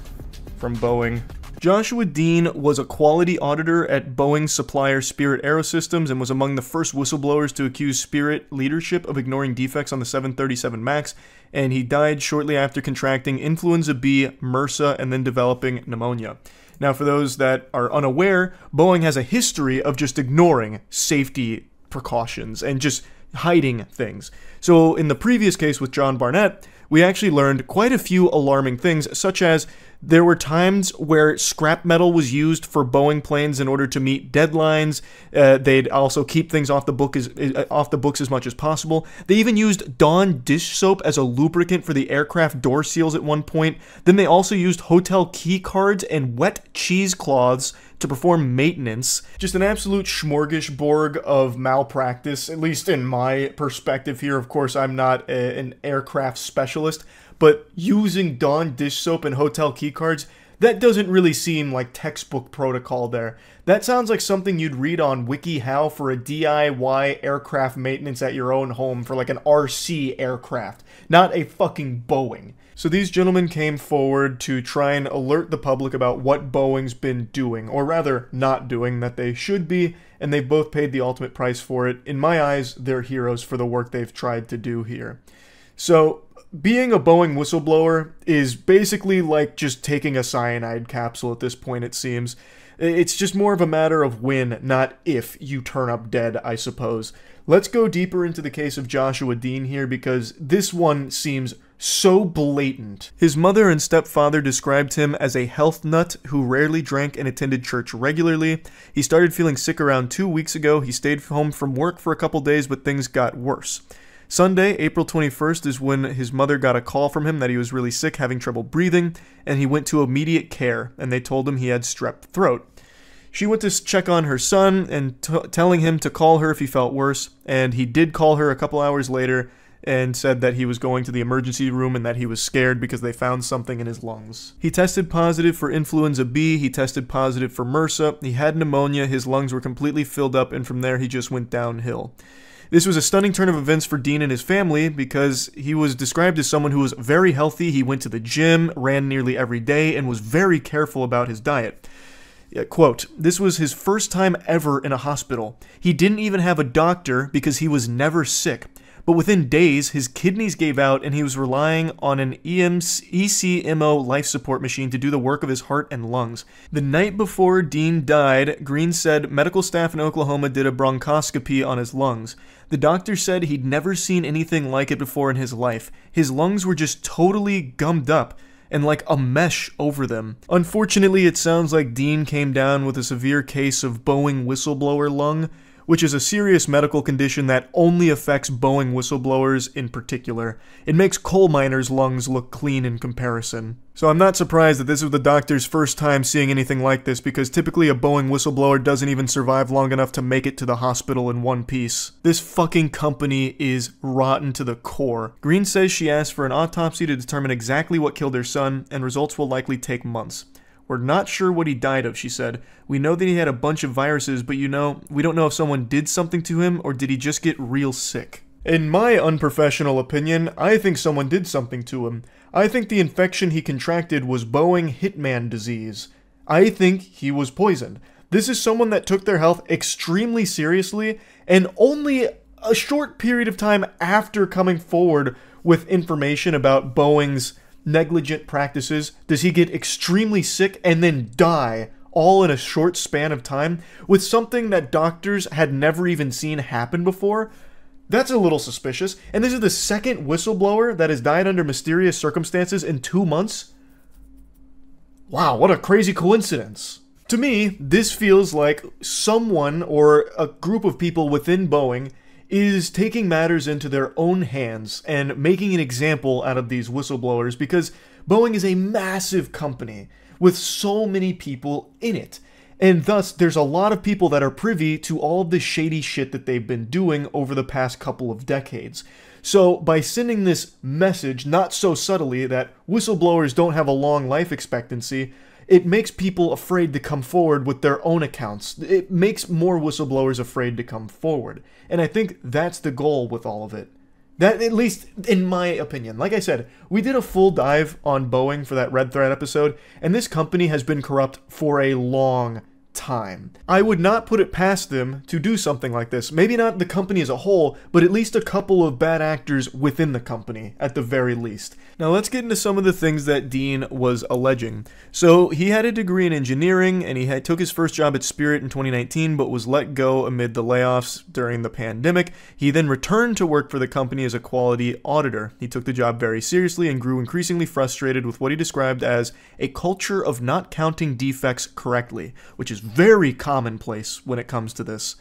from Boeing. Joshua Dean was a quality auditor at Boeing supplier Spirit Aerosystems and was among the first whistleblowers to accuse Spirit leadership of ignoring defects on the 737 MAX, and he died shortly after contracting influenza B, MRSA, and then developing pneumonia. Now, for those that are unaware, Boeing has a history of just ignoring safety precautions and just hiding things. So in the previous case with John Barnett, we actually learned quite a few alarming things, such as there were times where scrap metal was used for Boeing planes in order to meet deadlines. They'd also keep things off the books as much as possible. They even used Dawn dish soap as a lubricant for the aircraft door seals at one point. Then they also used hotel key cards and wet cheesecloths to perform maintenance. Just an absolute smorgasbord of malpractice, at least in my perspective here. Of course, I'm not an aircraft specialist, but using Dawn dish soap and hotel keycards, that doesn't really seem like textbook protocol there. That sounds like something you'd read on WikiHow for a DIY aircraft maintenance at your own home for like an RC aircraft, not a fucking Boeing. So these gentlemen came forward to try and alert the public about what Boeing's been doing, or rather not doing, that they should be, and they've both paid the ultimate price for it. In my eyes, they're heroes for the work they've tried to do here. So being a Boeing whistleblower is basically like just taking a cyanide capsule at this point, it seems. It's just more of a matter of when, not if, you turn up dead, I suppose. Let's go deeper into the case of Joshua Dean here, because this one seems so blatant. His mother and stepfather described him as a health nut who rarely drank and attended church regularly. He started feeling sick around 2 weeks ago. He stayed home from work for a couple days, but things got worse. Sunday, April 21st, is when his mother got a call from him that he was really sick, having trouble breathing, and he went to immediate care, and they told him he had strep throat. She went to check on her son and telling him to call her if he felt worse, and he did call her a couple hours later and said that he was going to the emergency room and that he was scared because they found something in his lungs. He tested positive for influenza B, he tested positive for MRSA, he had pneumonia, his lungs were completely filled up, and from there he just went downhill. This was a stunning turn of events for Dean and his family because he was described as someone who was very healthy. He went to the gym, ran nearly every day, and was very careful about his diet. Quote, "This was his first time ever in a hospital. He didn't even have a doctor because he was never sick. But within days, his kidneys gave out and he was relying on an ECMO life support machine to do the work of his heart and lungs." The night before Dean died, Green said medical staff in Oklahoma did a bronchoscopy on his lungs. The doctor said he'd never seen anything like it before in his life. His lungs were just totally gummed up and like a mesh over them. Unfortunately, it sounds like Dean came down with a severe case of Boeing whistleblower lung, which is a serious medical condition that only affects Boeing whistleblowers in particular. It makes coal miners' lungs look clean in comparison. So I'm not surprised that this was the doctor's first time seeing anything like this, because typically a Boeing whistleblower doesn't even survive long enough to make it to the hospital in one piece. This fucking company is rotten to the core. Green says she asked for an autopsy to determine exactly what killed her son, and results will likely take months. We're not sure what he died of, she said. We know that he had a bunch of viruses, but we don't know if someone did something to him or did he just get real sick. In my unprofessional opinion, I think someone did something to him. I think the infection he contracted was Boeing hitman disease. I think he was poisoned. This is someone that took their health extremely seriously, and only a short period of time after coming forward with information about Boeing's negligent practices does he get extremely sick and then die, all in a short span of time, with something that doctors had never even seen happen before. That's a little suspicious. And this is the second whistleblower that has died under mysterious circumstances in 2 months? Wow, what a crazy coincidence. To me, this feels like someone or a group of people within Boeing is taking matters into their own hands and making an example out of these whistleblowers, because Boeing is a massive company with so many people in it. And thus, there's a lot of people that are privy to all of the shady shit that they've been doing over the past couple of decades. So, by sending this message, not so subtly, that whistleblowers don't have a long life expectancy, it makes people afraid to come forward with their own accounts. It makes more whistleblowers afraid to come forward. And I think that's the goal with all of it. That, at least in my opinion. Like I said, we did a full dive on Boeing for that Red Thread episode, and this company has been corrupt for a long time. I would not put it past them to do something like this. Maybe not the company as a whole, but at least a couple of bad actors within the company, at the very least. Now let's get into some of the things that Dean was alleging. So he had a degree in engineering, and he took his first job at Spirit in 2019, but was let go amid the layoffs during the pandemic. He then returned to work for the company as a quality auditor. He took the job very seriously and grew increasingly frustrated with what he described as a culture of not counting defects correctly, which is very commonplace when it comes to this.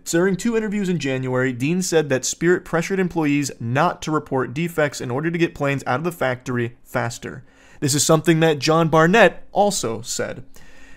During 2 interviews in January, Dean said that Spirit pressured employees not to report defects in order to get planes out of the factory faster. This is something that John Barnett also said.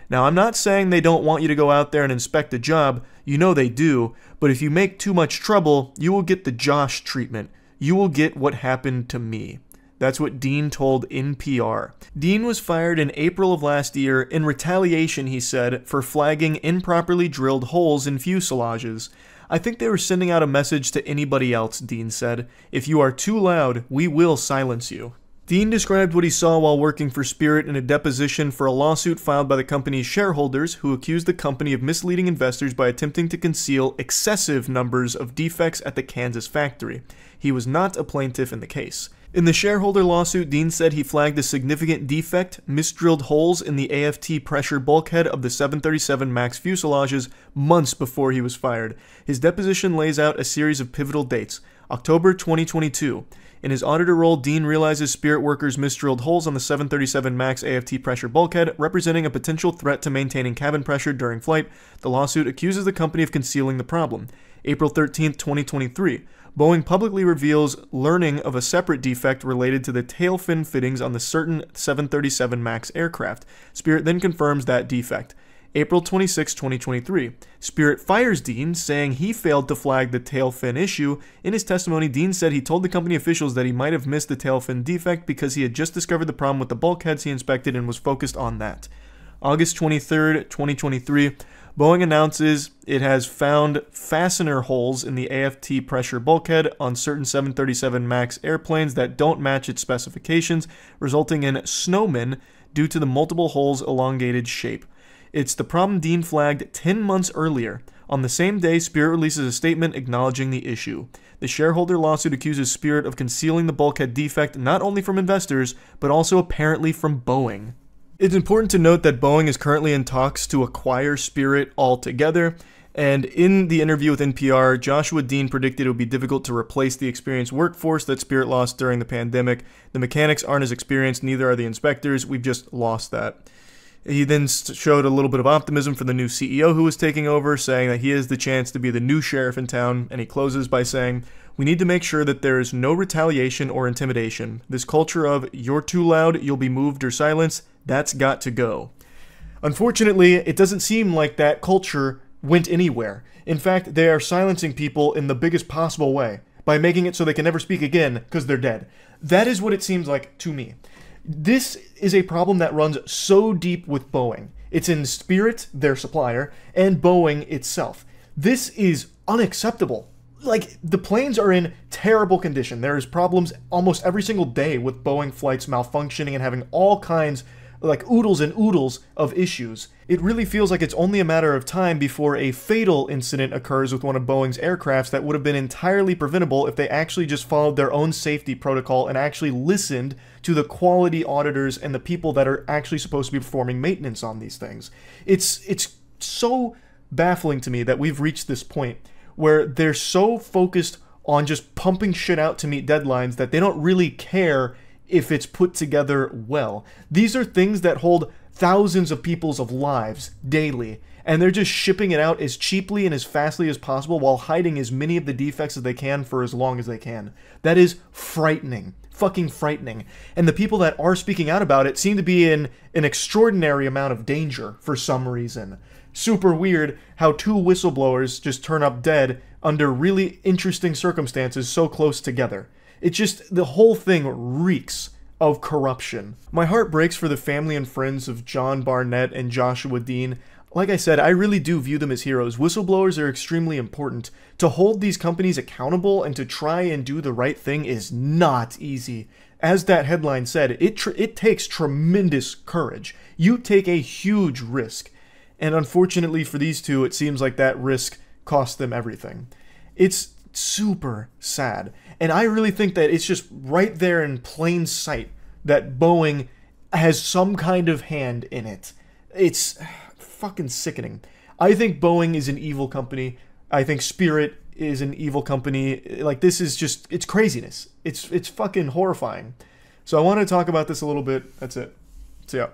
Now, I'm not saying they don't want you to go out there and inspect a job. You know they do. But if you make too much trouble, you will get the Josh treatment. You will get what happened to me. That's what Dean told NPR. Dean was fired in April of last year in retaliation, he said, for flagging improperly drilled holes in fuselages. I think they were sending out a message to anybody else, Dean said. If you are too loud, we will silence you. Dean described what he saw while working for Spirit in a deposition for a lawsuit filed by the company's shareholders, who accused the company of misleading investors by attempting to conceal excessive numbers of defects at the Kansas factory. He was not a plaintiff in the case. In the shareholder lawsuit, Dean said he flagged a significant defect, misdrilled holes in the AFT pressure bulkhead of the 737 MAX fuselages months before he was fired. His deposition lays out a series of pivotal dates. October 2022. In his auditor role, Dean realizes Spirit workers misdrilled holes on the 737 MAX AFT pressure bulkhead, representing a potential threat to maintaining cabin pressure during flight. The lawsuit accuses the company of concealing the problem. April 13, 2023. Boeing publicly reveals learning of a separate defect related to the tail fin fittings on the certain 737 MAX aircraft. Spirit then confirms that defect. April 26, 2023. Spirit fires Dean, saying he failed to flag the tail fin issue. In his testimony, Dean said he told the company officials that he might have missed the tail fin defect because he had just discovered the problem with the bulkheads he inspected and was focused on that. August 23, 2023. Boeing announces it has found fastener holes in the AFT pressure bulkhead on certain 737 MAX airplanes that don't match its specifications, resulting in snowmen due to the multiple holes' elongated shape. It's the problem Dean flagged 10 months earlier. On the same day, Spirit releases a statement acknowledging the issue. The shareholder lawsuit accuses Spirit of concealing the bulkhead defect not only from investors, but also apparently from Boeing. It's important to note that Boeing is currently in talks to acquire Spirit altogether, and in the interview with NPR, Joshua Dean predicted it would be difficult to replace the experienced workforce that Spirit lost during the pandemic. The mechanics aren't as experienced, neither are the inspectors. We've just lost that. He then showed a little bit of optimism for the new CEO who was taking over, saying that he has the chance to be the new sheriff in town, and he closes by saying, "We need to make sure that there is no retaliation or intimidation. This culture of, you're too loud, you'll be moved or silenced, that's got to go." Unfortunately, it doesn't seem like that culture went anywhere. In fact, they are silencing people in the biggest possible way, by making it so they can never speak again because they're dead. That is what it seems like to me. This is a problem that runs so deep with Boeing. It's in Spirit, their supplier, and Boeing itself. This is unacceptable. Like, the planes are in terrible condition. There is problems almost every single day with Boeing flights malfunctioning and having all kinds, like oodles and oodles of issues. It really feels like it's only a matter of time before a fatal incident occurs with one of Boeing's aircrafts that would have been entirely preventable if they actually just followed their own safety protocol and actually listened to the quality auditors and the people that are actually supposed to be performing maintenance on these things. It's so baffling to me that we've reached this point where they're so focused on just pumping shit out to meet deadlines that they don't really care if it's put together well. These are things that hold thousands of people's lives daily, and they're just shipping it out as cheaply and as fastly as possible while hiding as many of the defects as they can for as long as they can. That is frightening. Fucking frightening. And the people that are speaking out about it seem to be in an extraordinary amount of danger for some reason. Super weird how two whistleblowers just turn up dead under really interesting circumstances so close together. It just, the whole thing reeks of corruption. My heart breaks for the family and friends of John Barnett and Joshua Dean. Like I said, I really do view them as heroes. Whistleblowers are extremely important. To hold these companies accountable and to try and do the right thing is not easy. As that headline said, it takes tremendous courage. You take a huge risk. And unfortunately for these two, it seems like that risk cost them everything. It's super sad. And I really think that it's just right there in plain sight that Boeing has some kind of hand in it. It's fucking sickening. I think Boeing is an evil company. I think Spirit is an evil company. Like, this is just, it's craziness. It's fucking horrifying. So I want to talk about this a little bit. That's it. So yeah.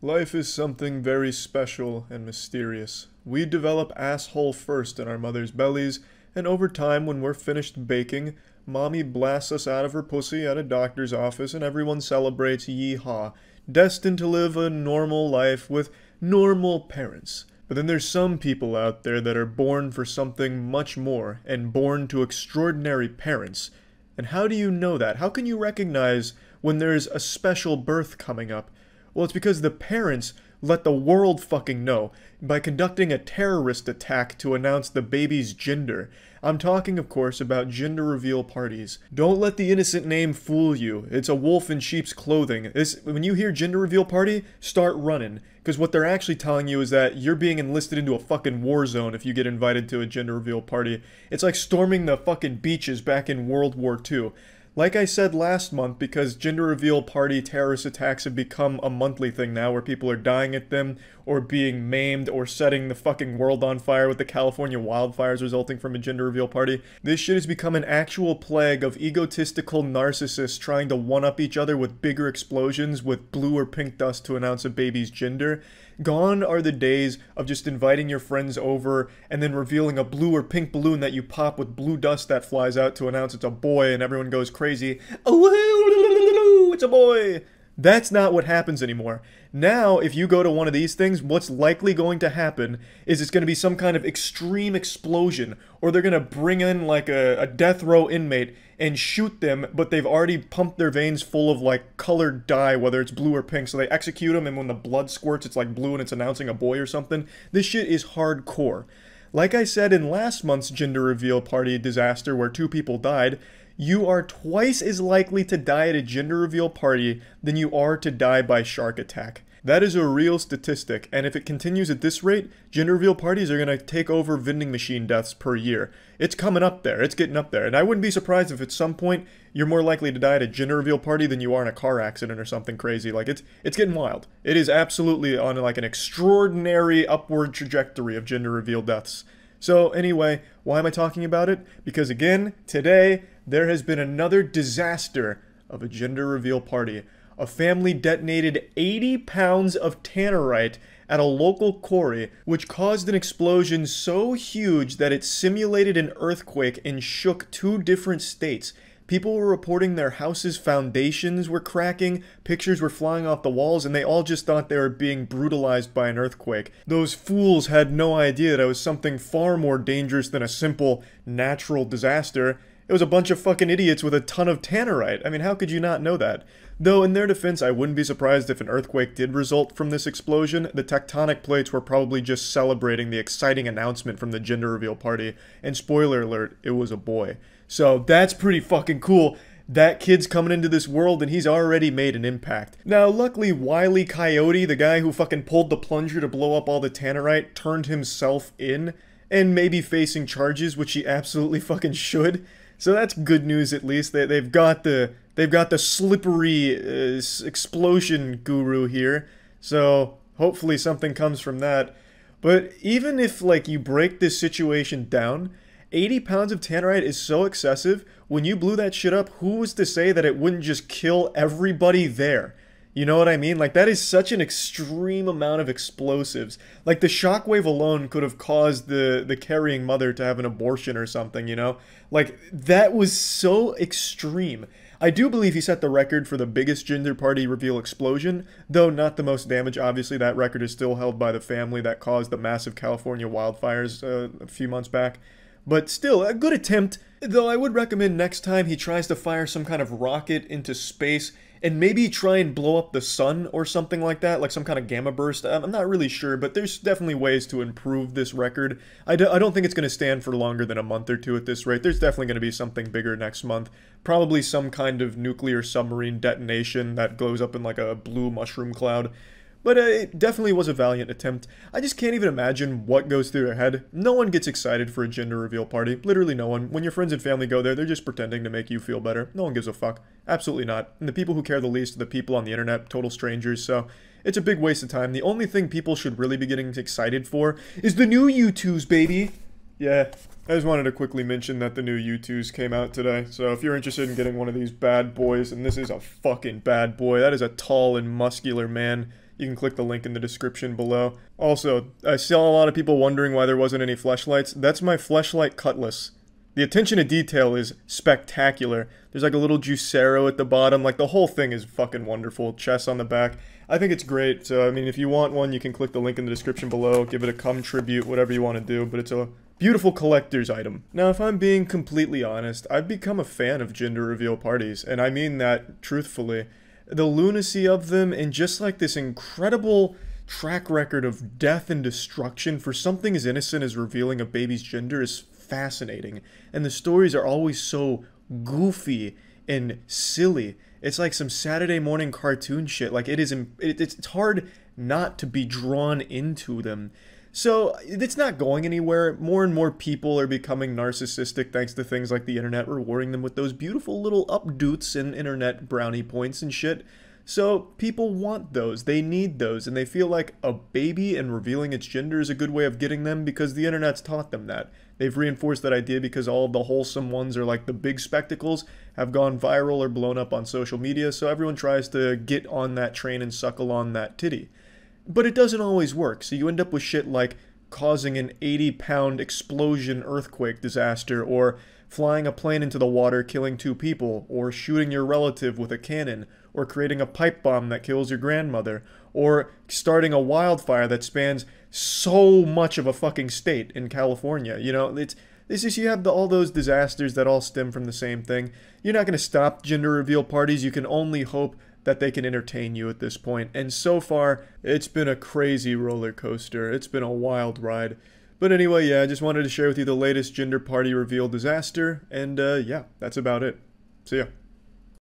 Life is something very special and mysterious. We develop asshole first in our mother's bellies, and over time, when we're finished baking, Mommy blasts us out of her pussy at a doctor's office and everyone celebrates yee-haw, destined to live a normal life with normal parents. But then there's some people out there that are born for something much more and born to extraordinary parents. And how do you know that? How can you recognize when there's a special birth coming up? Well, it's because the parents let the world fucking know by conducting a terrorist attack to announce the baby's gender. I'm talking, of course, about gender reveal parties. Don't let the innocent name fool you. It's a wolf in sheep's clothing. When you hear gender reveal party, start running. Because what they're actually telling you is that you're being enlisted into a fucking war zone if you get invited to a gender reveal party. It's like storming the fucking beaches back in World War II. Like I said last month, because gender reveal party terrorist attacks have become a monthly thing now where people are dying at them or being maimed or setting the fucking world on fire with the California wildfires resulting from a gender reveal party. This shit has become an actual plague of egotistical narcissists trying to one-up each other with bigger explosions with blue or pink dust to announce a baby's gender. Gone are the days of just inviting your friends over and then revealing a blue or pink balloon that you pop with blue dust that flies out to announce it's a boy and everyone goes crazy. Oh, it's a boy! That's not what happens anymore. Now, if you go to one of these things, what's likely going to happen is it's going to be some kind of extreme explosion, or they're going to bring in like a death row inmate and shoot them, but they've already pumped their veins full of like colored dye, whether it's blue or pink, so they execute them, and when the blood squirts, it's like blue and it's announcing a boy or something. This shit is hardcore. Like I said in last month's gender reveal party disaster where 2 people died, you are twice as likely to die at a gender reveal party than you are to die by shark attack. That is a real statistic, and if it continues at this rate, gender reveal parties are going to take over vending machine deaths per year. It's coming up there. It's getting up there. And I wouldn't be surprised if at some point you're more likely to die at a gender reveal party than you are in a car accident or something crazy. Like, it's getting wild. It is absolutely on like an extraordinary upward trajectory of gender reveal deaths. So anyway, why am I talking about it? Because again, today, there has been another disaster of a gender reveal party. A family detonated 80 pounds of tannerite at a local quarry, which caused an explosion so huge that it simulated an earthquake and shook 2 different states. People were reporting their houses' foundations were cracking, pictures were flying off the walls, and they all just thought they were being brutalized by an earthquake. Those fools had no idea that it was something far more dangerous than a simple natural disaster. It was a bunch of fucking idiots with a ton of tannerite. I mean, how could you not know that? Though, in their defense, I wouldn't be surprised if an earthquake did result from this explosion. The tectonic plates were probably just celebrating the exciting announcement from the gender reveal party. And spoiler alert, it was a boy. So, that's pretty fucking cool. That kid's coming into this world and he's already made an impact. Now, luckily, Wile E. Coyote, the guy who fucking pulled the plunger to blow up all the tannerite, turned himself in and may be facing charges, which he absolutely fucking should. So that's good news at least. They've got the slippery explosion guru here. So hopefully something comes from that. But even if like you break this situation down, 80 pounds of tannerite is so excessive. When you blew that shit up, who was to say that it wouldn't just kill everybody there? You know what I mean? Like, that is such an extreme amount of explosives. Like, the shockwave alone could have caused the carrying mother to have an abortion or something, you know? Like, that was so extreme. I do believe he set the record for the biggest gender party reveal explosion, though not the most damage. Obviously, that record is still held by the family that caused the massive California wildfires a few months back. But still, a good attempt, though I would recommend next time he tries to fire some kind of rocket into space and maybe try and blow up the sun or something like that, like some kind of gamma burst. I'm not really sure, but there's definitely ways to improve this record. I don't think it's going to stand for longer than a month or two at this rate. There's definitely going to be something bigger next month. Probably some kind of nuclear submarine detonation that glows up in like a blue mushroom cloud. But it definitely was a valiant attempt. I just can't even imagine what goes through their head. No one gets excited for a gender reveal party. Literally no one. When your friends and family go there, they're just pretending to make you feel better. No one gives a fuck. Absolutely not. And the people who care the least are the people on the internet, total strangers, so it's a big waste of time. The only thing people should really be getting excited for is the new U2s, baby! Yeah, I just wanted to quickly mention that the new U2s came out today. So if you're interested in getting one of these bad boys, and this is a fucking bad boy, that is a tall and muscular man. You can click the link in the description below. Also, I saw a lot of people wondering why there wasn't any fleshlights. That's my fleshlight cutlass. The attention to detail is spectacular. There's like a little juicero at the bottom. Like, the whole thing is fucking wonderful. Chest on the back. I think it's great. So, I mean, if you want one, you can click the link in the description below. Give it a cum tribute, whatever you want to do. But it's a beautiful collector's item. Now, if I'm being completely honest, I've become a fan of gender reveal parties. And I mean that truthfully. The lunacy of them, and just like this incredible track record of death and destruction for something as innocent as revealing a baby's gender is fascinating. And the stories are always so goofy and silly. It's like some Saturday morning cartoon shit. Like, it's hard not to be drawn into them. So, it's not going anywhere. More and more people are becoming narcissistic thanks to things like the internet rewarding them with those beautiful little updoots and internet brownie points and shit. So, people want those, they need those, and they feel like a baby and revealing its gender is a good way of getting them because the internet's taught them that. They've reinforced that idea because all of the wholesome ones or like the big spectacles have gone viral or blown up on social media, so everyone tries to get on that train and suckle on that titty. But it doesn't always work, so you end up with shit like causing an 80-pound explosion earthquake disaster, or flying a plane into the water killing 2 people, or shooting your relative with a cannon, or creating a pipe bomb that kills your grandmother, or starting a wildfire that spans so much of a fucking state in California. You know, you have all those disasters that all stem from the same thing. You're not going to stop gender reveal parties. You can only hope that they can entertain you at this point. And so far, it's been a crazy roller coaster. It's been a wild ride. But anyway, yeah, I just wanted to share with you the latest gender party reveal disaster. And yeah, that's about it. See ya.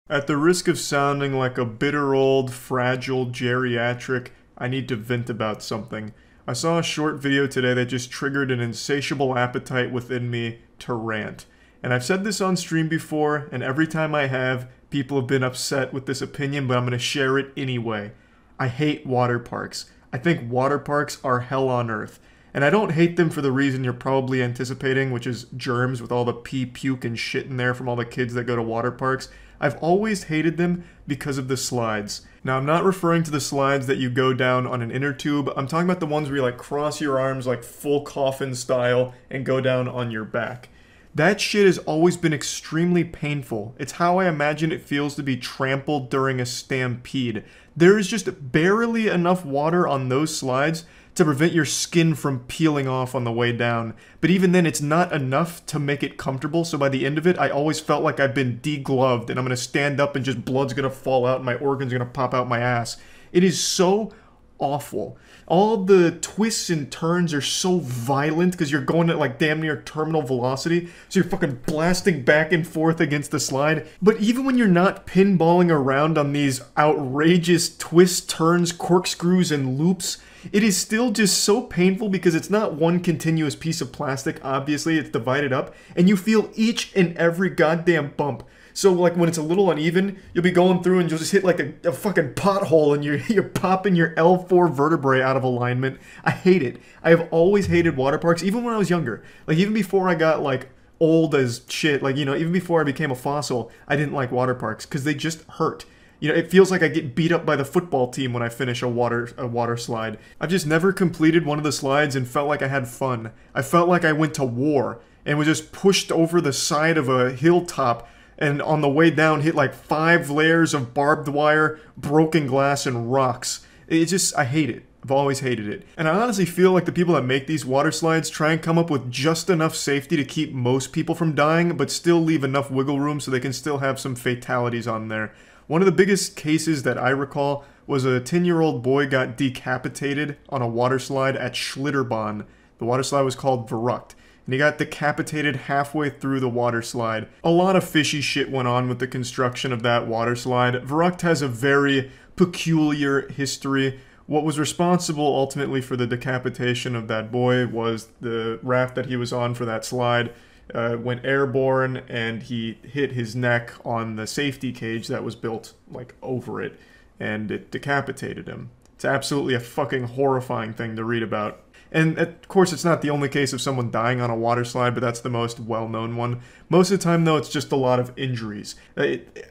At the risk of sounding like a bitter old, fragile geriatric, I need to vent about something. I saw a short video today that just triggered an insatiable appetite within me to rant. And I've said this on stream before, and every time I have, people have been upset with this opinion, but I'm going to share it anyway. I hate water parks. I think water parks are hell on earth. And I don't hate them for the reason you're probably anticipating, which is germs with all the pee, puke, and shit in there from all the kids that go to water parks. I've always hated them because of the slides. Now, I'm not referring to the slides that you go down on an inner tube. I'm talking about the ones where you like cross your arms like full coffin style and go down on your back. That shit has always been extremely painful. It's how I imagine it feels to be trampled during a stampede. There is just barely enough water on those slides to prevent your skin from peeling off on the way down. But even then, it's not enough to make it comfortable, so by the end of it, I always felt like I've been degloved, and I'm going to stand up and just blood's going to fall out and my organs are going to pop out my ass. It is so awful. All the twists and turns are so violent because you're going at like damn near terminal velocity, so you're fucking blasting back and forth against the slide. But even when you're not pinballing around on these outrageous twists, turns, corkscrews, and loops, it is still just so painful because it's not one continuous piece of plastic, obviously, it's divided up, and you feel each and every goddamn bump. So, like, when it's a little uneven, you'll be going through and you'll just hit, like, a fucking pothole and you're popping your L4 vertebrae out of alignment. I hate it. I have always hated water parks, even when I was younger. Like, even before I got, like, old as shit, like, you know, even before I became a fossil, I didn't like water parks because they just hurt. You know, it feels like I get beat up by the football team when I finish a water slide. I've just never completed one of the slides and felt like I had fun. I felt like I went to war and was just pushed over the side of a hilltop, and on the way down hit like 5 layers of barbed wire, broken glass, and rocks. It just, I hate it. I've always hated it. And I honestly feel like the people that make these water slides try and come up with just enough safety to keep most people from dying, but still leave enough wiggle room so they can still have some fatalities on there. One of the biggest cases that I recall was a 10-year-old boy got decapitated on a water slide at Schlitterbahn. The water slide was called Verrückt, and he got decapitated halfway through the water slide. A lot of fishy shit went on with the construction of that water slide. Verrückt has a very peculiar history. What was responsible ultimately for the decapitation of that boy was the raft that he was on for that slide went airborne, and he hit his neck on the safety cage that was built like over it, and it decapitated him. It's absolutely a fucking horrifying thing to read about. And of course, it's not the only case of someone dying on a water slide, but that's the most well-known one. Most of the time, though, it's just a lot of injuries.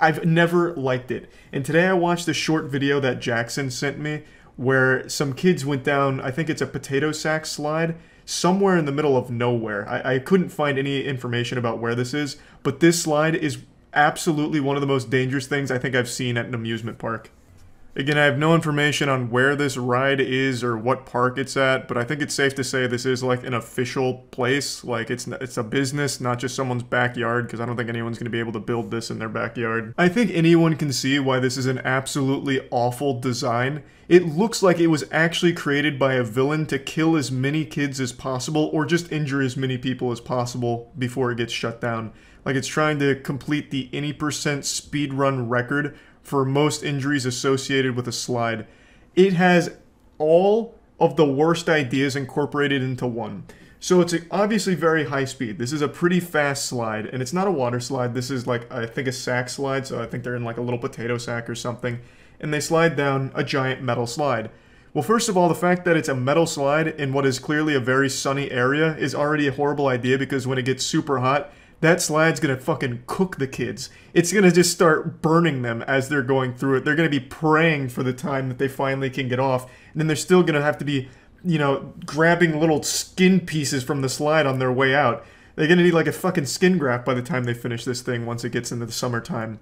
I've never liked it. And today I watched a short video that Jackson sent me where some kids went down, I think it's a potato sack slide, somewhere in the middle of nowhere. I couldn't find any information about where this is, but this slide is absolutely one of the most dangerous things I think I've seen at an amusement park. Again, I have no information on where this ride is or what park it's at, but I think it's safe to say this is like an official place. Like it's a business, not just someone's backyard, because I don't think anyone's going to be able to build this in their backyard. I think anyone can see why this is an absolutely awful design. It looks like it was actually created by a villain to kill as many kids as possible, or just injure as many people as possible before it gets shut down. Like it's trying to complete the any % speedrun record for most injuries associated with a slide. It has all of the worst ideas incorporated into one. So it's obviously very high speed. This is a pretty fast slide, and it's not a water slide. This is like, I think, a sack slide, so I think they're in like a little potato sack or something, and they slide down a giant metal slide. Well, first of all, the fact that it's a metal slide in what is clearly a very sunny area is already a horrible idea, because when it gets super hot, that slide's gonna fucking cook the kids. It's gonna just start burning them as they're going through it. They're gonna be praying for the time that they finally can get off. And then they're still gonna have to be, you know, grabbing little skin pieces from the slide on their way out. They're gonna need like a fucking skin graft by the time they finish this thing once it gets into the summertime.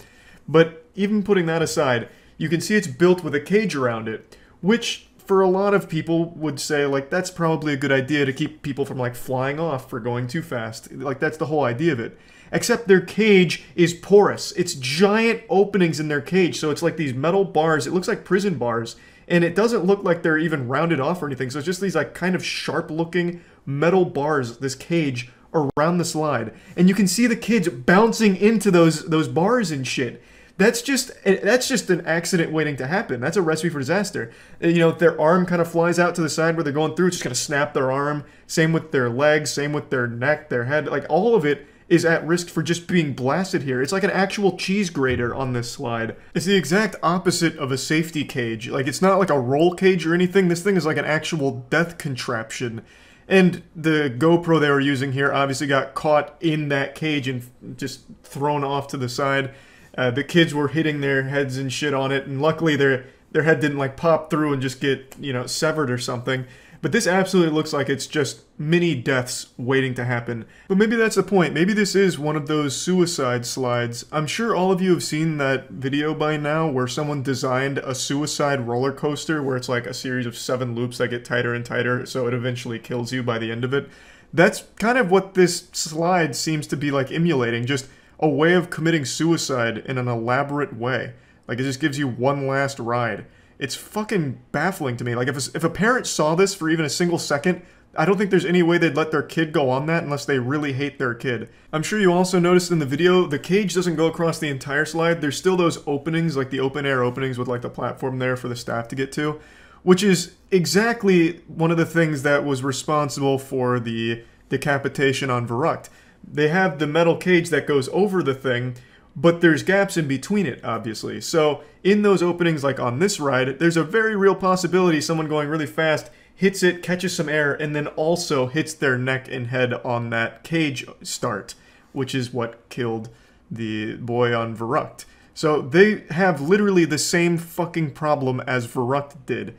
But even putting that aside, you can see it's built with a cage around it, which for a lot of people would say, like, that's probably a good idea to keep people from, like, flying off for going too fast. Like, that's the whole idea of it. Except their cage is porous. It's giant openings in their cage, so it's like these metal bars. It looks like prison bars, and it doesn't look like they're even rounded off or anything, so it's just these, like, kind of sharp-looking metal bars, this cage, around the slide. And you can see the kids bouncing into those bars and shit. That's just an accident waiting to happen. That's a recipe for disaster. You know, if their arm kind of flies out to the side where they're going through, it's just going to snap their arm. Same with their legs, same with their neck, their head. Like, all of it is at risk for just being blasted here. It's like an actual cheese grater on this slide. It's the exact opposite of a safety cage. Like, it's not like a roll cage or anything. This thing is like an actual death contraption. And the GoPro they were using here obviously got caught in that cage and just thrown off to the side. The kids were hitting their heads and shit on it, and luckily their head didn't like pop through and just get, you know, severed or something. But this absolutely looks like it's just mini deaths waiting to happen. But maybe that's the point. Maybe this is one of those suicide slides. I'm sure all of you have seen that video by now where someone designed a suicide roller coaster where it's like a series of 7 loops that get tighter and tighter so it eventually kills you by the end of it. That's kind of what this slide seems to be like emulating, just a way of committing suicide in an elaborate way. Like, it just gives you one last ride. It's fucking baffling to me. Like, if a parent saw this for even a single second, I don't think there's any way they'd let their kid go on that unless they really hate their kid. I'm sure you also noticed in the video, the cage doesn't go across the entire slide. There's still those openings, like the open-air openings with like the platform there for the staff to get to, which is exactly one of the things that was responsible for the decapitation on Verrucht. They have the metal cage that goes over the thing, but there's gaps in between it, obviously. So in those openings, like on this ride, there's a very real possibility someone going really fast hits it, catches some air, and then also hits their neck and head on that cage start, which is what killed the boy on Verrucht. So they have literally the same fucking problem as Verrucht did.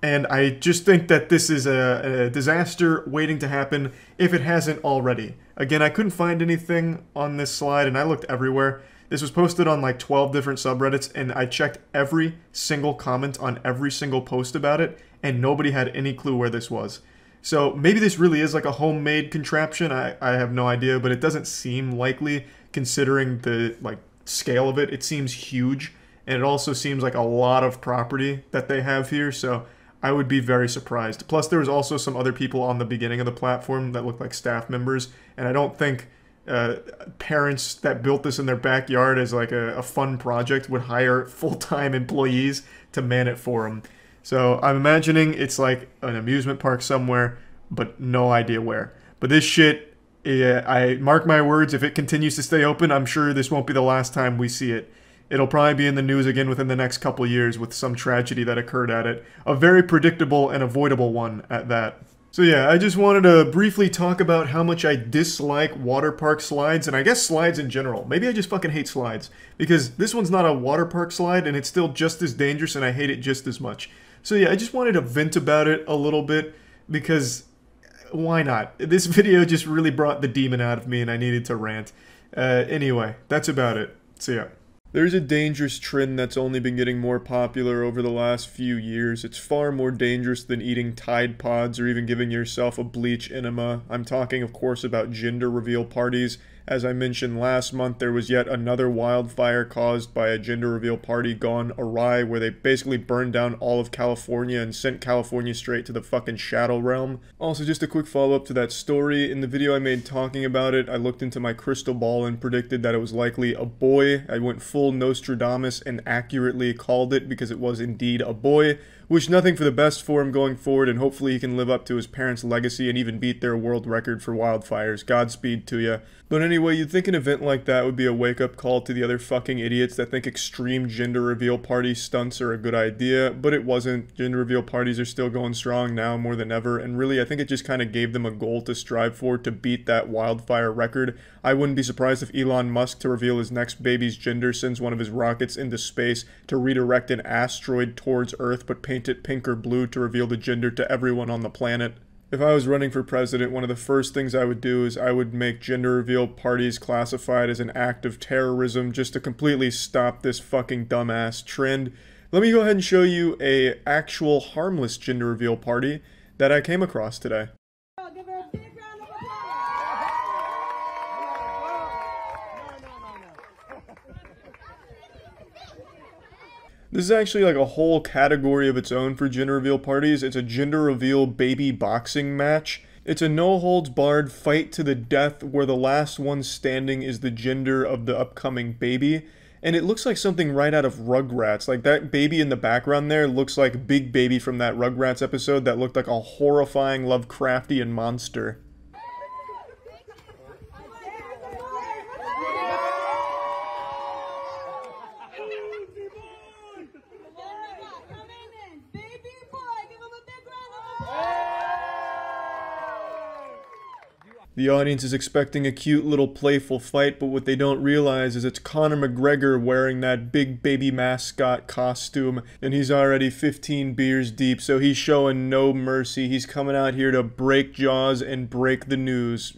And I just think that this is a disaster waiting to happen if it hasn't already. Again, I couldn't find anything on this slide, and I looked everywhere. This was posted on like 12 different subreddits, and I checked every single comment on every single post about it, and nobody had any clue where this was. So maybe this really is like a homemade contraption. I have no idea, but it doesn't seem likely considering the like scale of it. It seems huge, and it also seems like a lot of property that they have here, so I would be very surprised. Plus, there was also some other people on the beginning of the platform that looked like staff members, and I don't think parents that built this in their backyard as like a fun project would hire full-time employees to man it for them. So I'm imagining it's like an amusement park somewhere, but no idea where. But this shit, I mark my words, if it continues to stay open, I'm sure this won't be the last time we see it. It'll probably be in the news again within the next couple years with some tragedy that occurred at it. A very predictable and avoidable one at that. So yeah, I just wanted to briefly talk about how much I dislike water park slides, and I guess slides in general. Maybe I just fucking hate slides, because this one's not a water park slide, and it's still just as dangerous, and I hate it just as much. So yeah, I just wanted to vent about it a little bit, because why not? This video just really brought the demon out of me, and I needed to rant. Anyway, that's about it. So yeah. There's a dangerous trend that's only been getting more popular over the last few years. It's far more dangerous than eating Tide Pods or even giving yourself a bleach enema. I'm talking, of course, about gender reveal parties. As I mentioned last month, there was yet another wildfire caused by a gender reveal party gone awry, where they basically burned down all of California and sent California straight to the fucking shadow realm. Also, just a quick follow-up to that story. In the video I made talking about it, I looked into my crystal ball and predicted that it was likely a boy. I went full Nostradamus and accurately called it because it was indeed a boy. Wish nothing for the best for him going forward, and hopefully he can live up to his parents' legacy and even beat their world record for wildfires. Godspeed to ya. But anyway, you'd think an event like that would be a wake-up call to the other fucking idiots that think extreme gender reveal party stunts are a good idea, but it wasn't. Gender reveal parties are still going strong now more than ever, and really I think it just kind of gave them a goal to strive for to beat that wildfire record. I wouldn't be surprised if Elon Musk, to reveal his next baby's gender, sends one of his rockets into space to redirect an asteroid towards Earth but paint it pink or blue to reveal the gender to everyone on the planet. If I was running for president, one of the first things I would do is I would make gender reveal parties classified as an act of terrorism just to completely stop this fucking dumbass trend. Let me go ahead and show you a actual harmless gender reveal party that I came across today. This is actually like a whole category of its own for gender reveal parties. It's a gender reveal baby boxing match. It's a no-holds-barred fight to the death where the last one standing is the gender of the upcoming baby. And it looks like something right out of Rugrats. Like that baby in the background there looks like Big Baby from that Rugrats episode that looked like a horrifying Lovecraftian monster. The audience is expecting a cute little playful fight, but what they don't realize is it's Conor McGregor wearing that big baby mascot costume, and he's already 15 beers deep, so he's showing no mercy. He's coming out here to break jaws and break the news.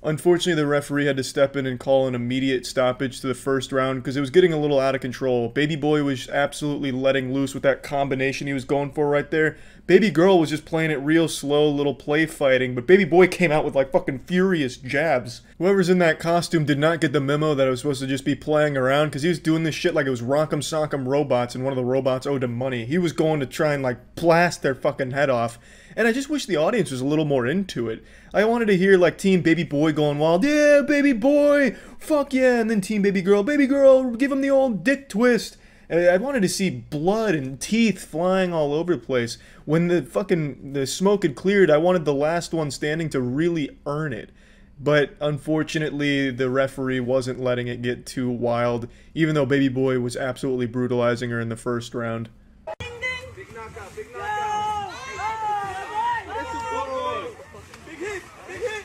Unfortunately, the referee had to step in and call an immediate stoppage to the first round because it was getting a little out of control. Baby Boy was absolutely letting loose with that combination he was going for right there. Baby Girl was just playing it real slow, little play fighting, but Baby Boy came out with like fucking furious jabs. Whoever's in that costume did not get the memo that it was supposed to just be playing around because he was doing this shit like it was Rock'em Sock'em Robots and one of the robots owed him money. He was going to try and like blast their fucking head off. And I just wish the audience was a little more into it. I wanted to hear like Team Baby Boy going wild, yeah, Baby Boy, fuck yeah, and then Team Baby Girl, give him the old dick twist. I wanted to see blood and teeth flying all over the place. When the smoke had cleared, I wanted the last one standing to really earn it. But unfortunately, the referee wasn't letting it get too wild, even though Baby Boy was absolutely brutalizing her in the first round. Big knockout, big knockout. Big hit, big hit.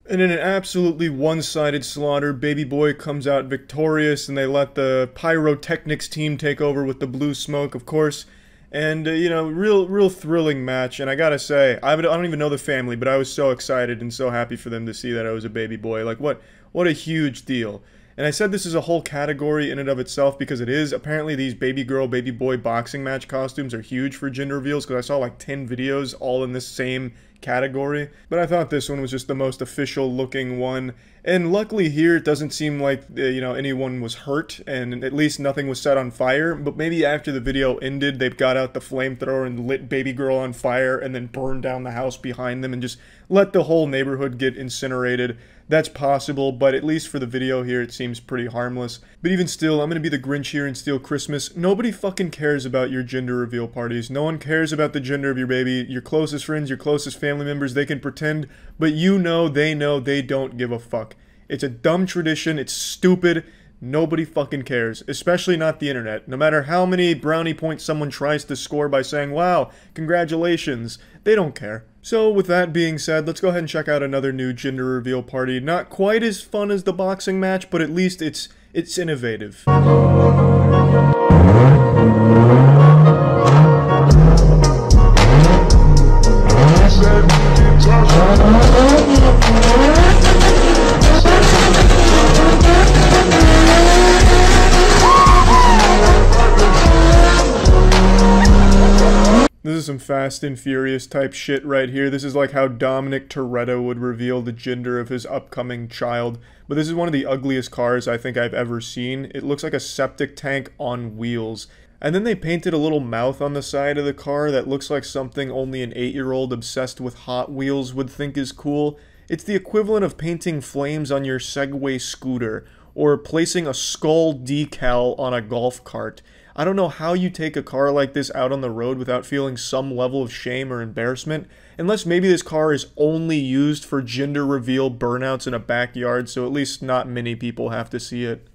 And in an absolutely one-sided slaughter, Baby Boy comes out victorious, and they let the pyrotechnics team take over with the blue smoke, of course. And, you know, real thrilling match. And I gotta say, I don't even know the family, but I was so excited and so happy for them to see that I was a baby boy. Like, what a huge deal. And I said this is a whole category in and of itself because it is. Apparently these baby girl, baby boy boxing match costumes are huge for gender reveals because I saw like 10 videos all in this same category. But I thought this one was just the most official looking one. And luckily here it doesn't seem like, you know, anyone was hurt and at least nothing was set on fire. But maybe after the video ended, they got out the flamethrower and lit baby girl on fire and then burned down the house behind them and just let the whole neighborhood get incinerated. That's possible, but at least for the video here, it seems pretty harmless. But even still, I'm gonna be the Grinch here and steal Christmas. Nobody fucking cares about your gender reveal parties. No one cares about the gender of your baby. Your closest friends, your closest family members, they can pretend, but you know they don't give a fuck. It's a dumb tradition, it's stupid, nobody fucking cares. Especially not the internet. No matter how many brownie points someone tries to score by saying, wow, congratulations, they don't care. So with that being said, let's go ahead and check out another new gender reveal party. Not quite as fun as the boxing match, but at least it's innovative. This is some Fast and Furious type shit right here. This is like how Dominic Toretto would reveal the gender of his upcoming child. But this is one of the ugliest cars I think I've ever seen. It looks like a septic tank on wheels. And then they painted a little mouth on the side of the car that looks like something only an 8-year-old obsessed with Hot Wheels would think is cool. It's the equivalent of painting flames on your Segway scooter, or placing a skull decal on a golf cart. I don't know how you take a car like this out on the road without feeling some level of shame or embarrassment, unless maybe this car is only used for gender reveal burnouts in a backyard, so at least not many people have to see it.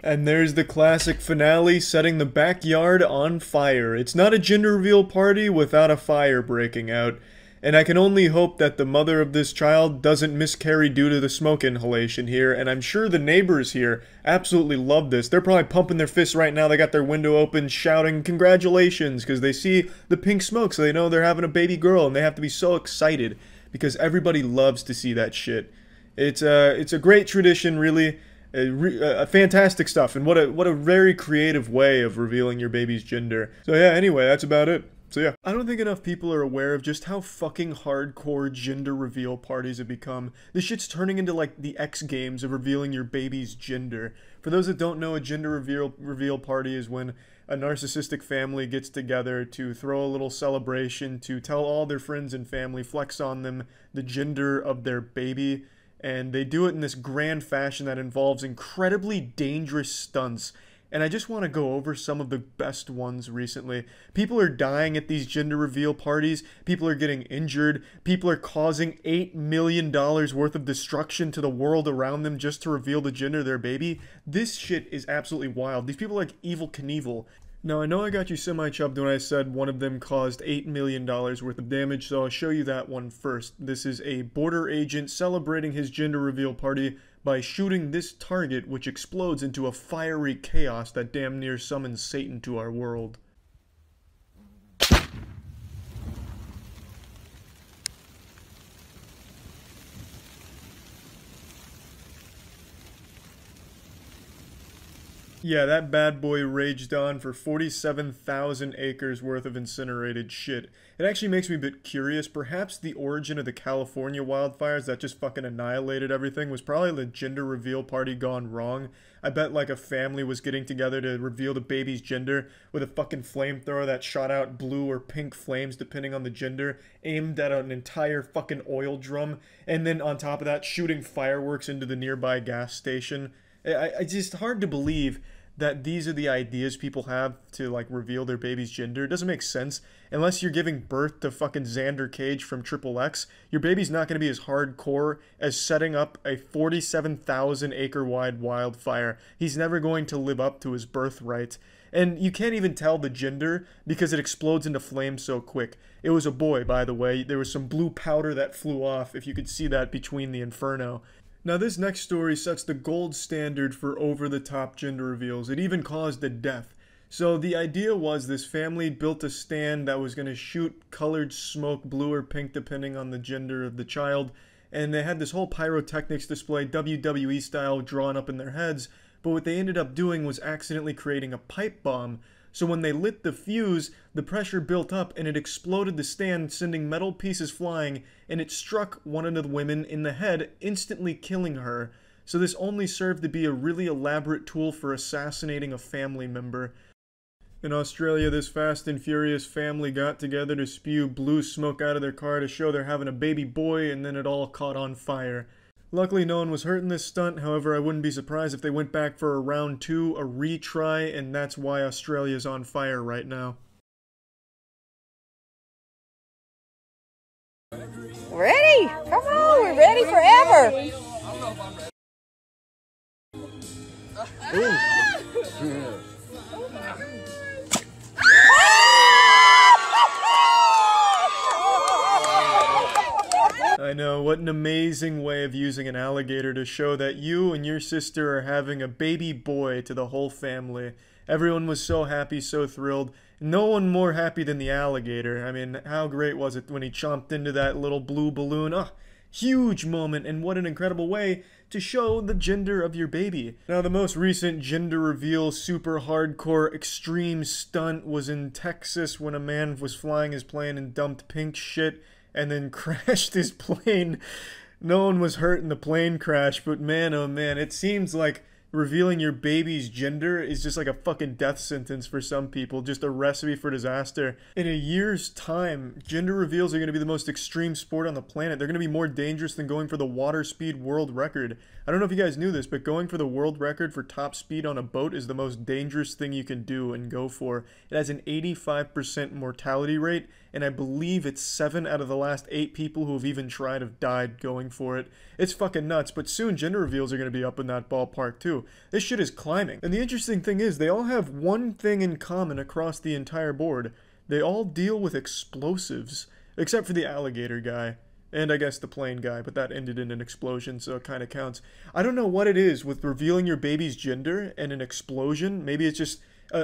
And there's the classic finale, setting the backyard on fire. It's not a gender reveal party without a fire breaking out. And I can only hope that the mother of this child doesn't miscarry due to the smoke inhalation here. And I'm sure the neighbors here absolutely love this. They're probably pumping their fists right now. They got their window open shouting congratulations because they see the pink smoke, so they know they're having a baby girl and they have to be so excited because everybody loves to see that shit. It's a great tradition, really. Fantastic stuff, and what a very creative way of revealing your baby's gender. So yeah, anyway, that's about it. So yeah, I don't think enough people are aware of just how fucking hardcore gender reveal parties have become. This shit's turning into like the X Games of revealing your baby's gender. For those that don't know, a gender reveal party is when a narcissistic family gets together to throw a little celebration, to tell all their friends and family, flex on them the gender of their baby. And they do it in this grand fashion that involves incredibly dangerous stunts. And I just want to go over some of the best ones recently. People are dying at these gender reveal parties. People are getting injured. People are causing $8 million worth of destruction to the world around them just to reveal the gender of their baby. This shit is absolutely wild. These people are like Evel Knievel. Now, I know I got you semi-chubbed when I said one of them caused $8 million worth of damage, so I'll show you that one first. This is a border agent celebrating his gender reveal party by shooting this target, which explodes into a fiery chaos that damn near summons Satan to our world. Yeah, that bad boy raged on for 47,000 acres worth of incinerated shit. It actually makes me a bit curious. Perhaps the origin of the California wildfires that just fucking annihilated everything was probably the gender reveal party gone wrong. I bet like a family was getting together to reveal the baby's gender with a fucking flamethrower that shot out blue or pink flames depending on the gender, aimed at an entire fucking oil drum, and then on top of that shooting fireworks into the nearby gas station. It's just hard to believe that these are the ideas people have to like reveal their baby's gender. It doesn't make sense. Unless you're giving birth to fucking Xander Cage from Triple X, your baby's not going to be as hardcore as setting up a 47,000 acre wide wildfire. He's never going to live up to his birthright. And you can't even tell the gender because it explodes into flames so quick. It was a boy, by the way. There was some blue powder that flew off, if you could see that between the inferno. Now this next story sets the gold standard for over-the-top gender reveals. It even caused a death. So the idea was this family built a stand that was going to shoot colored smoke, blue or pink depending on the gender of the child, and they had this whole pyrotechnics display, WWE style, drawn up in their heads, but what they ended up doing was accidentally creating a pipe bomb. So when they lit the fuse, the pressure built up and it exploded the stand, sending metal pieces flying, and it struck one of the women in the head, instantly killing her. So this only served to be a really elaborate tool for assassinating a family member. In Australia, this fast and furious family got together to spew blue smoke out of their car to show they're having a baby boy, and then it all caught on fire. Luckily, no one was hurt in this stunt. However, I wouldn't be surprised if they went back for a round 2, a retry, and that's why Australia's on fire right now. Ready? Come on, we're ready forever. I know, what an amazing way of using an alligator to show that you and your sister are having a baby boy to the whole family. Everyone was so happy, so thrilled. No one more happy than the alligator. I mean, how great was it when he chomped into that little blue balloon? Oh, huge moment, and what an incredible way to show the gender of your baby. Now, the most recent gender reveal, super hardcore, extreme stunt was in Texas when a man was flying his plane and dumped pink shit and then crashed his plane. No one was hurt in the plane crash, but man, oh man, it seems like revealing your baby's gender is just like a fucking death sentence for some people, just a recipe for disaster. In a year's time, gender reveals are going to be the most extreme sport on the planet. They're going to be more dangerous than going for the water speed world record. I don't know if you guys knew this, but going for the world record for top speed on a boat is the most dangerous thing you can do and go for. It has an 85% mortality rate, and I believe it's 7 out of the last 8 people who have even tried have died going for it. It's fucking nuts, but soon gender reveals are going to be up in that ballpark too. This shit is climbing. And the interesting thing is, they all have one thing in common across the entire board. They all deal with explosives, except for the alligator guy. And I guess the plane guy, but that ended in an explosion, so it kind of counts. I don't know what it is with revealing your baby's gender and an explosion. Maybe it's just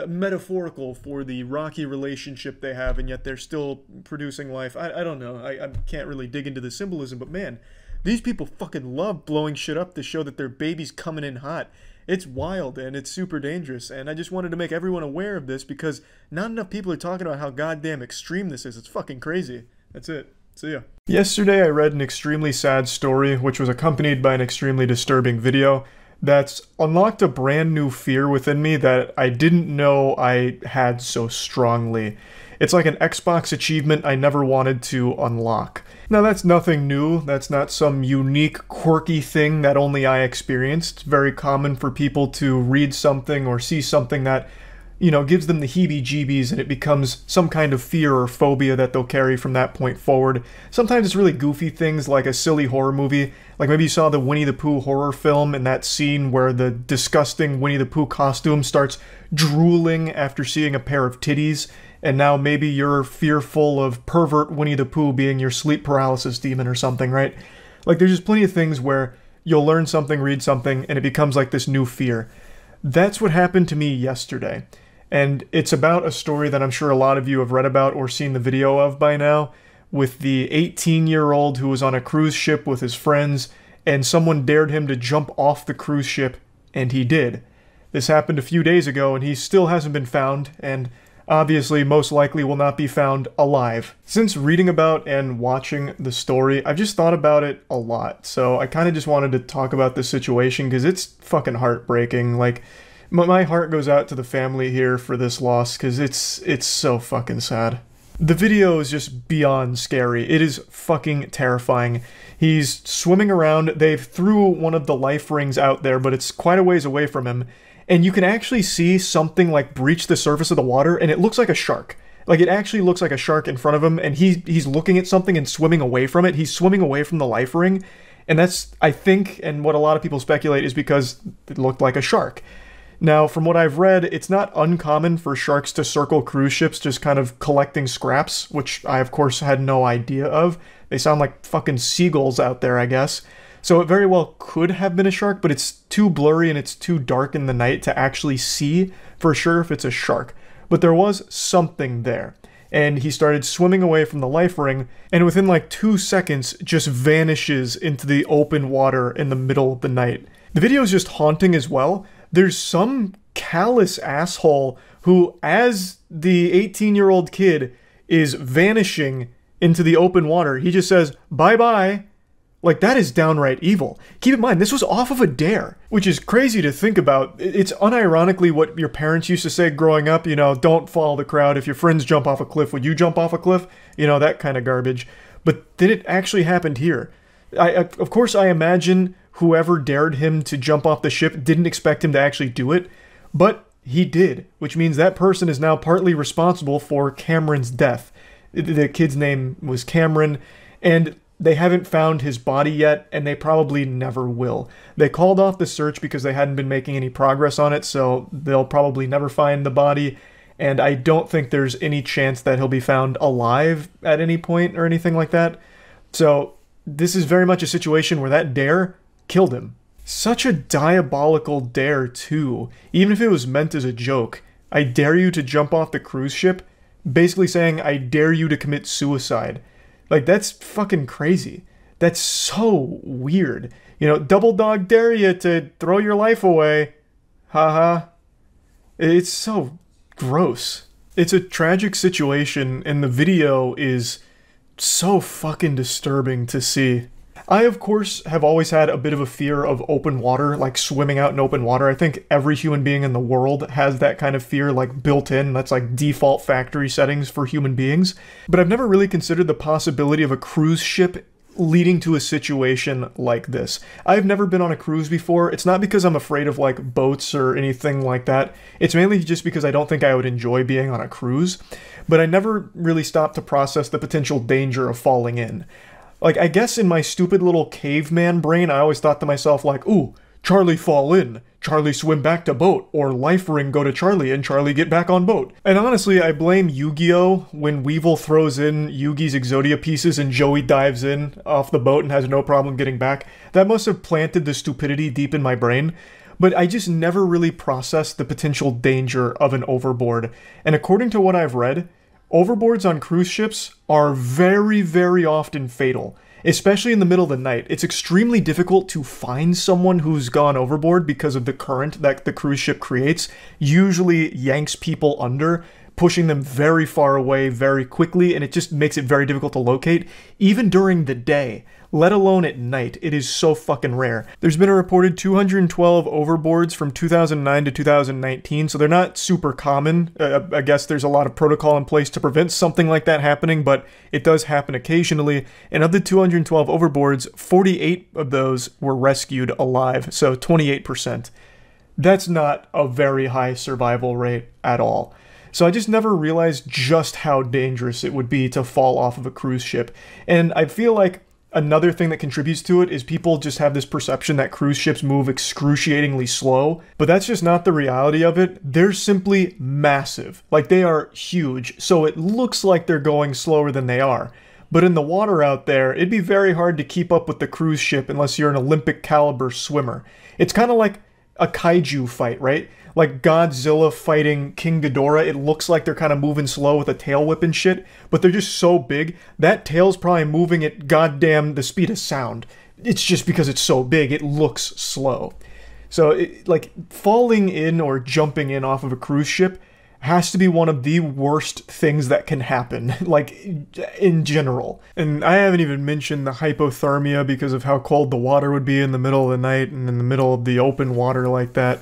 metaphorical for the rocky relationship they have, and yet they're still producing life. I don't know. I can't really dig into the symbolism, but man, These people fucking love blowing shit up to show that their baby's coming in hot. It's wild and it's super dangerous, and I just wanted to make everyone aware of this because not enough people are talking about how goddamn extreme this is. It's fucking crazy. That's it. See ya. Yesterday I read an extremely sad story, which was accompanied by an extremely disturbing video that's unlocked a brand new fear within me that I didn't know I had so strongly. It's like an Xbox achievement I never wanted to unlock. Now that's nothing new, that's not some unique, quirky thing that only I experienced. It's very common for people to read something or see something that, you know, gives them the heebie-jeebies and it becomes some kind of fear or phobia that they'll carry from that point forward. Sometimes it's really goofy things like a silly horror movie. Like maybe you saw the Winnie the Pooh horror film and that scene where the disgusting Winnie the Pooh costume starts drooling after seeing a pair of titties. And now maybe you're fearful of pervert Winnie the Pooh being your sleep paralysis demon or something, right? Like there's just plenty of things where you'll learn something, read something, and it becomes like this new fear. That's what happened to me yesterday. And it's about a story that I'm sure a lot of you have read about or seen the video of by now, with the 18-year-old who was on a cruise ship with his friends, and someone dared him to jump off the cruise ship, and he did. This happened a few days ago, and he still hasn't been found, and obviously most likely will not be found alive. Since reading about and watching the story, I've just thought about it a lot, so I kind of just wanted to talk about this situation because it's fucking heartbreaking. Like, my heart goes out to the family here for this loss because it's so fucking sad. The video is just beyond scary. It is fucking terrifying. He's swimming around. They've threw one of the life rings out there, but it's quite a ways away from him. And you can actually see something like breach the surface of the water, and it looks like a shark. Like it actually looks like a shark in front of him, and he's looking at something and swimming away from it. He's swimming away from the life ring, and that's, I think, and what a lot of people speculate is because it looked like a shark. Now, from what I've read, it's not uncommon for sharks to circle cruise ships just kind of collecting scraps, which I, of course, had no idea of. They sound like fucking seagulls out there, I guess. So it very well could have been a shark, but it's too blurry and it's too dark in the night to actually see for sure if it's a shark. But there was something there. And he started swimming away from the life ring, and within like 2 seconds just vanishes into the open water in the middle of the night. The video is just haunting as well. There's some callous asshole who, as the 18-year-old kid is vanishing into the open water, he just says, bye-bye. Like, that is downright evil. Keep in mind, this was off of a dare, which is crazy to think about. It's unironically what your parents used to say growing up, you know, don't follow the crowd. If your friends jump off a cliff, would you jump off a cliff? You know, that kind of garbage. But then it actually happened here. Of course, I imagine whoever dared him to jump off the ship didn't expect him to actually do it, but he did, which means that person is now partly responsible for Cameron's death. The kid's name was Cameron, and they haven't found his body yet, and they probably never will. They called off the search because they hadn't been making any progress on it, so they'll probably never find the body, and I don't think there's any chance that he'll be found alive at any point or anything like that. So this is very much a situation where that dare killed him. Such a diabolical dare, too. Even if it was meant as a joke. I dare you to jump off the cruise ship, basically saying, I dare you to commit suicide. Like, that's fucking crazy. That's so weird. You know, double dog dare you to throw your life away. Haha. It's so gross. It's a tragic situation, and the video is so fucking disturbing to see. I, of course, have always had a bit of a fear of open water, like swimming out in open water. I think every human being in the world has that kind of fear, like, built in. That's like default factory settings for human beings. But I've never really considered the possibility of a cruise ship leading to a situation like this. I've never been on a cruise before. It's not because I'm afraid of, like, boats or anything like that. It's mainly just because I don't think I would enjoy being on a cruise. But I never really stopped to process the potential danger of falling in. Like, I guess in my stupid little caveman brain, I always thought to myself, like, ooh, Charlie fall in, Charlie swim back to boat, or life ring go to Charlie and Charlie get back on boat. And honestly, I blame Yu-Gi-Oh! When Weevil throws in Yugi's Exodia pieces and Joey dives in off the boat and has no problem getting back. That must have planted the stupidity deep in my brain. But I just never really processed the potential danger of an overboard. And according to what I've read, overboards on cruise ships are very, very often fatal. especially in the middle of the night. It's extremely difficult to find someone who's gone overboard because of the current that the cruise ship creates. Usually yanks people under, pushing them very far away very quickly, and it just makes it very difficult to locate, even during the day, let alone at night. It is so fucking rare. There's been a reported 212 overboards from 2009 to 2019, so they're not super common. I guess there's a lot of protocol in place to prevent something like that happening, but it does happen occasionally. And of the 212 overboards, 48 of those were rescued alive, so 28%. That's not a very high survival rate at all. So I just never realized just how dangerous it would be to fall off of a cruise ship. And I feel like another thing that contributes to it is people just have this perception that cruise ships move excruciatingly slow, but that's just not the reality of it. They're simply massive. Like, they are huge, so it looks like they're going slower than they are. But in the water out there, it'd be very hard to keep up with the cruise ship unless you're an Olympic caliber swimmer. It's kind of like a kaiju fight, right? Like Godzilla fighting King Ghidorah, it looks like they're kind of moving slow with a tail whip and shit, but they're just so big, that tail's probably moving at goddamn the speed of sound. It's just because it's so big, it looks slow. So, like, falling in or jumping in off of a cruise ship has to be one of the worst things that can happen, like, in general. And I haven't even mentioned the hypothermia because of how cold the water would be in the middle of the night and in the middle of the open water like that.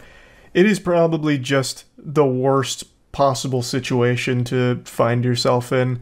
It is probably just the worst possible situation to find yourself in.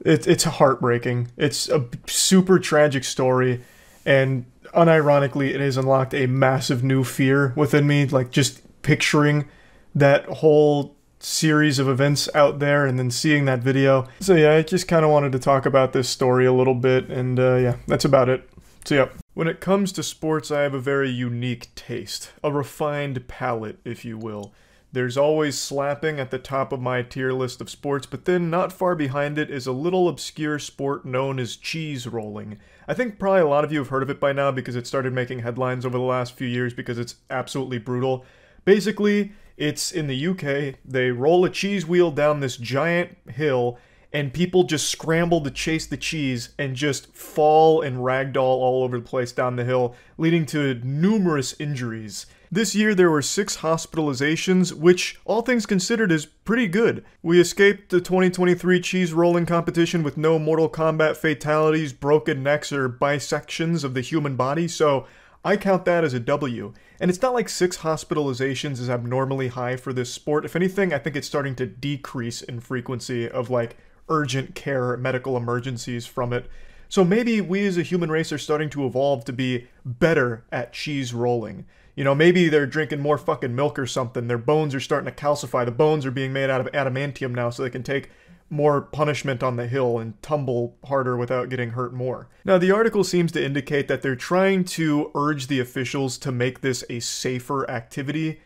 It's heartbreaking. It's a super tragic story, and unironically, it has unlocked a massive new fear within me, like just picturing that whole series of events out there and then seeing that video. So yeah, I just kind of wanted to talk about this story a little bit, and yeah, that's about it. So yeah. When it comes to sports, I have a very unique taste. A refined palate, if you will. There's always slapping at the top of my tier list of sports, but then not far behind it is a little obscure sport known as cheese rolling. I think probably a lot of you have heard of it by now because it started making headlines over the last few years because it's absolutely brutal. Basically, it's in the UK. They roll a cheese wheel down this giant hill, and people just scramble to chase the cheese and just fall and ragdoll all over the place down the hill, leading to numerous injuries. This year there were 6 hospitalizations, which, all things considered, is pretty good. We escaped the 2023 cheese rolling competition with no Mortal Kombat fatalities, broken necks, or bisections of the human body, so I count that as a W. And it's not like 6 hospitalizations is abnormally high for this sport. If anything, I think it's starting to decrease in frequency of, like, urgent care medical emergencies from it. So maybe we as a human race are starting to evolve to be better at cheese rolling. You know, maybe they're drinking more fucking milk or something. Their bones are starting to calcify. The bones are being made out of adamantium now so they can take more punishment on the hill and tumble harder without getting hurt more. Now, the article seems to indicate that they're trying to urge the officials to make this a safer activity.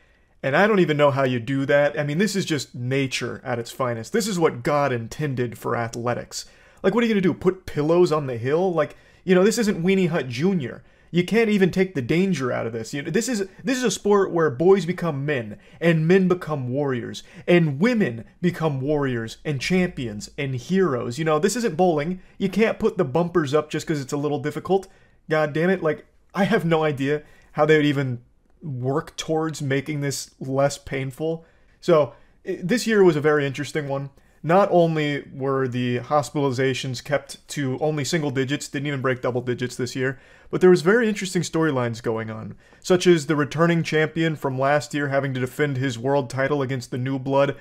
And I don't even know how you do that. I mean, this is just nature at its finest. This is what God intended for athletics. Like, what are you going to do? Put pillows on the hill? Like, you know, this isn't Weenie Hut Jr. You can't even take the danger out of this. You know, this is a sport where boys become men, and men become warriors, and women become warriors, and champions, and heroes. You know, this isn't bowling. You can't put the bumpers up just because it's a little difficult. God damn it. Like, I have no idea how they would even work towards making this less painful. So this year was a very interesting one. Not only were the hospitalizations kept to only single digits, didn't even break double digits this year, but there was very interesting storylines going on, such as the returning champion from last year having to defend his world title against the new blood.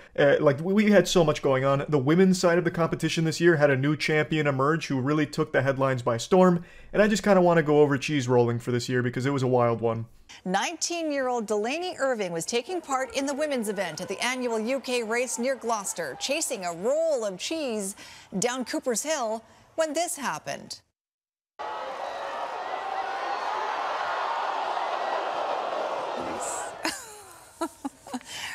We had so much going on. The women's side of the competition this year had a new champion emerge who really took the headlines by storm, and I just kind of want to go over cheese rolling for this year because it was a wild one. 19-year-old Delaney Irving was taking part in the women's event at the annual UK race near Gloucester, chasing a roll of cheese down Cooper's Hill when this happened.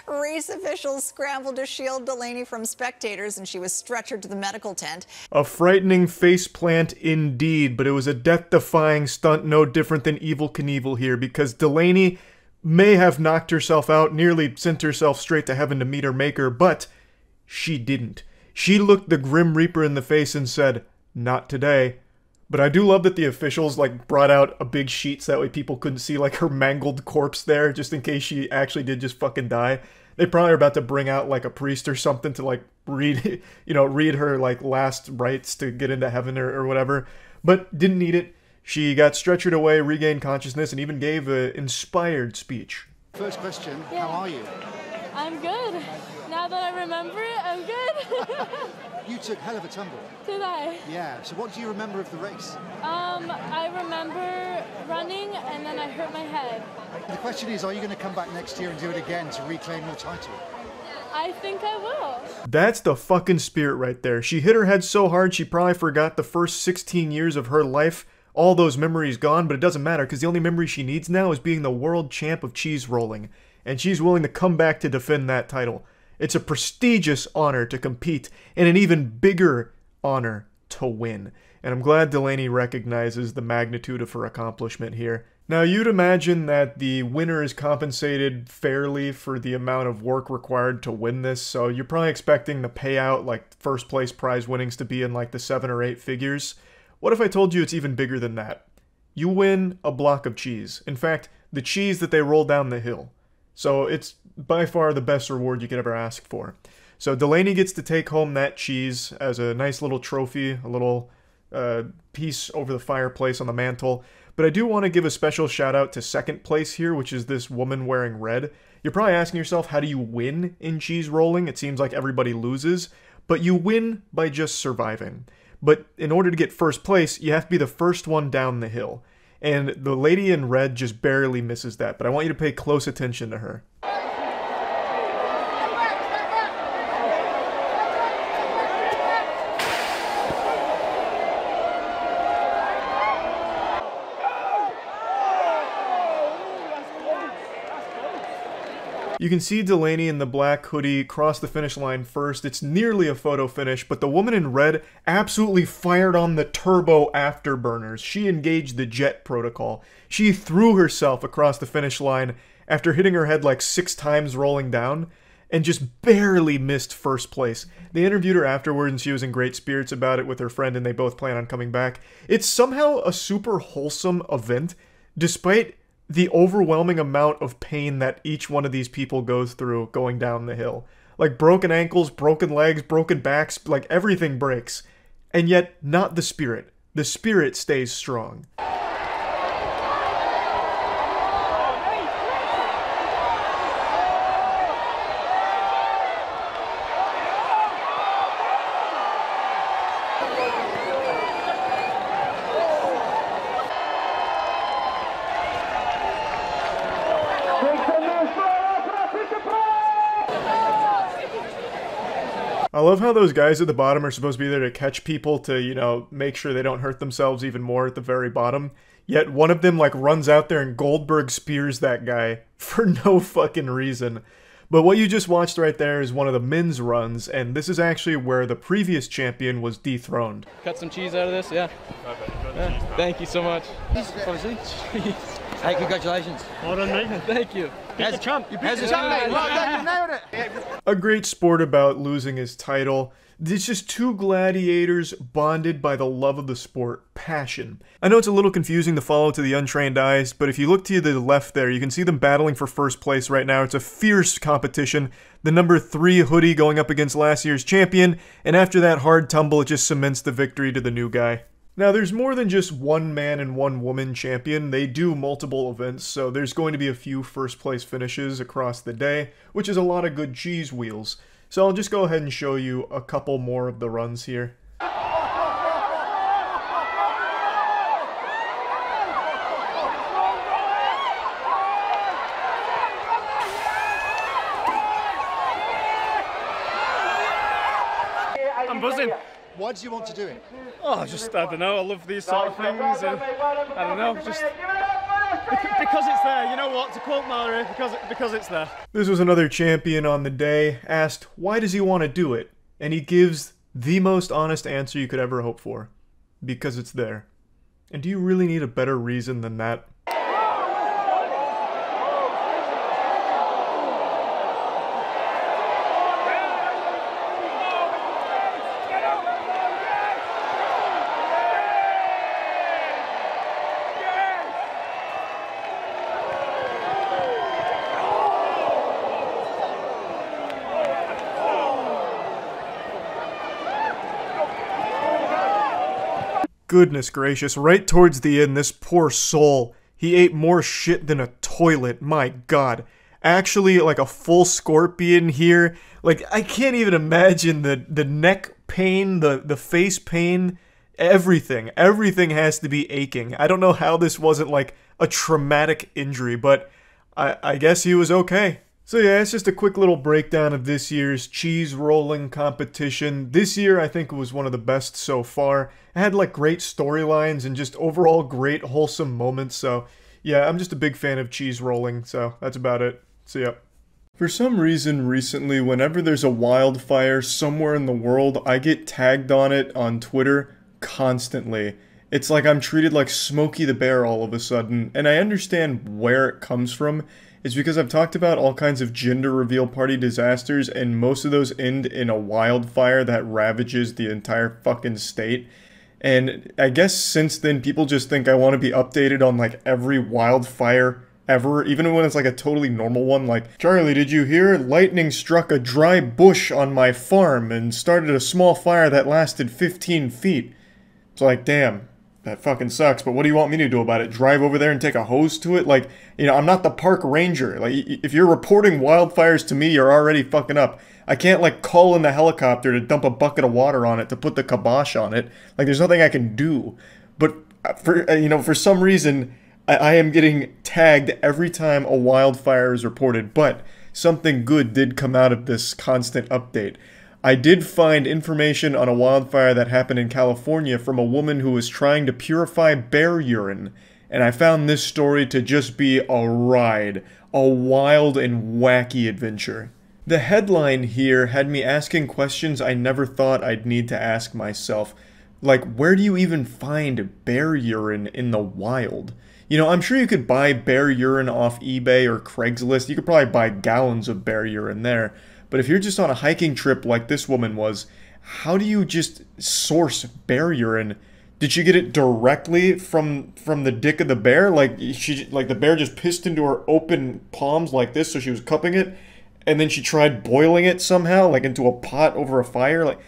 Race officials scrambled to shield Delaney from spectators, and she was stretchered to the medical tent. A frightening faceplant indeed, but it was a death-defying stunt no different than Evel Knievel here, because Delaney may have knocked herself out, nearly sent herself straight to heaven to meet her maker, but she didn't. She looked the Grim Reaper in the face and said, "Not today." But I do love that the officials like brought out a big sheet so that way people couldn't see like her mangled corpse there, just in case she actually did just fucking die. They probably are about to bring out like a priest or something to like read, read her like last rites to get into heaven or whatever. But didn't need it. She got stretchered away, regained consciousness, and even gave an inspired speech. First question, how are you? I'm good. Now that I remember it, I'm good. You took hell of a tumble. Did I? Yeah, so what do you remember of the race? I remember running and then I hurt my head. The question is, are you going to come back next year and do it again to reclaim your title? I think I will. That's the fucking spirit right there. She hit her head so hard she probably forgot the first 16 years of her life. All those memories gone, but it doesn't matter because the only memory she needs now is being the world champ of cheese rolling. And she's willing to come back to defend that title. It's a prestigious honor to compete, and an even bigger honor to win. And I'm glad Delaney recognizes the magnitude of her accomplishment here. Now, you'd imagine that the winner is compensated fairly for the amount of work required to win this, so you're probably expecting the payout, like first place prize winnings, to be in like the 7 or 8 figures. What if I told you it's even bigger than that? You win a block of cheese. In fact, the cheese that they roll down the hill. So it's by far the best reward you could ever ask for. So Delaney gets to take home that cheese as a nice little trophy, a little piece over the fireplace on the mantle. But I do want to give a special shout out to second place here, which is this woman wearing red. You're probably asking yourself, how do you win in cheese rolling? It seems like everybody loses, but you win by just surviving. But in order to get first place, you have to be the first one down the hill. And the lady in red just barely misses that, but I want you to pay close attention to her. You can see Delaney in the black hoodie cross the finish line first. It's nearly a photo finish, but the woman in red absolutely fired on the turbo afterburners. She engaged the jet protocol. She threw herself across the finish line after hitting her head like 6 times rolling down and just barely missed first place. They interviewed her afterwards and she was in great spirits about it with her friend and they both plan on coming back. It's somehow a super wholesome event despite the overwhelming amount of pain that each one of these people goes through going down the hill. Like broken ankles, broken legs, broken backs, like everything breaks. And yet, not the spirit. The spirit stays strong. I love how those guys at the bottom are supposed to be there to catch people to, make sure they don't hurt themselves even more at the very bottom. Yet one of them, runs out there and Goldberg spears that guy for no fucking reason. But what you just watched right there is one of the men's runs, and this is actually where the previous champion was dethroned. Cut some cheese out of this, yeah. Thank you so much. Hey, congratulations. Well done, mate. Thank you. How's the Trump? How's the Trump, mate? Well done, you nailed it. A great sport about losing his title. It's just 2 gladiators bonded by the love of the sport, passion. I know it's a little confusing to follow to the untrained eyes, but if you look to the left there, you can see them battling for first place right now. It's a fierce competition. The number 3 hoodie going up against last year's champion, and after that hard tumble, it just cements the victory to the new guy. Now, there's more than just 1 man and 1 woman champion. They do multiple events, so there's going to be a few first place finishes across the day, which is a lot of good cheese wheels. So I'll just go ahead and show you a couple more of the runs here. I'm buzzing. Why did you want to do it? Oh, I don't know, I love these sort of things, and I don't know, just because it's there, you know what, to quote Mallory, because it's there. This was another champion on the day, asked why does he want to do it, and he gives the most honest answer you could ever hope for. Because it's there. And do you really need a better reason than that? Goodness gracious, right towards the end, this poor soul, he ate more shit than a toilet, my god. Actually, like a full scorpion here. Like, I can't even imagine the neck pain, the face pain, everything. Everything has to be aching. I don't know how this wasn't like a traumatic injury, but I guess he was okay. So yeah, it's just a quick little breakdown of this year's cheese rolling competition. This year, I think it was one of the best so far. It had like great storylines and just overall great wholesome moments. So yeah, I'm just a big fan of cheese rolling. So that's about it. See ya. For some reason recently, whenever there's a wildfire somewhere in the world, I get tagged on it on Twitter constantly. It's like I'm treated like Smokey the Bear all of a sudden, and I understand where it comes from. It's because I've talked about all kinds of gender reveal party disasters, and most of those end in a wildfire that ravages the entire fucking state. And I guess since then, people just think I want to be updated on like every wildfire ever, even when it's like a totally normal one. Like, Charlie, did you hear? Lightning struck a dry bush on my farm and started a small fire that lasted 15 feet. It's like, damn. That fucking sucks, but what do you want me to do about it? Drive over there and take a hose to it? Like, you know, I'm not the park ranger. Like, if you're reporting wildfires to me, you're already fucking up. I can't, like, call in the helicopter to dump a bucket of water on it to put the kibosh on it. Like, there's nothing I can do. But, for some reason, I am getting tagged every time a wildfire is reported. But something good did come out of this constant update. I did find information on a wildfire that happened in California from a woman who was trying to purify bear urine, and I found this story to just be a ride, a wild and wacky adventure. The headline here had me asking questions I never thought I'd need to ask myself, like where do you even find bear urine in the wild? You know, I'm sure you could buy bear urine off eBay or Craigslist. You could probably buy gallons of bear urine there. But if you're just on a hiking trip like this woman was, how do you just source bear urine? Did she get it directly from the dick of the bear? Like the bear just pissed into her open palms like this, so she was cupping it, and then she tried boiling it somehow, like into a pot over a fire. Like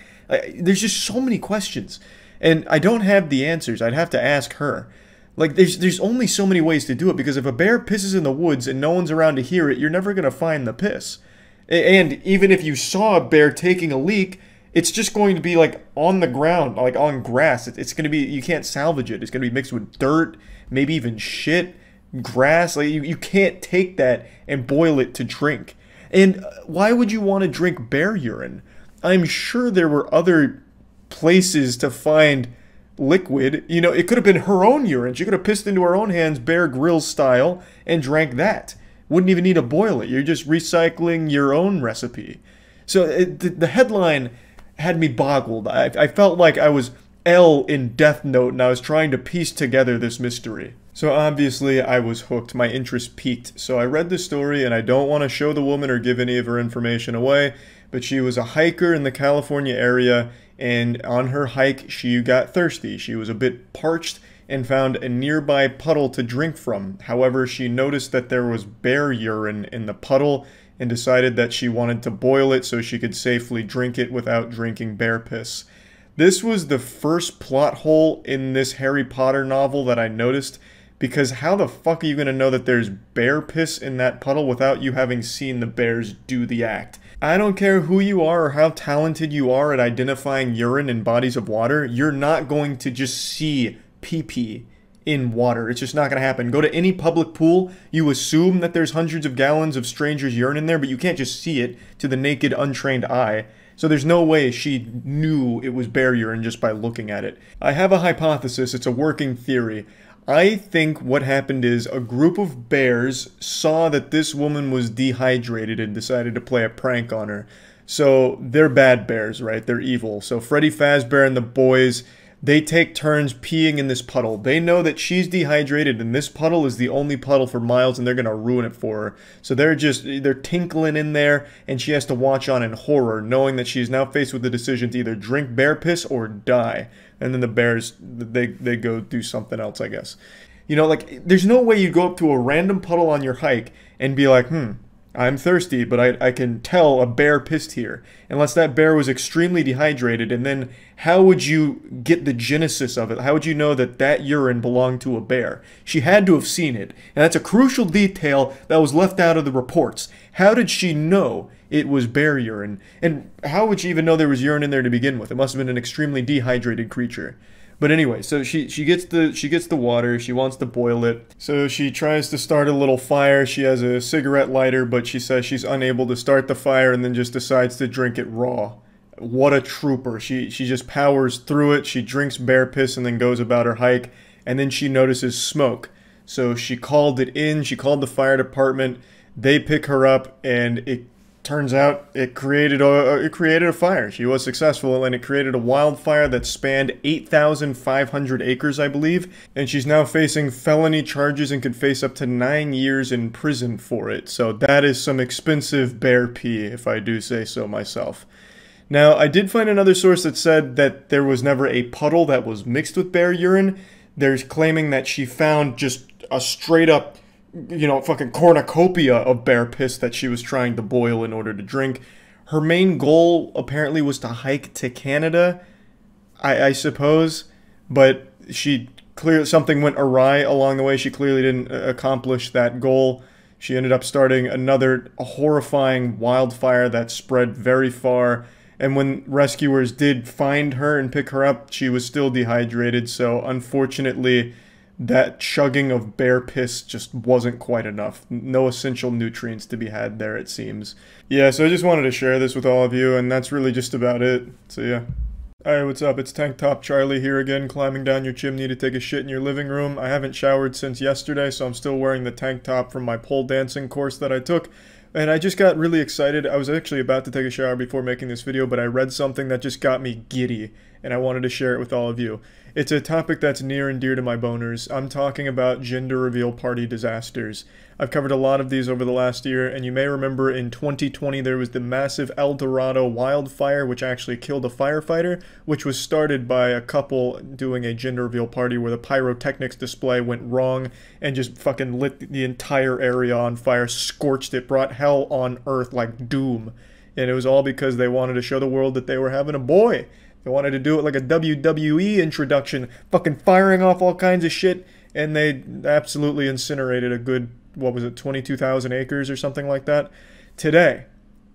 there's just so many questions, and I don't have the answers. I'd have to ask her. Like there's only so many ways to do it, because if a bear pisses in the woods and no one's around to hear it, you're never gonna find the piss. And even if you saw a bear taking a leak, it's just going to be like on the ground, like on grass. It's going to be, you can't salvage it. It's going to be mixed with dirt, maybe even shit, grass. Like you can't take that and boil it to drink. And why would you want to drink bear urine? I'm sure there were other places to find liquid. You know, it could have been her own urine. She could have pissed into her own hands, Bear Grylls style, and drank that. Wouldn't even need to boil it. You're just recycling your own recipe. So the headline had me boggled. I felt like I was L in Death Note, and I was trying to piece together this mystery. So obviously I was hooked. My interest peaked. So I read the story, and I don't want to show the woman or give any of her information away, but she was a hiker in the California area, and on her hike she got thirsty. She was a bit parched and found a nearby puddle to drink from. However, she noticed that there was bear urine in the puddle and decided that she wanted to boil it so she could safely drink it without drinking bear piss. This was the first plot hole in this Harry Potter novel that I noticed, because how the fuck are you going to know that there's bear piss in that puddle without you having seen the bears do the act? I don't care who you are or how talented you are at identifying urine in bodies of water, you're not going to just see pee-pee in water. It's just not going to happen. Go to any public pool, you assume that there's hundreds of gallons of strangers' urine in there, but you can't just see it to the naked, untrained eye. So there's no way she knew it was bear urine just by looking at it. I have a hypothesis. It's a working theory. I think what happened is a group of bears saw that this woman was dehydrated and decided to play a prank on her. So they're bad bears, right? They're evil. So Freddy Fazbear and the boys, they take turns peeing in this puddle. They know that she's dehydrated and this puddle is the only puddle for miles and they're going to ruin it for her. So they're tinkling in there and she has to watch on in horror, knowing that she's now faced with the decision to either drink bear piss or die. And then the bears, they go do something else, I guess. You know, like, there's no way you go up to a random puddle on your hike and be like, I'm thirsty, but I can tell a bear pissed here. Unless that bear was extremely dehydrated, and then how would you get the genesis of it? How would you know that that urine belonged to a bear? She had to have seen it, and that's a crucial detail that was left out of the reports. How did she know it was bear urine? And how would she even know there was urine in there to begin with? It must have been an extremely dehydrated creature. But anyway, so she gets the water, she wants to boil it. So she tries to start a little fire. She has a cigarette lighter, but she says she's unable to start the fire and then just decides to drink it raw. What a trooper. She just powers through it. She drinks bear piss and then goes about her hike, and then she notices smoke. So she called it in, she called the fire department. They pick her up, and it turns out it created a fire. She was successful, and it created a wildfire that spanned 8,500 acres, I believe. And she's now facing felony charges and could face up to 9 years in prison for it. So that is some expensive bear pee, if I do say so myself. Now, I did find another source that said that there was never a puddle that was mixed with bear urine. There's claiming that she found just a straight up, you know, fucking cornucopia of bear piss that she was trying to boil in order to drink. Her main goal apparently was to hike to Canada, I suppose, but something went awry along the way. She clearly didn't accomplish that goal. She ended up starting another horrifying wildfire that spread very far. And when rescuers did find her and pick her up, she was still dehydrated. So unfortunately, that chugging of bear piss just wasn't quite enough. No essential nutrients to be had there, it seems. Yeah, so I just wanted to share this with all of you, and that's really just about it. So yeah. Alright, what's up? It's Tank Top Charlie here again, climbing down your chimney to take a shit in your living room. I haven't showered since yesterday, so I'm still wearing the tank top from my pole dancing course that I took. And I just got really excited. I was actually about to take a shower before making this video, but I read something that just got me giddy, and I wanted to share it with all of you. It's a topic that's near and dear to my boners. I'm talking about gender reveal party disasters. I've covered a lot of these over the last year, and you may remember in 2020 there was the massive El Dorado wildfire, which actually killed a firefighter, which was started by a couple doing a gender reveal party where the pyrotechnics display went wrong and just fucking lit the entire area on fire, scorched it, brought hell on earth like Doom. And it was all because they wanted to show the world that they were having a boy. They wanted to do it like a WWE introduction, fucking firing off all kinds of shit, and they absolutely incinerated a good, what was it, 22,000 acres or something like that. Today,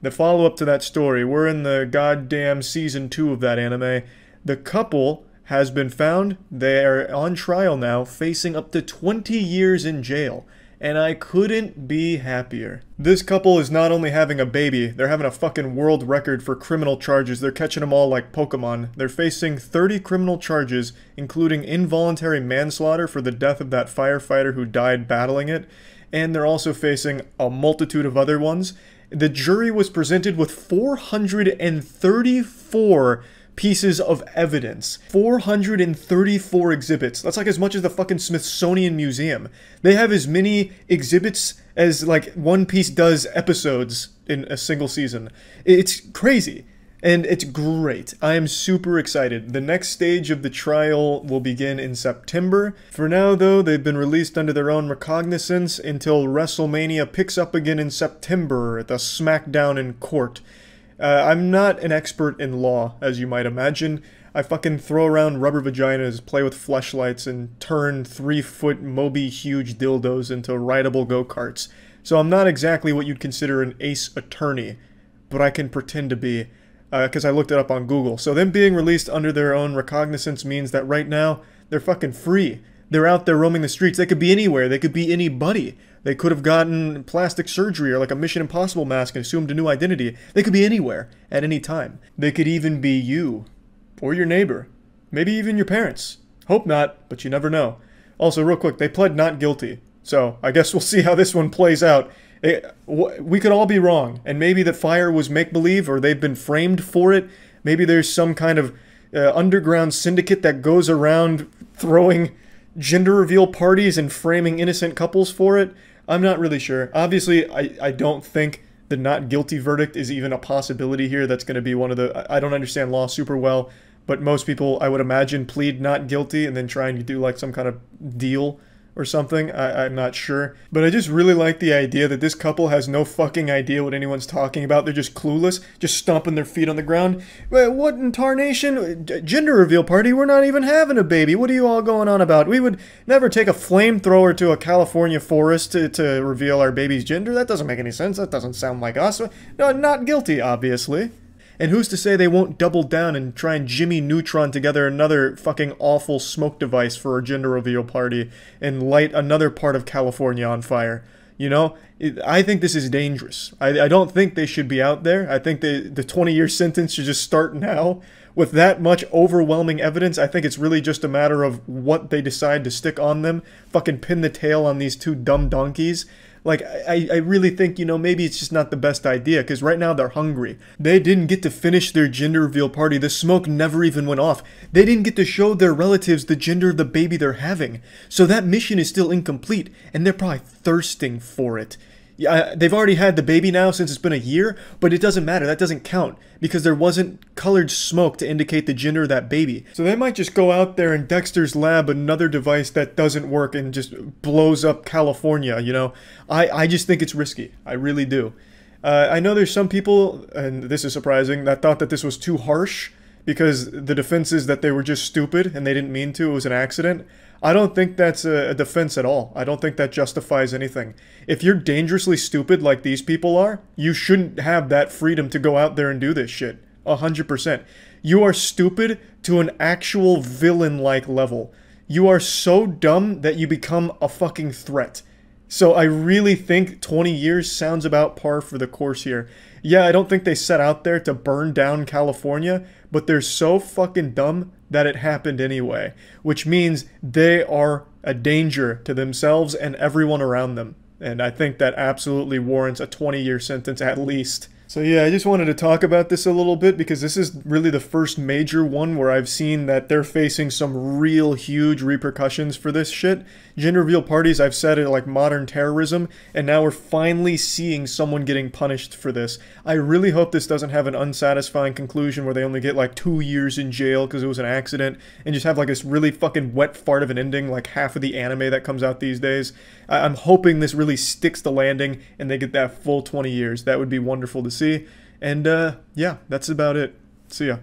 the follow-up to that story, we're in the goddamn season 2 of that anime. The couple has been found. They are on trial now, facing up to 20 years in jail. And I couldn't be happier. This couple is not only having a baby, they're having a fucking world record for criminal charges. They're catching them all like Pokemon. They're facing 30 criminal charges, including involuntary manslaughter for the death of that firefighter who died battling it. And they're also facing a multitude of other ones. The jury was presented with 434 pieces of evidence. 434 exhibits. That's like as much as the fucking Smithsonian Museum. They have as many exhibits as like One Piece does episodes in a single season. It's crazy. And it's great. I am super excited. The next stage of the trial will begin in September. For now, though, they've been released under their own recognizance until WrestleMania picks up again in September at the SmackDown in court. I'm not an expert in law, as you might imagine. I fucking throw around rubber vaginas, play with fleshlights, and turn 3-foot Moby huge dildos into rideable go-karts. So I'm not exactly what you'd consider an ace attorney, but I can pretend to be, because I looked it up on Google. So them being released under their own recognizance means that right now, they're fucking free. They're out there roaming the streets. They could be anywhere. They could be anybody. They could have gotten plastic surgery or like a Mission Impossible mask and assumed a new identity. They could be anywhere, at any time. They could even be you. Or your neighbor. Maybe even your parents. Hope not, but you never know. Also, real quick, they pled not guilty. So, I guess we'll see how this one plays out. We could all be wrong. And maybe that fire was make-believe or they've been framed for it. Maybe there's some kind of underground syndicate that goes around throwing gender reveal parties and framing innocent couples for it. I'm not really sure. Obviously, I don't think the not guilty verdict is even a possibility here. That's going to be one of the... I don't understand law super well, but most people, I would imagine, plead not guilty and then trying to do like some kind of deal or something. I'm not sure. But I just really like the idea that this couple has no fucking idea what anyone's talking about. They're just clueless, just stomping their feet on the ground. What in tarnation? Gender reveal party? We're not even having a baby. What are you all going on about? We would never take a flamethrower to a California forest to reveal our baby's gender. That doesn't make any sense. That doesn't sound like us. No, not guilty, obviously. And who's to say they won't double down and try and Jimmy Neutron together another fucking awful smoke device for a gender reveal party and light another part of California on fire? You know, I think this is dangerous. I don't think they should be out there. I think the 20-year sentence should just start now. With that much overwhelming evidence, I think it's really just a matter of what they decide to stick on them. Fucking pin the tail on these two dumb donkeys. Like, I really think, you know, maybe it's just not the best idea, because right now they're hungry. They didn't get to finish their gender reveal party. The smoke never even went off. They didn't get to show their relatives the gender of the baby they're having. So that mission is still incomplete, and they're probably thirsting for it. Yeah, they've already had the baby now since it's been a year, but it doesn't matter. That doesn't count because there wasn't colored smoke to indicate the gender of that baby. So they might just go out there in Dexter's lab another device that doesn't work and just blows up California, you know? I just think it's risky. I really do. I know there's some people, and this is surprising, that thought that this was too harsh because the defense is that they were just stupid and they didn't mean to. It was an accident. I don't think that's a defense at all. I don't think that justifies anything. If you're dangerously stupid like these people are, you shouldn't have that freedom to go out there and do this shit. 100%. You are stupid to an actual villain-like level. You are so dumb that you become a fucking threat. So I really think 20 years sounds about par for the course here. Yeah, I don't think they set out there to burn down California, but they're so fucking dumb that it happened anyway, which means they are a danger to themselves and everyone around them. And I think that absolutely warrants a 20-year sentence at least. So yeah, I just wanted to talk about this a little bit because this is really the first major one where I've seen that they're facing some real huge repercussions for this shit. Gender reveal parties, I've said it, like modern terrorism, and now we're finally seeing someone getting punished for this. I really hope this doesn't have an unsatisfying conclusion where they only get like 2 years in jail because it was an accident and just have like this really fucking wet fart of an ending like half of the anime that comes out these days. I'm hoping this really sticks the landing and they get that full 20 years. That would be wonderful to see. And yeah, that's about it. See ya.